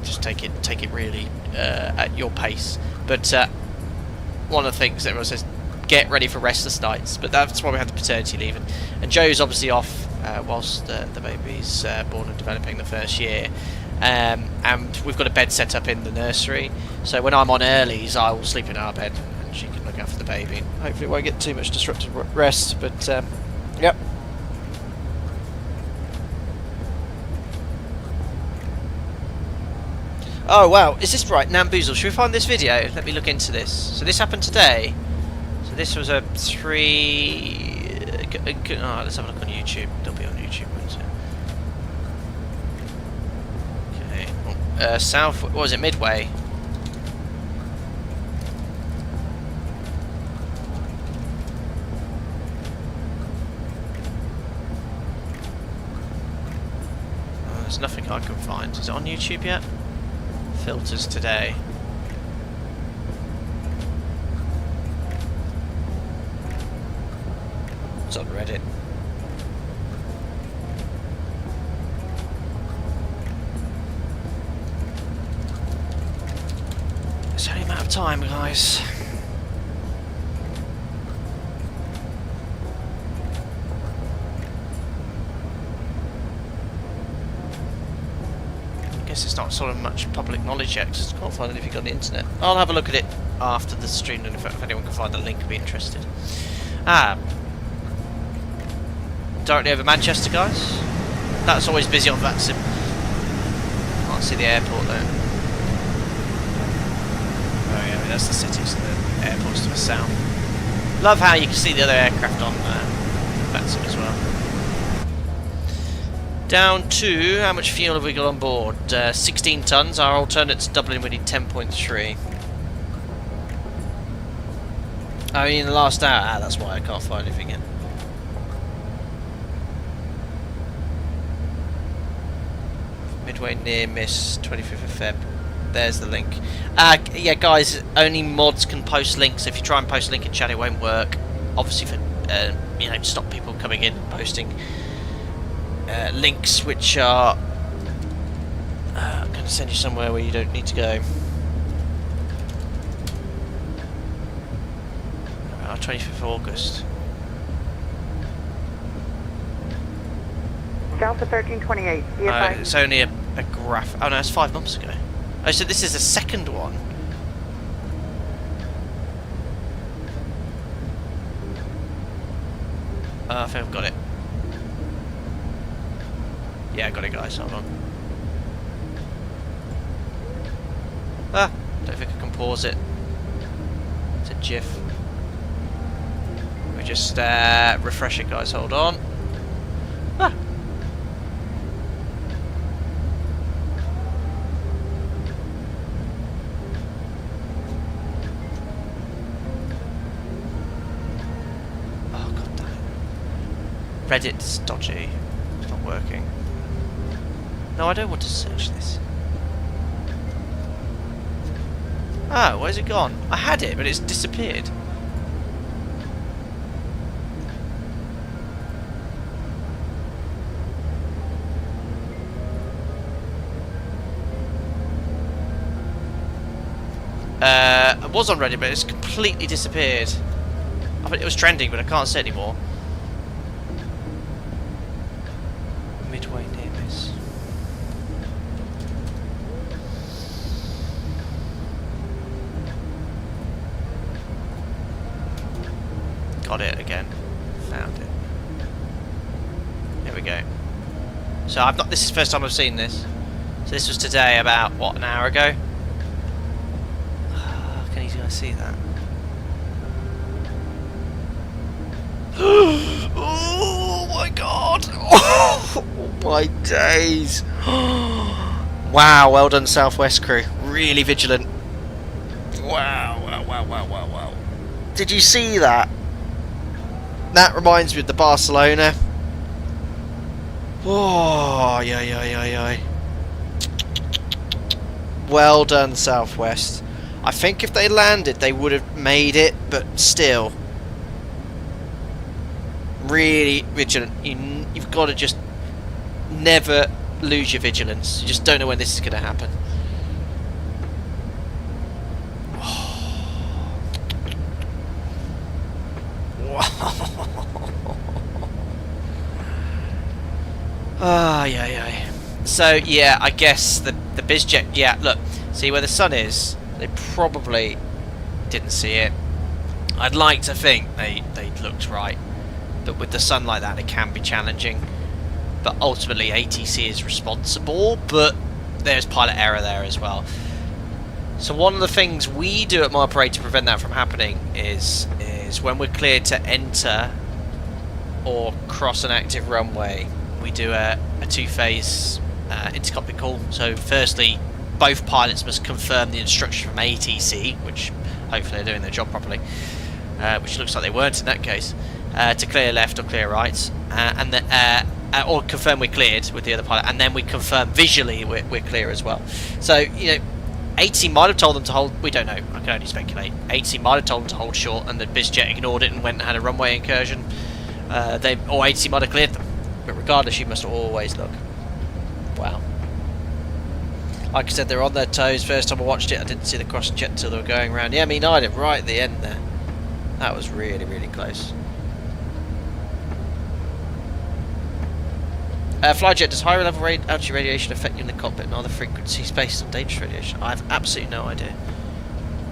just take it really at your pace. But one of the things that everyone says, get ready for restless nights, but that's why we had the paternity leave, and Joe's obviously off whilst the baby's born and developing the first year. And we've got a bed set up in the nursery, so when I'm on earlies I will sleep in our bed and she can look after the baby. Hopefully it won't get too much disrupted rest, but yep. Oh wow, is this right? Namboozle, should we find this video? Let me look into this. So this happened today. So this was a let's have a look on YouTube. It'll be on YouTube, won't it? South, what was it, Midway? There's nothing I can find. Is it on YouTube yet? Filters today. It's on Reddit. It's only a matter of time, guys. I guess it's not sort of much public knowledge yet, because I can't find anything on the internet. I'll have a look at it after the stream, and if anyone can find the link, I'd be interested. Directly over Manchester, guys. That's always busy on that sim. Can't see the airport there. Oh yeah, that's the cities, the airports to the south. Love how you can see the other aircraft on that sim as well. Down to, how much fuel have we got on board? 16 tons. Our alternate's doubling, we need 10.3. I mean, in the last hour, that's why I can't find anything yet. Midway near miss, 25th of Feb. There's the link. Yeah, guys, only mods can post links. If you try and post a link in chat, it won't work. Obviously, for you know, to stop people coming in and posting links which are going to send you somewhere where you don't need to go. 25th of August. Delta 1328. It's only a graph. Oh no, it's 5 months ago. Oh, so this is the second one. I think I've got it. Yeah, I got it, guys. Hold on. Don't think I can pause it. It's a GIF. Let me just refresh it, guys. Hold on. Reddit's dodgy. It's not working. No, I don't want to search this. Oh, where's it gone? I had it, but it's disappeared. It was on Reddit, but it's completely disappeared. I think it was trending, but I can't see it anymore. Midway near miss. got it again. Found it. Here we go. So I've not. This is the first time I've seen this. So this was today, about what, an hour ago. Can you guys see that? Oh my god! Oh my days! Wow, well done, Southwest crew. Really vigilant. Wow, wow, wow, wow, wow, wow. Did you see that? That reminds me of the Barcelona. Oh, yeah. Well done, Southwest. I think if they landed, they would have made it, but still. Really vigilant. You've got to just never lose your vigilance. You just don't know when this is going to happen. Ah, yeah. So yeah, I guess the BizJet. Yeah, look, see where the sun is. They probably didn't see it. I'd like to think they looked right, but with the sun like that, it can be challenging. But ultimately, ATC is responsible. But there's pilot error there as well. So one of the things we do at MyParade to prevent that from happening is when we're cleared to enter or cross an active runway, we do a two-phase intercockpit call. So firstly, both pilots must confirm the instruction from ATC, which hopefully they're doing their job properly, which looks like they weren't in that case, to clear left or clear right, and then or confirm we're cleared with the other pilot, and then we confirm visually we're clear as well. So, you know, ATC might have told them to hold, we don't know, I can only speculate. ATC might have told them to hold short, and the BizJet ignored it and went and had a runway incursion. Or ATC might have cleared them. But regardless, you must always look. Wow. Like I said, they're on their toes. First time I watched it, I didn't see the crossing jet until they were going around. Yeah, me neither, right at the end there. That was really, really close. Flyjet, does higher level altitude radiation affect you in the cockpit and other frequencies based on dangerous radiation? I have absolutely no idea.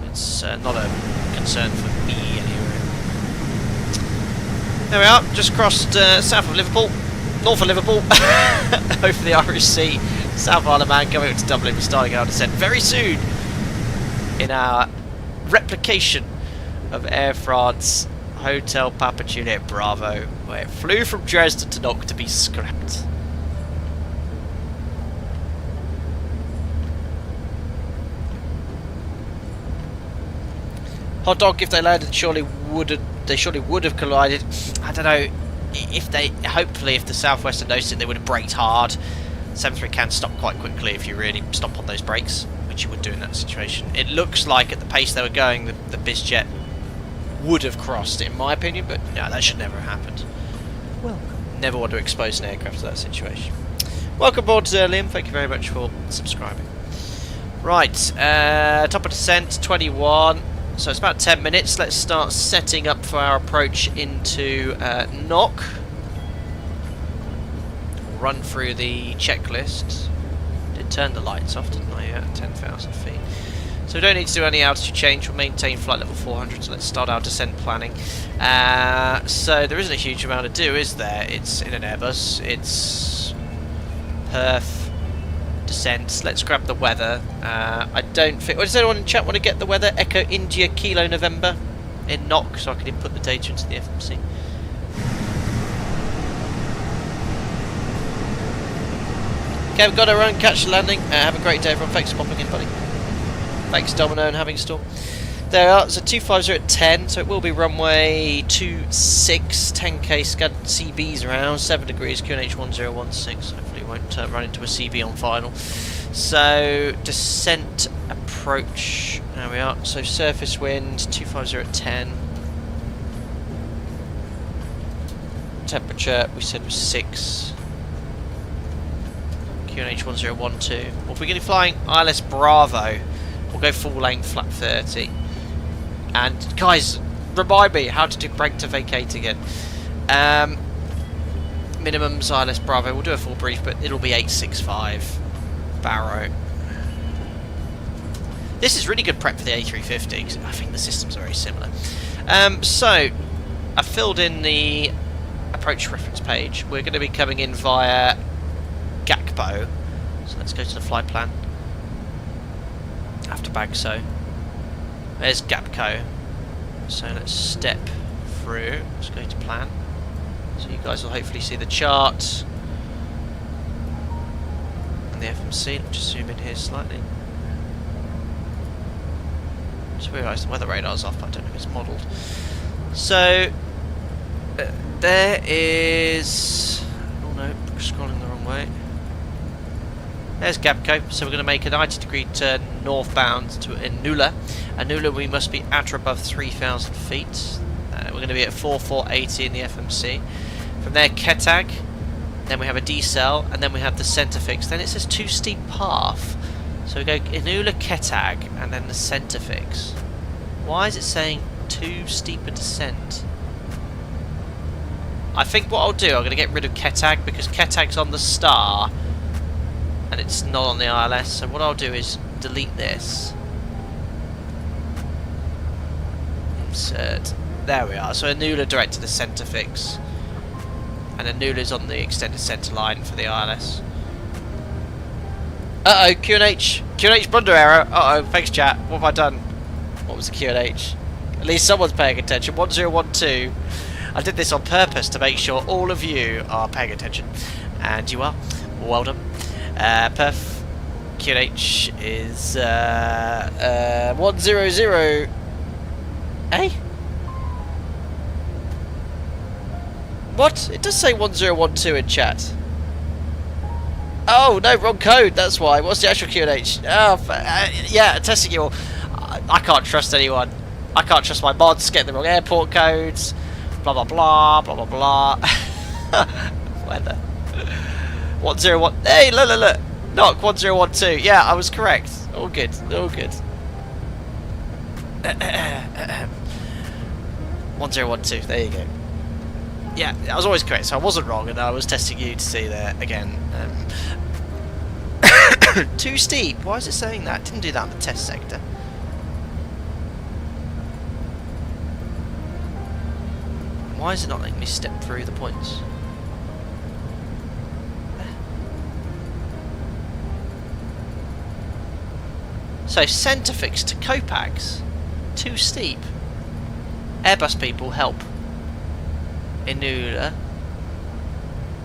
It's not a concern for me anyway. There we are, just crossed south of Liverpool, north of Liverpool, over the Irish Sea, South Isle of Man, coming up to Dublin. We're starting our descent very soon in our replication of Air France Hotel Papa Juliet Bravo, where it flew from Dresden to Knock to be scrapped. Hot dog, if they landed, they surely would have collided. I don't know if they. Hopefully, if the Southwest had noticed it, they would have braked hard. 73 can stop quite quickly if you really stop on those brakes, which you would do in that situation. It looks like at the pace they were going, the BizJet would have crossed, in my opinion, but no, that should never have happened. Welcome. Never want to expose an aircraft to that situation. Welcome aboard, Liam. Thank you very much for subscribing. Right, top of descent, 21. So it's about 10 minutes. Let's start setting up for our approach into Knock. Run through the checklist. Did turn the lights off, didn't I? Yeah, 10,000 feet. So we don't need to do any altitude change. We'll maintain flight level 400. So let's start our descent planning. So there isn't a huge amount to do, is there? It's in an Airbus. It's Perth. Descent. Let's grab the weather. I don't think. Does anyone in chat want to get the weather? Echo India Kilo November in Knock, so I can input the data into the FMC. Okay, we've got our own catch the landing. Have a great day, everyone. Thanks for popping in, buddy. Thanks, Domino, and having storm. There we are. It's a 250 at 10, so it will be runway 26, 10k scud CBs around, 7 degrees, QNH 1016. Hopefully it won't run into a CB on final. So, descent approach. There we are. So, surface wind, 250 at 10. Temperature, we said was 6. QNH 1012. Well, if we're going to be flying ILS Bravo, we'll go full length, flap 30. And guys, remind me how to do brake to vacate again. Minimums ILS Bravo. We'll do a full brief, but it'll be 865 Barrow. This is really good prep for the A350 because I think the systems are very similar. So I filled in the approach reference page. We're going to be coming in via Gakpo. So let's go to the flight plan. After Bagso. There's Gapco. So let's step through. Let's go to plan. So you guys will hopefully see the chart. And the FMC. Let me just zoom in here slightly. Just realised the weather radar's off, but I don't know if it's modelled. So there is... oh no, scrolling the wrong way. There's Gapco, so we're going to make a 90-degree turn northbound to Inula. Inula, we must be at or above 3,000 feet. We're going to be at 4480 in the FMC. From there, Ketag. Then we have a decel, and then we have the centre fix. Then it says too steep path. So we go Inula, Ketag, and then the centre fix. Why is it saying too steep a descent? I think what I'll do, I'm going to get rid of Ketag because Ketag's on the star and it's not on the ILS. So what I'll do is delete this. Insert. There we are. So Inula direct to the centre fix. And Inula's on the extended centre line for the ILS. Uh-oh, QNH. QNH blunder error. Uh-oh, thanks chat. What have I done? What was the QNH? At least someone's paying attention. 1012. I did this on purpose to make sure all of you are paying attention. And you are. Well done. Perf. QNH is 100. Eh? What? It does say 1012 in chat. Oh, no, wrong code, that's why. What's the actual QNH? Oh, yeah, testing you all. I can't trust anyone. I can't trust my mods, getting the wrong airport codes. Blah, blah, blah, blah, blah, blah. Weather. 101. Hey, look, look, look. Knock, 1012. Yeah, I was correct. All good, all good. 1012, there you go. Yeah, I was always correct, so I wasn't wrong, and I was testing you to see there again. Too steep. Why is it saying that? Didn't do that in the test sector. Why is it not letting me step through the points? So centre fix to Copax. Too steep. Airbus people, help. Inula.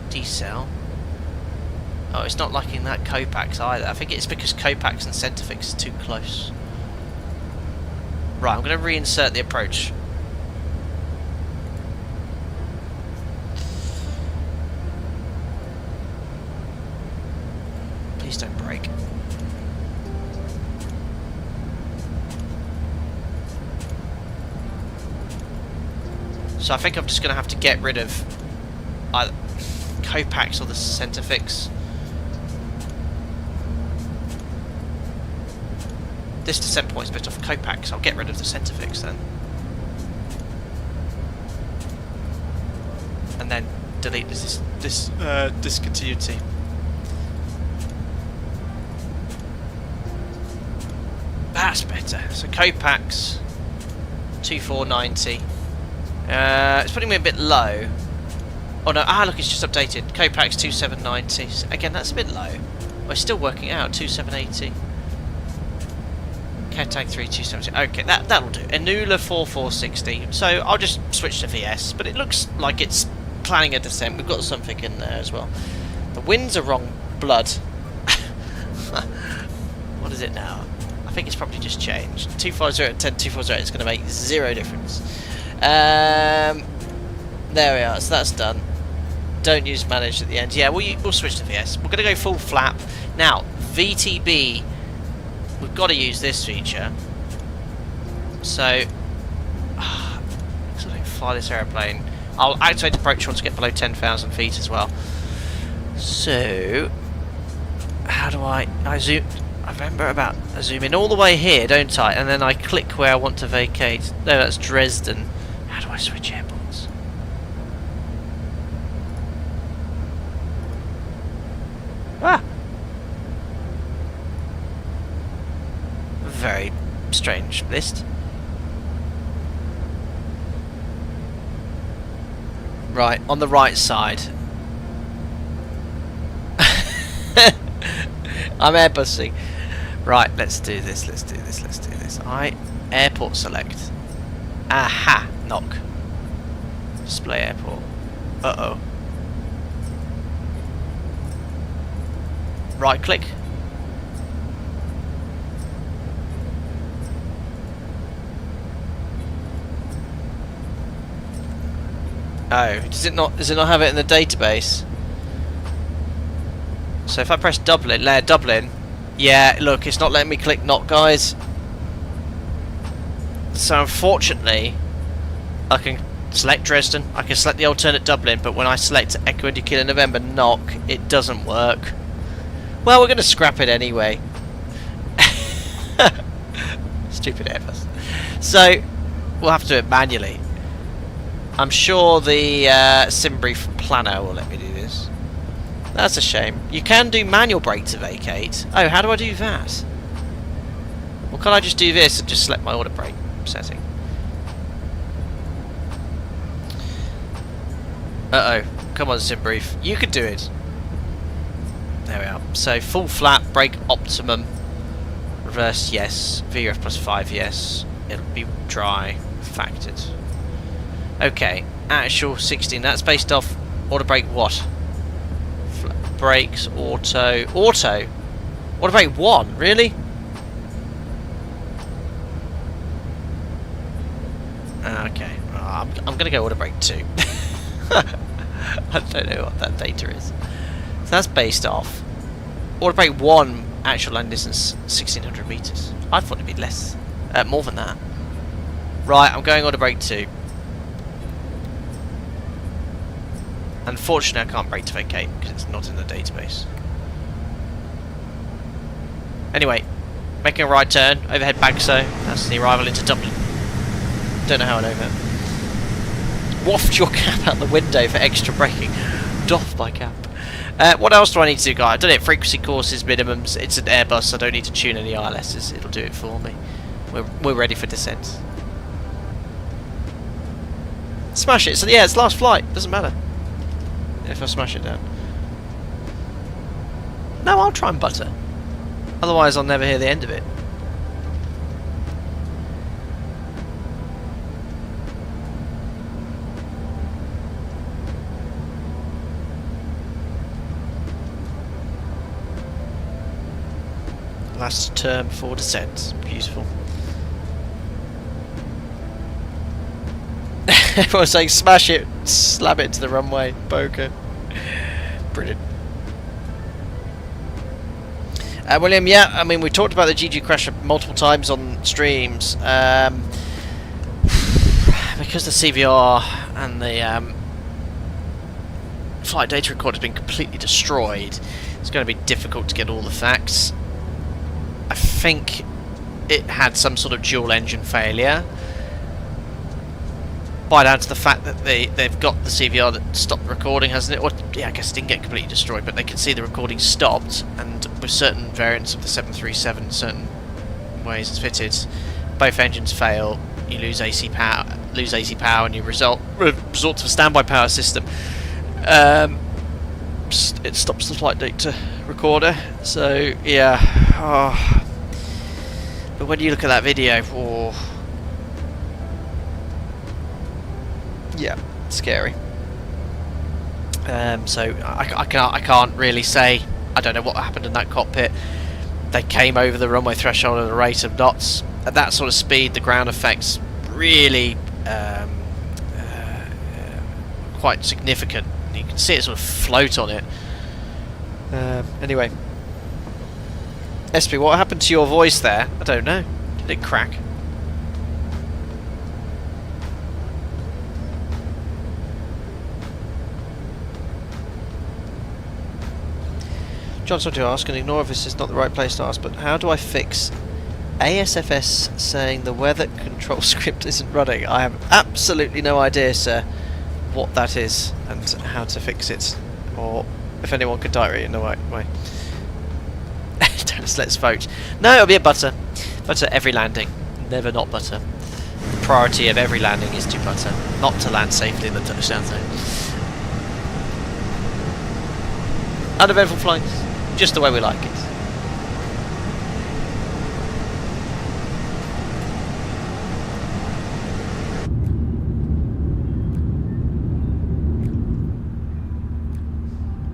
Decel. Oh, it's not liking that Copax either. I think it's because Copax and centre fix are too close. Right, I'm going to reinsert the approach. Please don't break. So I think I'm just going to have to get rid of either Copax or the centre fix. This descent point is a bit off Copax. I'll get rid of the centre fix then. And then delete this discontinuity. That's better. So Copax 2490. It's putting me a bit low. Oh no, look, it's just updated. Copax 2790. Again, that's a bit low. We're still working out 2780. Ketag 3270. Okay, that'll do. Inula 4460. So I'll just switch to VS, but it looks like it's planning a descent. We've got something in there as well. The winds are wrong blood. What is it now? I think it's probably just changed. 250 and 10240 is going to make zero difference. There we are, so that's done. Don't use manage at the end. Yeah, we'll switch to VS. We're going to go full flap. Now, VTB, we've got to use this feature. So, I can fly this aeroplane. I'll activate approach once we get below 10,000 feet as well. So, how do I zoom? I remember about I zoom in all the way here, don't I? And then I click where I want to vacate. No, that's Dresden. How do I switch airports? Ah! Very strange list. Right, on the right side. I'm Airbusing. Right, let's do this, let's do this, let's do this. Airport select. Aha! Knock. Display airport. Uh-oh. Right click. Oh, does it not have it in the database? So if I press Dublin, layer Dublin, yeah, look, it's not letting me click knock, guys. So unfortunately, I can select Dresden, I can select the alternate Dublin, but when I select Echo India Kilo November knock, it doesn't work. Well, we're going to scrap it anyway. Stupid Airbus. So we'll have to do it manually. I'm sure the SimBrief planner will let me do this. That's a shame. You can do manual brake to vacate. Oh, how do I do that? Well, can't I just do this and just select my auto brake setting? Uh-oh. Come on, SimBrief. You can do it. There we are. So, full flat, brake optimum. Reverse, yes. VRF plus 5, yes. It'll be dry. Factored. Okay. Actual 16. That's based off auto brake what? Brakes, auto. Auto? Auto brake 1? Really? Okay. I'm going to go auto brake 2. I don't know what that data is. So that's based off auto brake 1 actual land distance 1600 meters. I thought it'd be less, more than that. Right, I'm going auto brake 2. Unfortunately, I can't brake to vacate because it's not in the database. Anyway, making a right turn, overhead Bagso. That's the arrival into Dublin. Don't know how I know that. Waft your cap out the window for extra braking. Doff my cap. What else do I need to do, guys? I've done it. Frequency courses, minimums. It's an Airbus. I don't need to tune any ILSs. It'll do it for me. We're ready for descent. Smash it. So yeah, it's last flight. Doesn't matter if I smash it down. No, I'll try and butter. Otherwise, I'll never hear the end of it. Last turn before descent. Beautiful. Everyone's saying smash it, slab it into the runway, poker. Brilliant. William, yeah, I mean, we talked about the GG crash multiple times on streams. Because the CVR and the flight data recorder has been completely destroyed, it's going to be difficult to get all the facts. I think it had some sort of dual engine failure. By down to the fact that they've got the CVR that stopped recording, hasn't it? Or, yeah, I guess it didn't get completely destroyed, but they can see the recording stopped, and with certain variants of the 737, certain ways it's fitted, both engines fail, you lose AC power, and you resort to a standby power system. It stops the flight data recorder, so yeah. Oh. But when you look at that video, oh, yeah, scary. So I can't really say. I don't know what happened in that cockpit. They came over the runway threshold at a rate of knots. At that sort of speed, the ground effects really quite significant. You can see it sort of float on it. Anyway, SP, what happened to your voice there? I don't know. Did it crack? John's want to ask, and ignore if this is not the right place to ask, but how do I fix ASFS saying the weather control script isn't running? I have absolutely no idea, sir, what that is and how to fix it, or if anyone could direct it in the right way. Let's vote. No, it'll be a butter. Butter every landing. Never not butter. The priority of every landing is to butter, not to land safely in the touchdown zone. Uneventful flights, just the way we like it.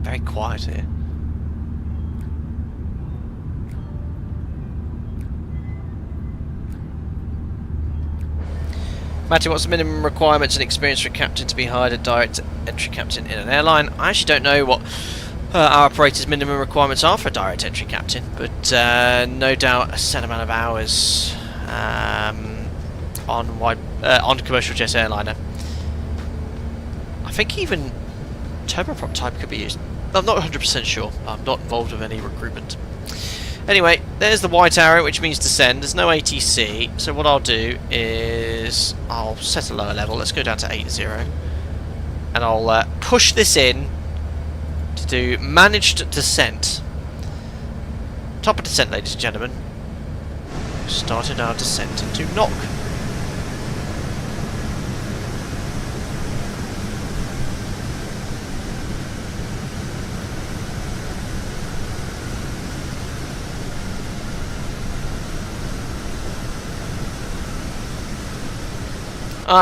Very quiet here. Matty, what's the minimum requirements and experience for a captain to be hired a direct entry captain in an airline? I actually don't know what our operator's minimum requirements are for a direct entry captain, but no doubt a set amount of hours on commercial jet airliner. I think even turboprop type could be used. I'm not 100% sure. I'm not involved with any recruitment. Anyway, there's the white arrow, which means descend. There's no ATC, so what I'll do is I'll set a lower level. Let's go down to 80, and I'll push this in to do managed descent. Top of descent, ladies and gentlemen. Started our descent into knock.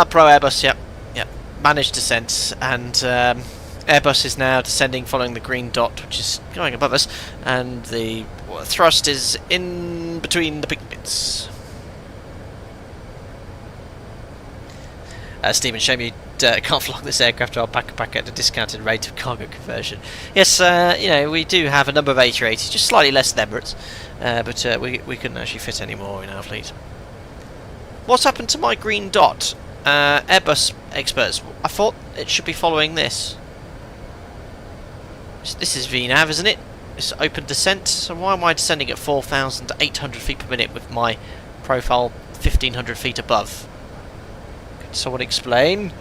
Pro Airbus, yep. Managed descent, and Airbus is now descending following the green dot, which is going above us, and the thrust is in between the pigments. Stephen, shame you can't flog this aircraft. I'll back at a discounted rate of cargo conversion. Yes, you know, we do have a number of A380s, just slightly less than Emirates, but we couldn't actually fit any more in our fleet. What's happened to my green dot? Airbus experts, I thought it should be following this. This is VNAV, isn't it? It's open descent, so why am I descending at 4,800 feet per minute with my profile 1,500 feet above? Could someone explain?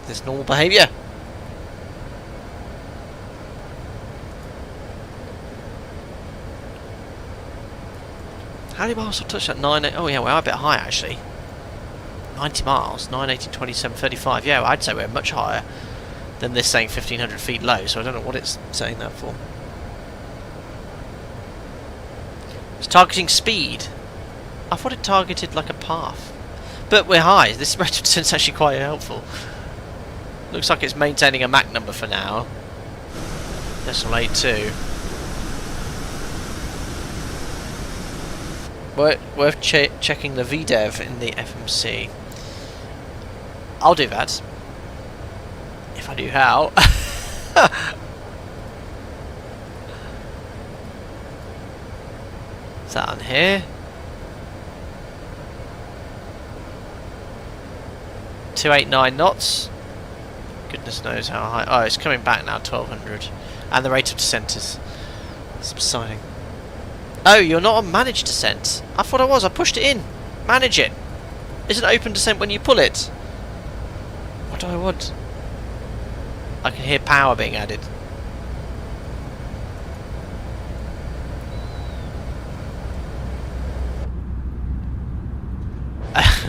This normal behaviour? How many miles have touched that? 9. Oh yeah, we're a bit high actually. 90 miles, 980, 27, 35. Yeah, well, I'd say we're much higher than this saying 1,500 feet low. So I don't know what it's saying that for. It's targeting speed. I thought it targeted like a path, but we're high. This rate of descent is actually quite helpful. Looks like it's maintaining a Mach number for now. Decimal 82. Worth checking the VDEV in the FMC. I'll do that. If I do how. Is that on here? 289 knots. Goodness knows how high. Oh, it's coming back now, 1,200. And the rate of descent is subsiding. Oh, you're not on managed descent. I thought I was. I pushed it in. Manage it. Is it open descent when you pull it? What do I want? I can hear power being added.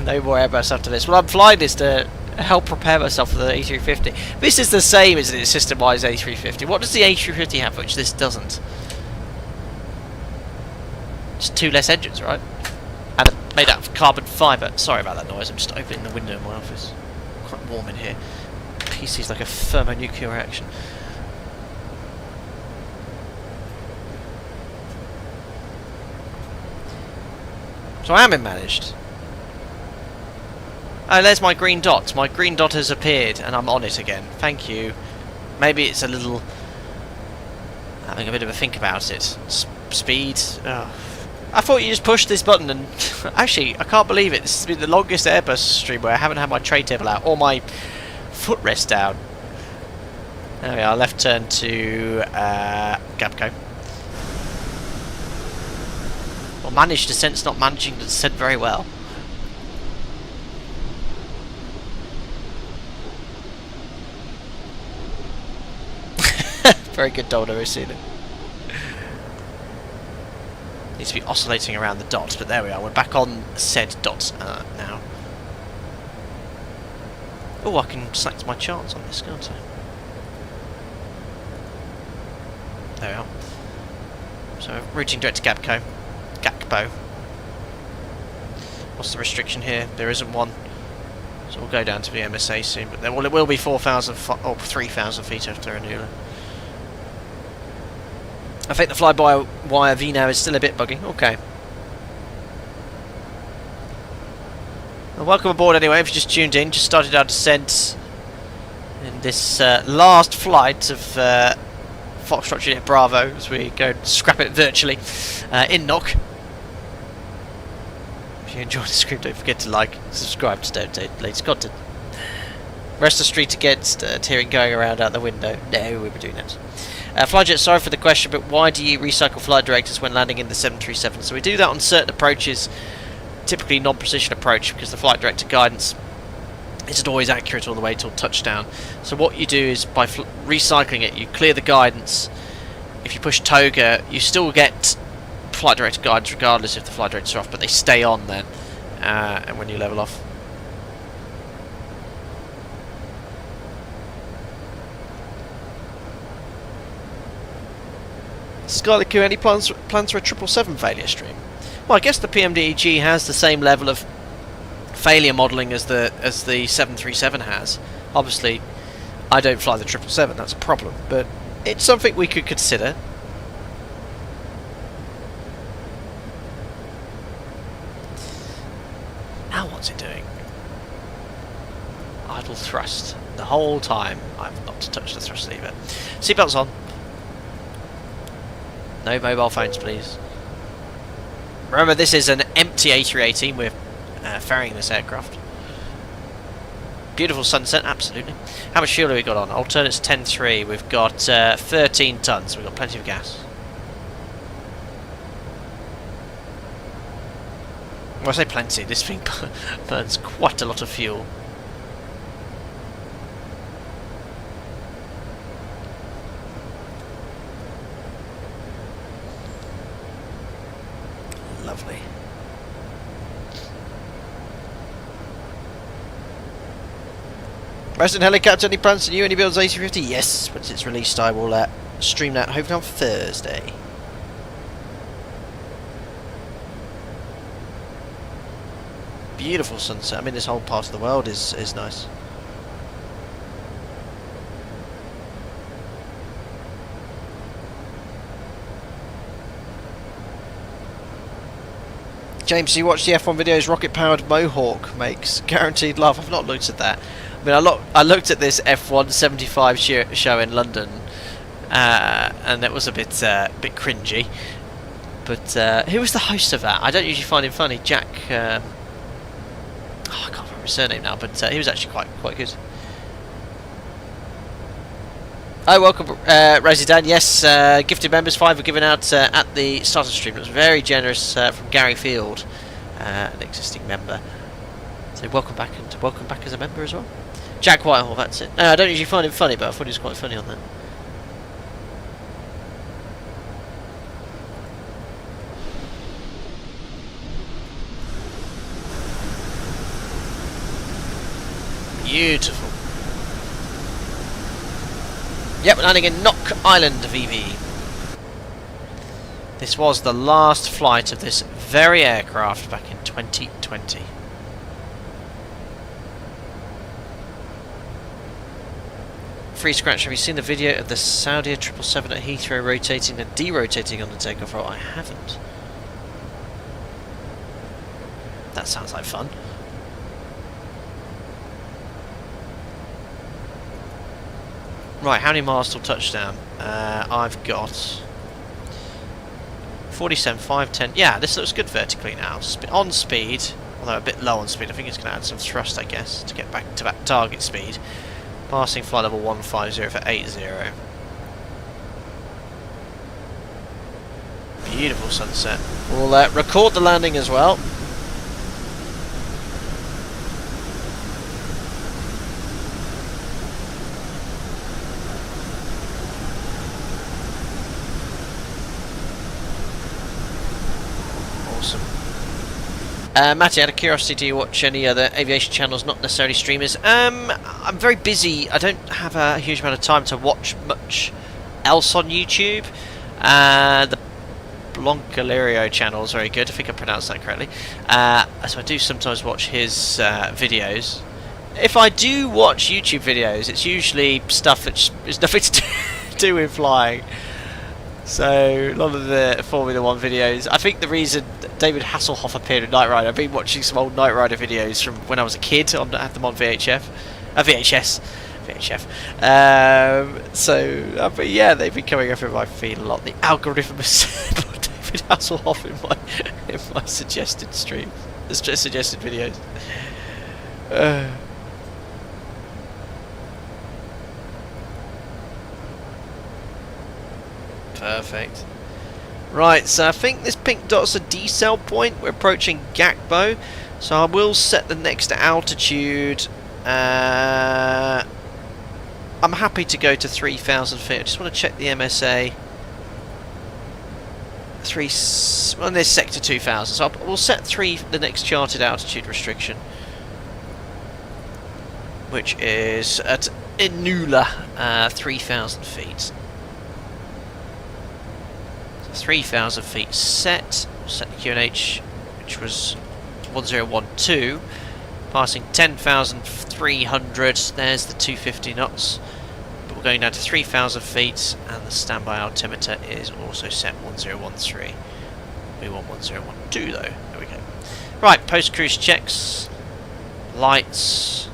No more Airbus after this. Well, I'm flying this to help prepare myself for the A350. This is the same, isn't it, system-wise A350? What does the A350 have which this doesn't? Just 2 less engines, right? And made out of carbon fibre. Sorry about that noise, I'm just opening the window in my office. Quite warm in here. PC's like a thermonuclear reaction. So I am in managed. Oh, there's my green dot. My green dot has appeared and I'm on it again. Thank you. Maybe it's a little... having a bit of a think about it. Speed... Oh. I thought you just pushed this button and... Actually, I can't believe it. This has been the longest Airbus stream where I haven't had my tray table out or my footrest down. There we are, left turn to Gapco. Well, managed descent's not managing to descent very well. Very good, Doldo, we've seen it. Needs to be oscillating around the dot, but there we are. We're back on said dot now. Oh, I can select my charts on this, can't I? There we are. So routing direct to Gakpo. What's the restriction here? There isn't one. So we'll go down to the MSA soon, but then, well, it will be 4,000 or 3,000 feet after Anula. I think the fly-by-wire VNAV is still a bit buggy. Okay. Well, welcome aboard anyway, if you just tuned in. Just started our descent in this last flight of Foxtrot Juliet Bravo as we go scrap it virtually in NOC. If you enjoyed the stream, don't forget to like, subscribe to don't take the latest content. Rest the street against hearing going around out the window. No, we were doing that. Flyjet, sorry for the question, but why do you recycle flight directors when landing in the 737? So we do that on certain approaches, typically non-precision approach, because the flight director guidance isn't always accurate all the way till touchdown. So what you do is by recycling it, you clear the guidance. If you push toga, you still get flight director guidance regardless if the flight directors are off, but they stay on then, and when you level off. Scarlet Q, any plans for a 777 failure stream? Well, I guess the PMDEG has the same level of failure modelling as the 737 has. Obviously, I don't fly the 777, that's a problem, but it's something we could consider. Now what's it doing? Idle thrust. The whole time I've not touched the thrust lever. Seatbelts on. No mobile phones, please. Remember, this is an empty A380. We're ferrying this aircraft. Beautiful sunset, absolutely. How much fuel have we got on? Alternates 10.3. We've got 13 tons. We've got plenty of gas. Well, I say plenty. This thing burns quite a lot of fuel. Lovely. Resident Helicopter, any plans to you? Any builds A350? Yes, once it's released I will stream that hopefully on Thursday. Beautiful sunset. I mean, this whole part of the world is nice. James, you watch the F1 videos rocket-powered Mohawk makes? Guaranteed love. I've not looked at that. I mean, I looked at this F1 75 show in London, and it was a bit cringy. But who was the host of that? I don't usually find him funny. Jack. I can't remember his surname now, but he was actually quite good. Oh, welcome, Resident. Yes, gifted members 5 were given out at the start of the stream. It was very generous from Gary Field, an existing member. So welcome back, and welcome back as a member as well. Jack Whitehall, that's it. I don't usually find him funny, but I thought he was quite funny on that. Beautiful. Yep, landing in Knock Island, VV. This was the last flight of this very aircraft back in 2020. Free scratch, have you seen the video of the Saudi 777 at Heathrow rotating and derotating on the takeoff roll? I haven't. That sounds like fun. Right, how many miles till touchdown? I've got 47, 510. Yeah, this looks good vertically now. On speed, although a bit low on speed. I think it's going to add some thrust, I guess, to get back to that target speed. Passing flight level 150 for 80. Beautiful sunset. We'll record the landing as well. Matty, out of curiosity, do you watch any other aviation channels, not necessarily streamers? I'm very busy. I don't have a huge amount of time to watch much else on YouTube. The Blancalerio channel is very good. I think I pronounced that correctly. So I do sometimes watch his videos. If I do watch YouTube videos, it's usually stuff that is nothing to do with flying. So a lot of the Formula 1 videos. I think the reason David Hasselhoff appeared in Knight Rider, I've been watching some old Knight Rider videos from when I was a kid. I had them on VHS. But yeah, they've been coming up in my feed a lot. The algorithm has put David Hasselhoff in my suggested streams, suggested videos. Perfect. Right, so I think this pink dot's a decel point. We're approaching Gakbo, so I will set the next altitude. I'm happy to go to 3,000 feet. I just want to check the MSA. There's sector 2,000, so we'll set the next charted altitude restriction, which is at Inula, 3,000 feet. 3,000 feet set. Set the QNH, which was 1012, passing 10,300. There's the 250 knots. But we're going down to 3,000 feet, and the standby altimeter is also set 1013. We want 1012 though. There we go. Right, post cruise checks, lights,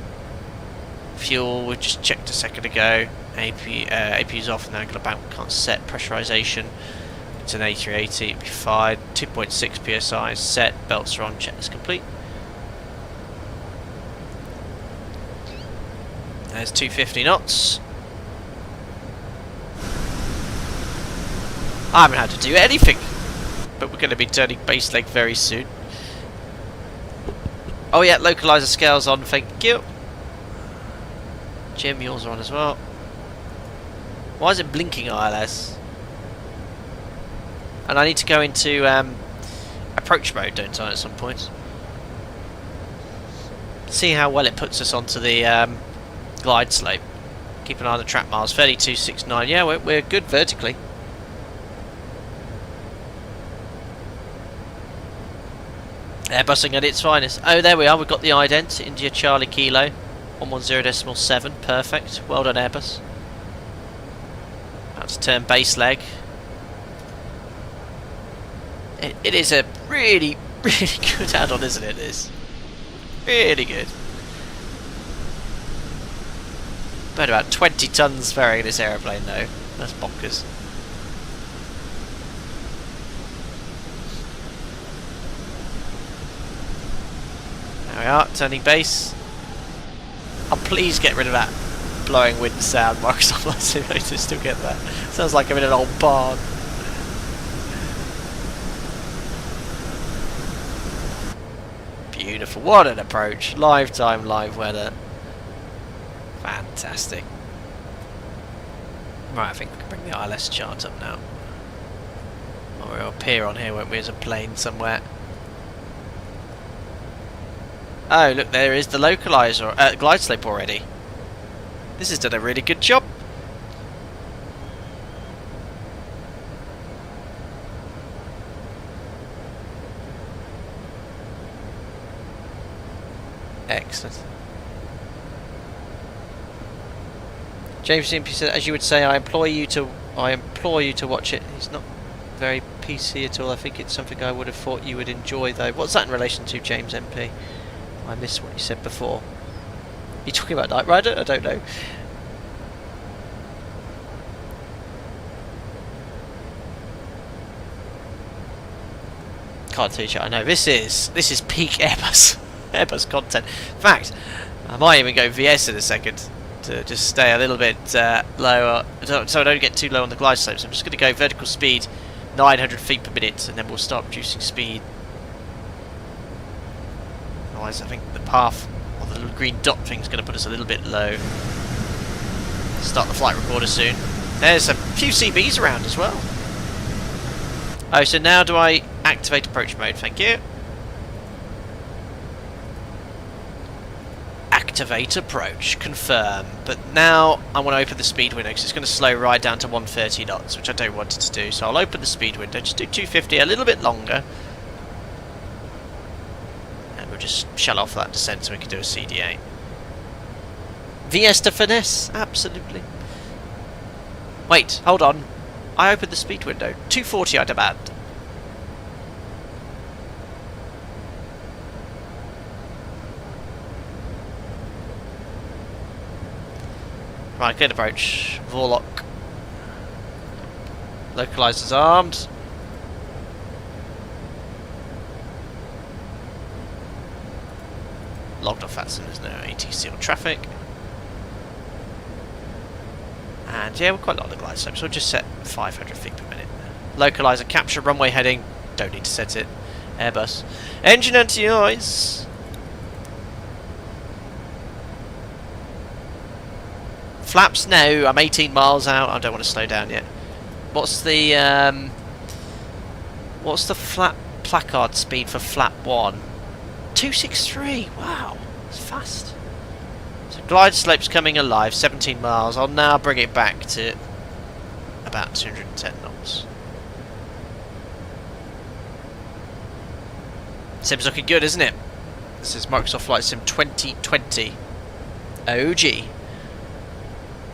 fuel. We just checked a second ago. APU's off, now about can't set pressurization. It's an A380, it'll be fine. 2.6 psi set, belts are on, checks complete. There's 250 knots. I haven't had to do anything, but we're going to be turning base leg very soon. Oh yeah, localizer scales on, thank you. Jim, yours are on as well. Why is it blinking ILS? And I need to go into approach mode, don't I, at some point? See how well it puts us onto the glide slope. Keep an eye on the track miles. 3269. Yeah, we're good vertically. Airbusing at its finest. Oh, there we are. We've got the ident. India Charlie Kilo. 110.7. Perfect. Well done, Airbus. About to turn base leg. It is a really, really good add-on, isn't it? This really good. But about 20 tons ferrying this aeroplane, though. That's bonkers. There we are, turning base. Oh, please get rid of that blowing wind sound. Microsoft Flight Simulator still get that. Sounds like I'm in an old barn. Beautiful. What an approach. Live time, live weather. Fantastic. Right, I think we can bring the ILS chart up now. Or we'll appear on here, won't we, as a plane somewhere. Oh, look, there is the localizer, glide slope already. This has done a really good job. Excellent. James simply said, as you would say, I implore you to watch it. He's not very PC at all. I think it's something I would have thought you would enjoy, though. What's that in relation to, James MP? I missed what you said before. Are you talking about Knight Rider? I don't know. Can't teach it. I know this is peak Airbus content. In fact, I might even go VS in a second to just stay a little bit lower, so I don't get too low on the glide slope. So I'm just going to go vertical speed 900 feet per minute, and then we'll start reducing speed. Otherwise, I think the path, or the little green dot thing, is going to put us a little bit low. Start the flight recorder soon. There's a few CBs around as well. Oh, so now do I activate approach mode? Thank you. Activate approach, confirm. But now I want to open the speed window because it's going to slow right down to 130 knots, which I don't want it to do. So I'll open the speed window, just do 250, a little bit longer. And we'll just shell off that descent so we can do a CD8. VS to finesse, absolutely. Wait, hold on. I opened the speed window. 240 I demand. Right, good approach. Vorlock. Localizers armed. Logged off that, so there's no ATC or traffic. And yeah, we're quite a lot of glide slope, so we'll just set 500 feet per minute. Localizer capture, runway heading. Don't need to set it. Airbus. Engine anti-noise. Flaps now. I'm 18 miles out. I don't want to slow down yet. What's the flap placard speed for flap 1? 263. Wow, it's fast. So glide slope's coming alive. 17 miles. I'll now bring it back to about 210 knots. Sim's looking good, isn't it? This is Microsoft Flight Sim 2020 OG.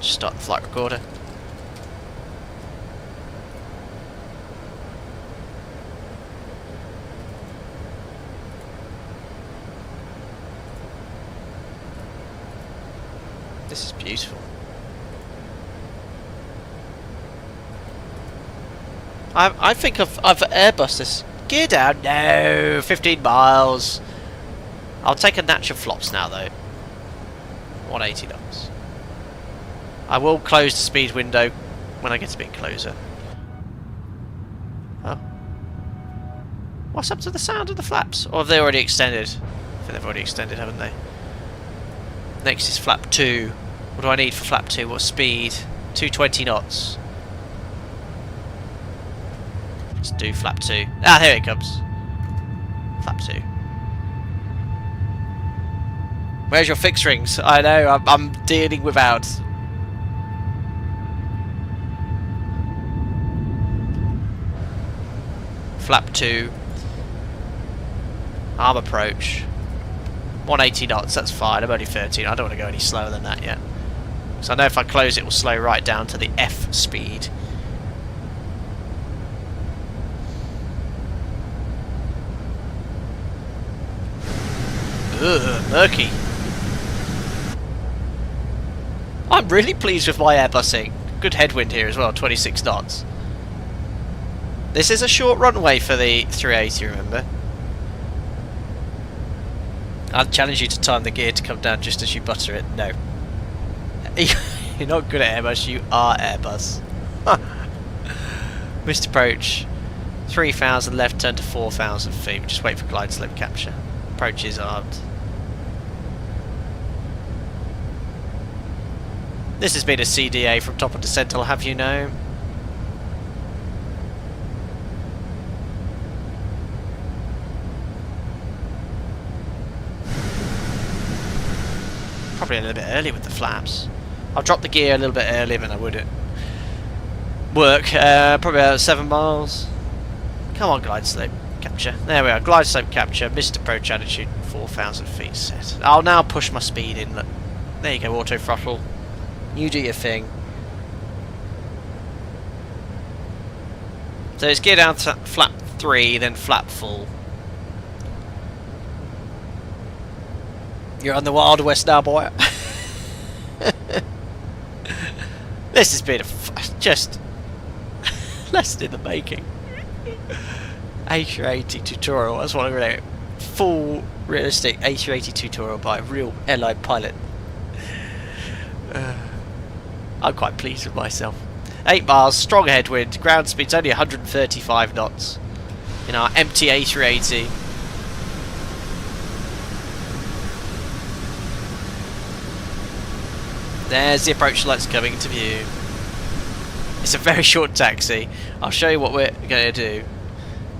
Just start the flight recorder. This is beautiful. I think I've Airbus this. Gear down. No, 15 miles. I'll take a natural flops now though. 180 knots. I will close the speed window when I get a bit closer. Oh. What's up to the sound of the flaps? Or have they already extended? I think they've already extended, haven't they? Next is flap 2. What do I need for flap 2? What speed? 220 knots. Let's do flap 2. Ah, here it comes. Flap 2. Where's your fix rings? I know, I'm dealing without. Flap 2. Arm approach. 180 knots, that's fine. I'm only 13. I don't want to go any slower than that yet. So I know if I close it will slow right down to the F speed. Ugh, murky. I'm really pleased with my airbusing. Good headwind here as well, 26 knots. This is a short runway for the 380, remember? I'll challenge you to time the gear to come down just as you butter it. No. You're not good at Airbus, you are Airbus. Missed approach. 3,000 left, turn to 4,000 feet. Just wait for glide slope capture. Approach is armed. This has been a CDA from top of descent, I'll have you know. Probably a little bit early with the flaps. I'll drop the gear a little bit earlier than I would at work. Probably about 7 miles. Come on, glide slope capture. There we are, glide slope capture. Missed approach attitude, 4,000 feet set. I'll now push my speed in. Look. There you go, auto throttle. You do your thing. So it's gear down to flap 3, then flap full. You're on the Wild West now, boy. This has been just lesson in the making. A380 tutorial. That's what I'm going to full realistic A380 tutorial by a real airline pilot. I'm quite pleased with myself. 8 miles, strong headwind, ground speed's only 135 knots in our empty A380. There's the approach lights coming into view. It's a very short taxi. I'll show you what we're going to do.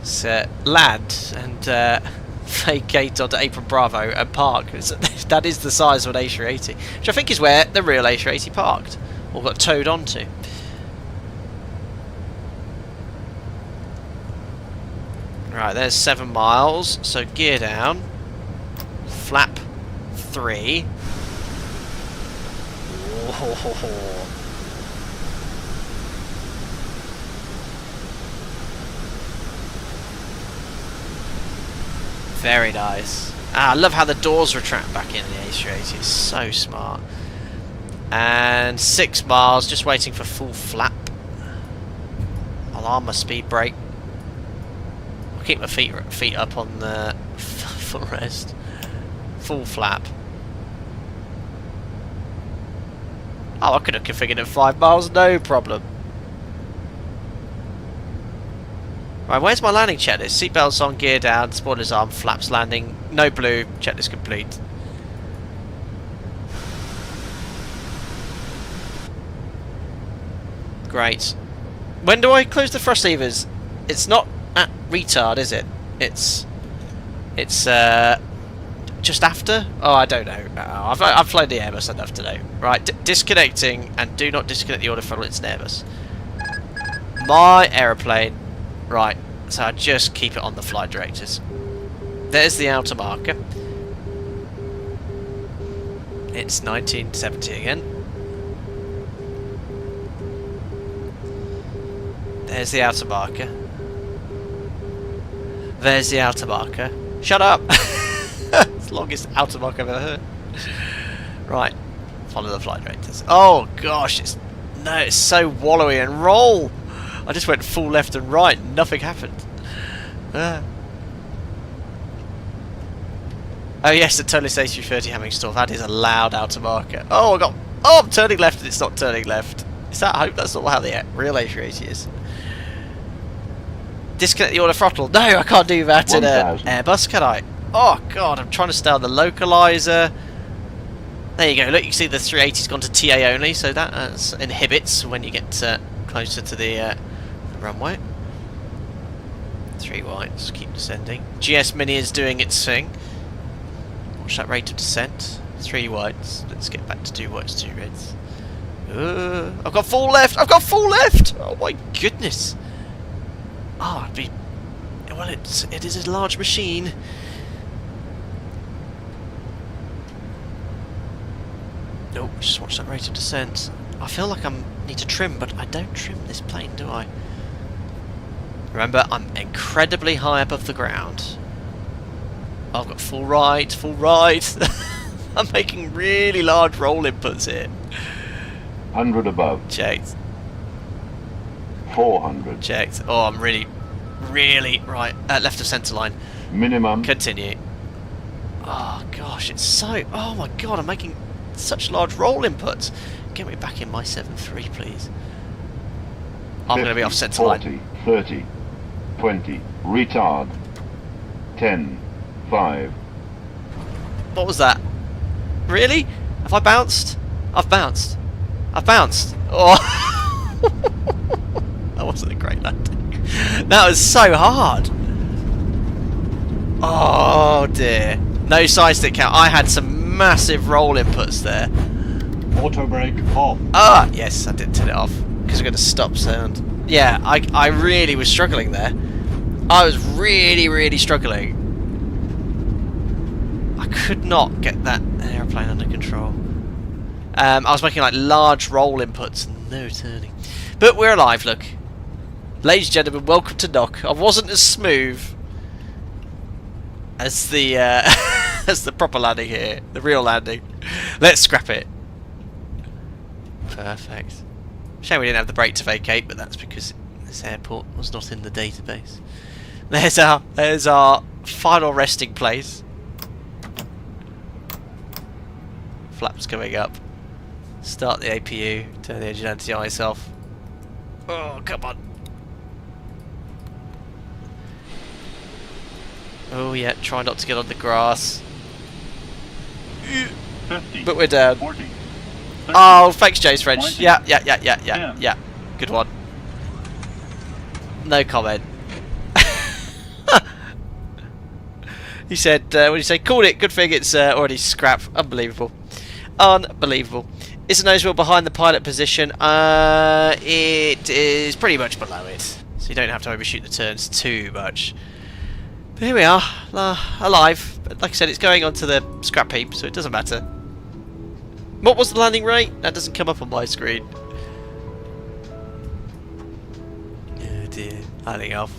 It's land, and vacate onto apron Bravo and park. That is the size of an A380, which I think is where the real A380 parked, or got towed onto. Right, there's 7 miles, so gear down, flap 3. Oh. Very nice. Ah, I love how the doors retract back in the A380. It's so smart. And 6 miles, just waiting for full flap. I'll arm my speed brake. I'll keep my feet up on the footrest. Full flap. Oh, I could have configured it 5 miles, no problem. Right, where's my landing checklist? Seatbelts on, gear down, spoilers arm, flaps landing, no blue, checklist complete. Great. When do I close the thrust levers? It's not at retard, is it? It's just after? Oh, I don't know. I've flown the Airbus enough to know. Right, disconnecting, and do not disconnect the autothrottle, it's an Airbus. My aeroplane. Right, so I just keep it on the flight directors. There's the outer marker. It's 1970 again. There's the outer marker. There's the outer marker. Shut up! It's the longest outer marker I've ever heard. Right, follow the flight directors. Oh gosh, it's so wallowy and roll! I just went full left and right, nothing happened. Oh yes, the Totally Stage 330 having stall. That is a loud outer marker. Oh, I'm turning left and it's not turning left. Is that, I hope that's not how the real A380 is. Disconnect the auto throttle. No, I can't do that in an Airbus, can I? Oh god, I'm trying to stay on the localizer. There you go, look, you can see the 380's gone to TA only, so that inhibits when you get closer to the runway. 3 whites, keep descending. GS Mini is doing its thing. Watch that rate of descent. 3 whites. Let's get back to 2 whites, 2 reds. I've got full left! I've got full left! Oh my goodness! Oh, well, it is a large machine. Nope, just watch that rate of descent. I feel like I need to trim, but I don't trim this plane, do I? Remember, I'm incredibly high above the ground. I've got full right, full right. I'm making really large roll inputs here. 100 above. Checked. 400. Checked. Oh, I'm really right. Left of centre line. Minimum. Continue. Oh gosh, it's so. Oh my god, I'm making such large roll inputs. Get me back in my 7.3, please. I'm going to be off centre 40, line. 30, 20, retard. 10, 5. What was that? Really? Have I bounced? I've bounced. I've bounced. Oh. That wasn't a great landing. That was so hard. Oh dear. No side stick count. I had some massive roll inputs there. Auto brake off. Ah, yes, I did turn it off because I got a stop sound. Yeah, I really was struggling there. I was really struggling. I could not get that airplane under control. I was making like large roll inputs and no turning. But we're alive, look. Ladies and gentlemen, welcome to Knock. I wasn't as smooth as the as the proper landing here, the real landing. Let's scrap it. Perfect. Shame we didn't have the brake to vacate, but that's because this airport was not in the database. There's our final resting place. Flaps coming up. Start the APU. Turn the engine anti-ice off. Oh, come on. Oh yeah, try not to get on the grass. 50, but we're down. 40, 30, oh, thanks, James French. 20, Yeah. Good one. No comment. He said, what did he say? Called it. Good thing it's already scrap. Unbelievable. Unbelievable. Is the nose wheel behind the pilot position? It is pretty much below it. So you don't have to overshoot the turns too much. But here we are, alive. But like I said, it's going onto the scrap heap, so it doesn't matter. What was the landing rate? That doesn't come up on my screen. Oh dear. Landing off.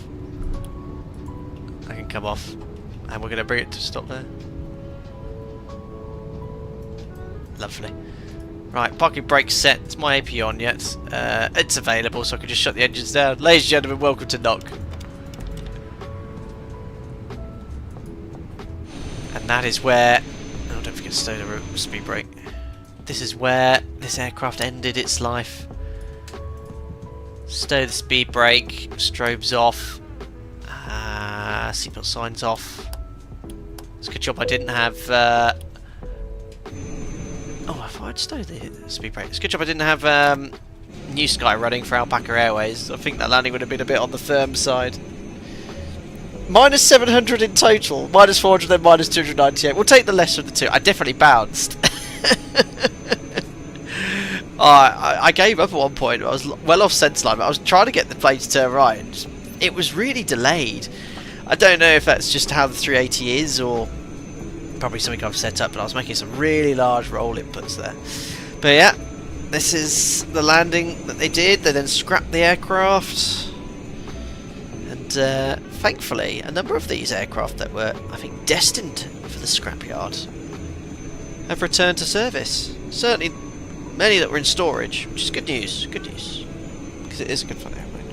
I can come off. And we're going to bring it to stop there. Lovely. Right, parking brake set. Is my AP on yet? It's available, so I can just shut the engines down. Ladies and gentlemen, welcome to Knock. And that is where... Oh, don't forget to stow the speed brake. This is where this aircraft ended its life. Stow the speed brake. Strobes off. Seatbelt signs off. It's a good job I didn't have... Oh, I thought I'd stow the speed brake. It's a good job I didn't have New Sky running for Alpaca Airways. I think that landing would have been a bit on the firm side. Minus 700 in total. Minus 400, then minus 298. We'll take the lesser of the two. I definitely bounced. I gave up at one point. I was well off centre line, but I was trying to get the plane to turn right. And it was really delayed. I don't know if that's just how the 380 is, or probably something I've set up, but I was making some really large roll inputs there. But yeah, this is the landing that they did. They then scrapped the aircraft. And thankfully, a number of these aircraft that were, I think, destined for the scrapyard have returned to service. Certainly many that were in storage, which is good news. Good news. Because it is a good fun airplane.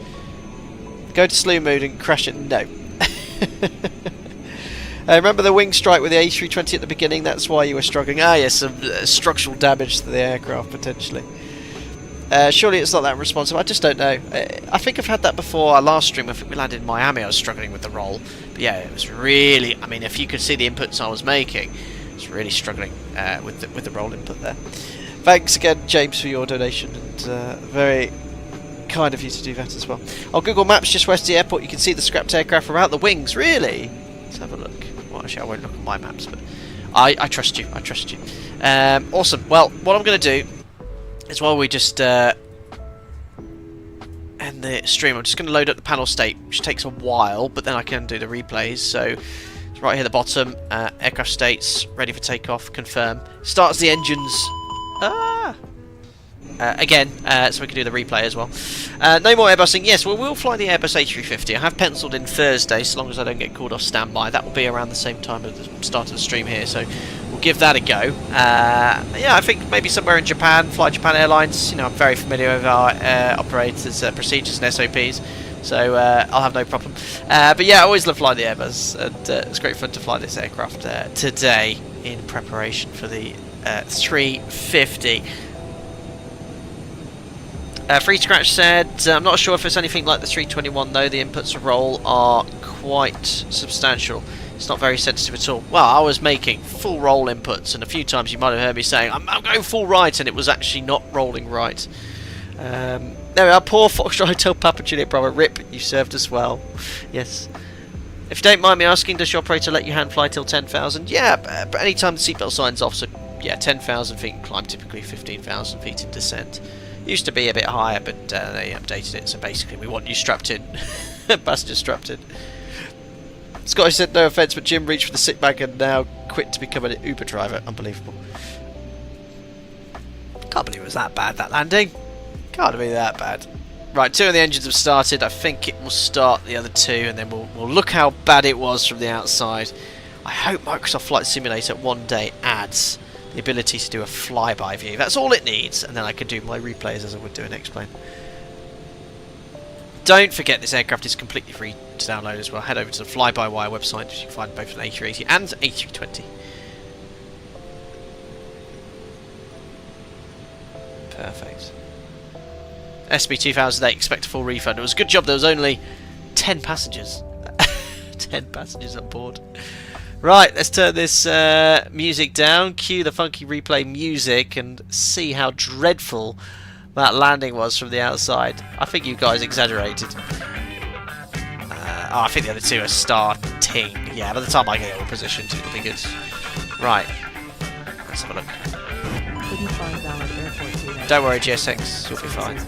Go to slew mode and crash it? No. Remember the wing strike with the A380 at the beginning? That's why you were struggling. Ah, yes, some structural damage to the aircraft, potentially. Surely it's not that responsive. I just don't know. I think I've had that before. Our last stream, I think we landed in Miami, I was struggling with the roll. But yeah, it was really... I mean, if you could see the inputs I was making, I was really struggling with the roll input there. Thanks again, James, for your donation. And very kind of you to do that as well. On Google Maps, just west of the airport, you can see the scrapped aircraft without the wings. Really? Let's have a look. Well, actually, I won't look at my maps, but I trust you. I trust you. Awesome. Well, what I'm going to do is while we just end the stream, I'm just going to load up the panel state, which takes a while, but then I can do the replays. So it's right here at the bottom, aircraft states, ready for takeoff, confirm. Starts the engines. Again, so we can do the replay as well. No more Airbusing. Yes, well, we'll fly the Airbus A380. I have penciled in Thursday, so long as I don't get called off standby. That will be around the same time as the start of the stream here, so we'll give that a go. Yeah, I think maybe somewhere in Japan, fly Japan Airlines. You know, I'm very familiar with our operators' procedures and SOPs, so I'll have no problem. But yeah, I always love flying the Airbus, and it's great fun to fly this aircraft today in preparation for the 350. Free Scratch said, I'm not sure if it's anything like the 321 though, the inputs of roll are quite substantial. It's not very sensitive at all. Well, I was making full roll inputs, and a few times you might have heard me saying, I'm going full right, and it was actually not rolling right. There we are, poor Foxtrot Hotel Papa Juliet Bravo, RIP, you served us well. Yes. If you don't mind me asking, does your operator let you hand fly till 10,000? Yeah, but anytime the seatbelt signs off, so yeah, 10,000 feet in climb, typically 15,000 feet in descent. Used to be a bit higher, but they updated it, so basically we want you strapped in. Passenger strapped in. Scottish said, no offence, but Jim reached for the sick bag and now quit to become an Uber driver. Unbelievable. Can't believe it was that bad, that landing. Can't be that bad. Right, 2 of the engines have started. I think it will start the other 2, and then we'll look how bad it was from the outside. I hope Microsoft Flight Simulator one day adds the ability to do a flyby view. That's all it needs, and then I can do my replays as I would do an X-Plane. Don't forget this aircraft is completely free to download as well. Head over to the FlyByWire website, which you can find both an A380 and A320. Perfect. SB 2008, expect a full refund. It was a good job there was only 10 passengers. 10 passengers on board. Right, let's turn this music down, cue the funky replay music, and see how dreadful that landing was from the outside. I think you guys exaggerated. Oh, I think the other two are starting. Yeah, by the time I get all positioned, it'll be good. Right. Let's have a look. Couldn't find valid airport data. Don't worry, GSX. You'll be fine.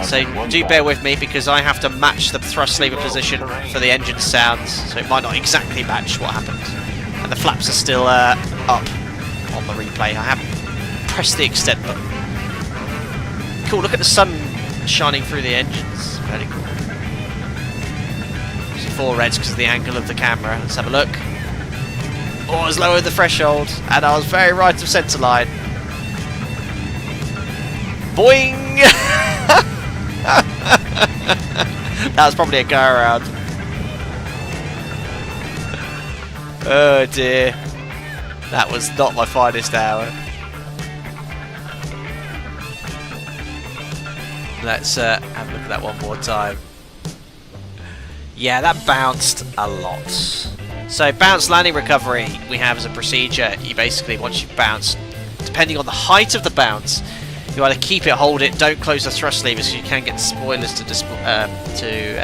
So do bear with me because I have to match the thrust lever position for the engine sounds, so it might not exactly match what happened. And the flaps are still up on the replay. I haven't pressed the extend button. Cool, look at the sun shining through the engines. Very cool. So 4 reds because of the angle of the camera. Let's have a look. Oh, I was lowered the threshold, and I was very right of centre line. Boing! That was probably a go around. Oh dear. That was not my finest hour. Let's have a look at that one more time. Yeah, that bounced a lot. So bounce landing recovery we have as a procedure. You basically, once you've bounced, depending on the height of the bounce, you either keep it, hold it, don't close the thrust levers so you can get the spoilers to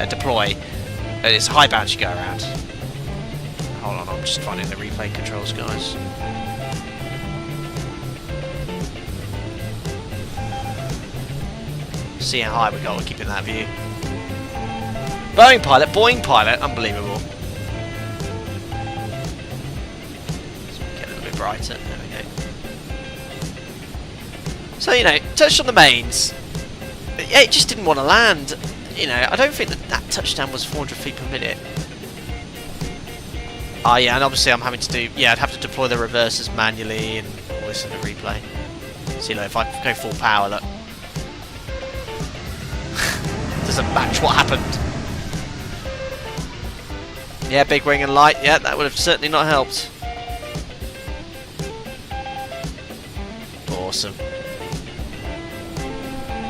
deploy. And it's a high bounce you go around. Hold on, I'm just finding the replay controls, guys. See how high we got, we're keeping that view. Boeing pilot, unbelievable. Get a little bit brighter, there we go. So, you know, touched on the mains. Yeah, it just didn't want to land. You know, I don't think that touchdown was 400 feet per minute. Oh yeah, and obviously I'm having to do... Yeah, I'd have to deploy the reversers manually and all this in the replay. See, look, if I go full power, look. Doesn't match what happened. Yeah, big wing and light. Yeah, that would have certainly not helped. Awesome.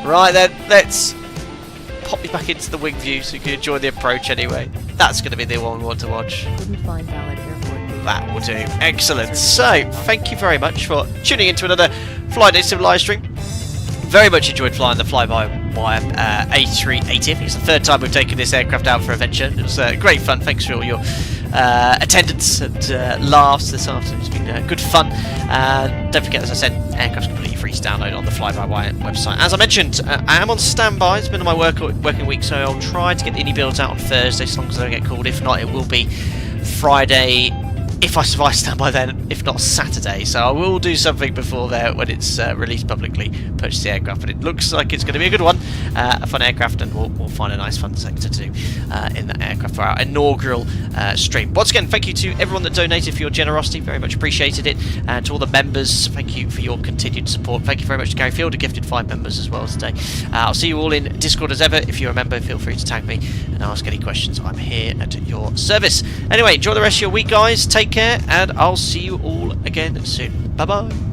Right then, let's pop you back into the wing view so you can enjoy the approach anyway. That's going to be the one we want to watch. Couldn't find valid airport data. That will do. Excellent. So, thank you very much for tuning into another FlyByWire live stream. Very much enjoyed flying the FlyByWire A380. I think it's the 3rd time we've taken this aircraft out for a venture. It was great fun. Thanks for all your attendance and laughs this afternoon. It's been good fun. Don't forget, as I said, aircraft's completely free to download on the FlyByWire website. As I mentioned, I am on standby. It's been my working week, so I'll try to get the builds out on Thursday as long as I don't get called. If not, it will be Friday. If I survive standby then, if not Saturday. So I will do something before there when it's released publicly, purchase the aircraft. But it looks like it's going to be a good one, a fun aircraft, and we'll find a nice fun sector to do in that aircraft for our inaugural stream. Once again, thank you to everyone that donated for your generosity, very much appreciated it. And to all the members, thank you for your continued support. Thank you very much to Gary Field, who gifted 5 members as well today. I'll see you all in Discord as ever. If you're a member, feel free to tag me and ask any questions. I'm here at your service. Anyway, enjoy the rest of your week, guys. Take care, and I'll see you all again soon. Bye bye.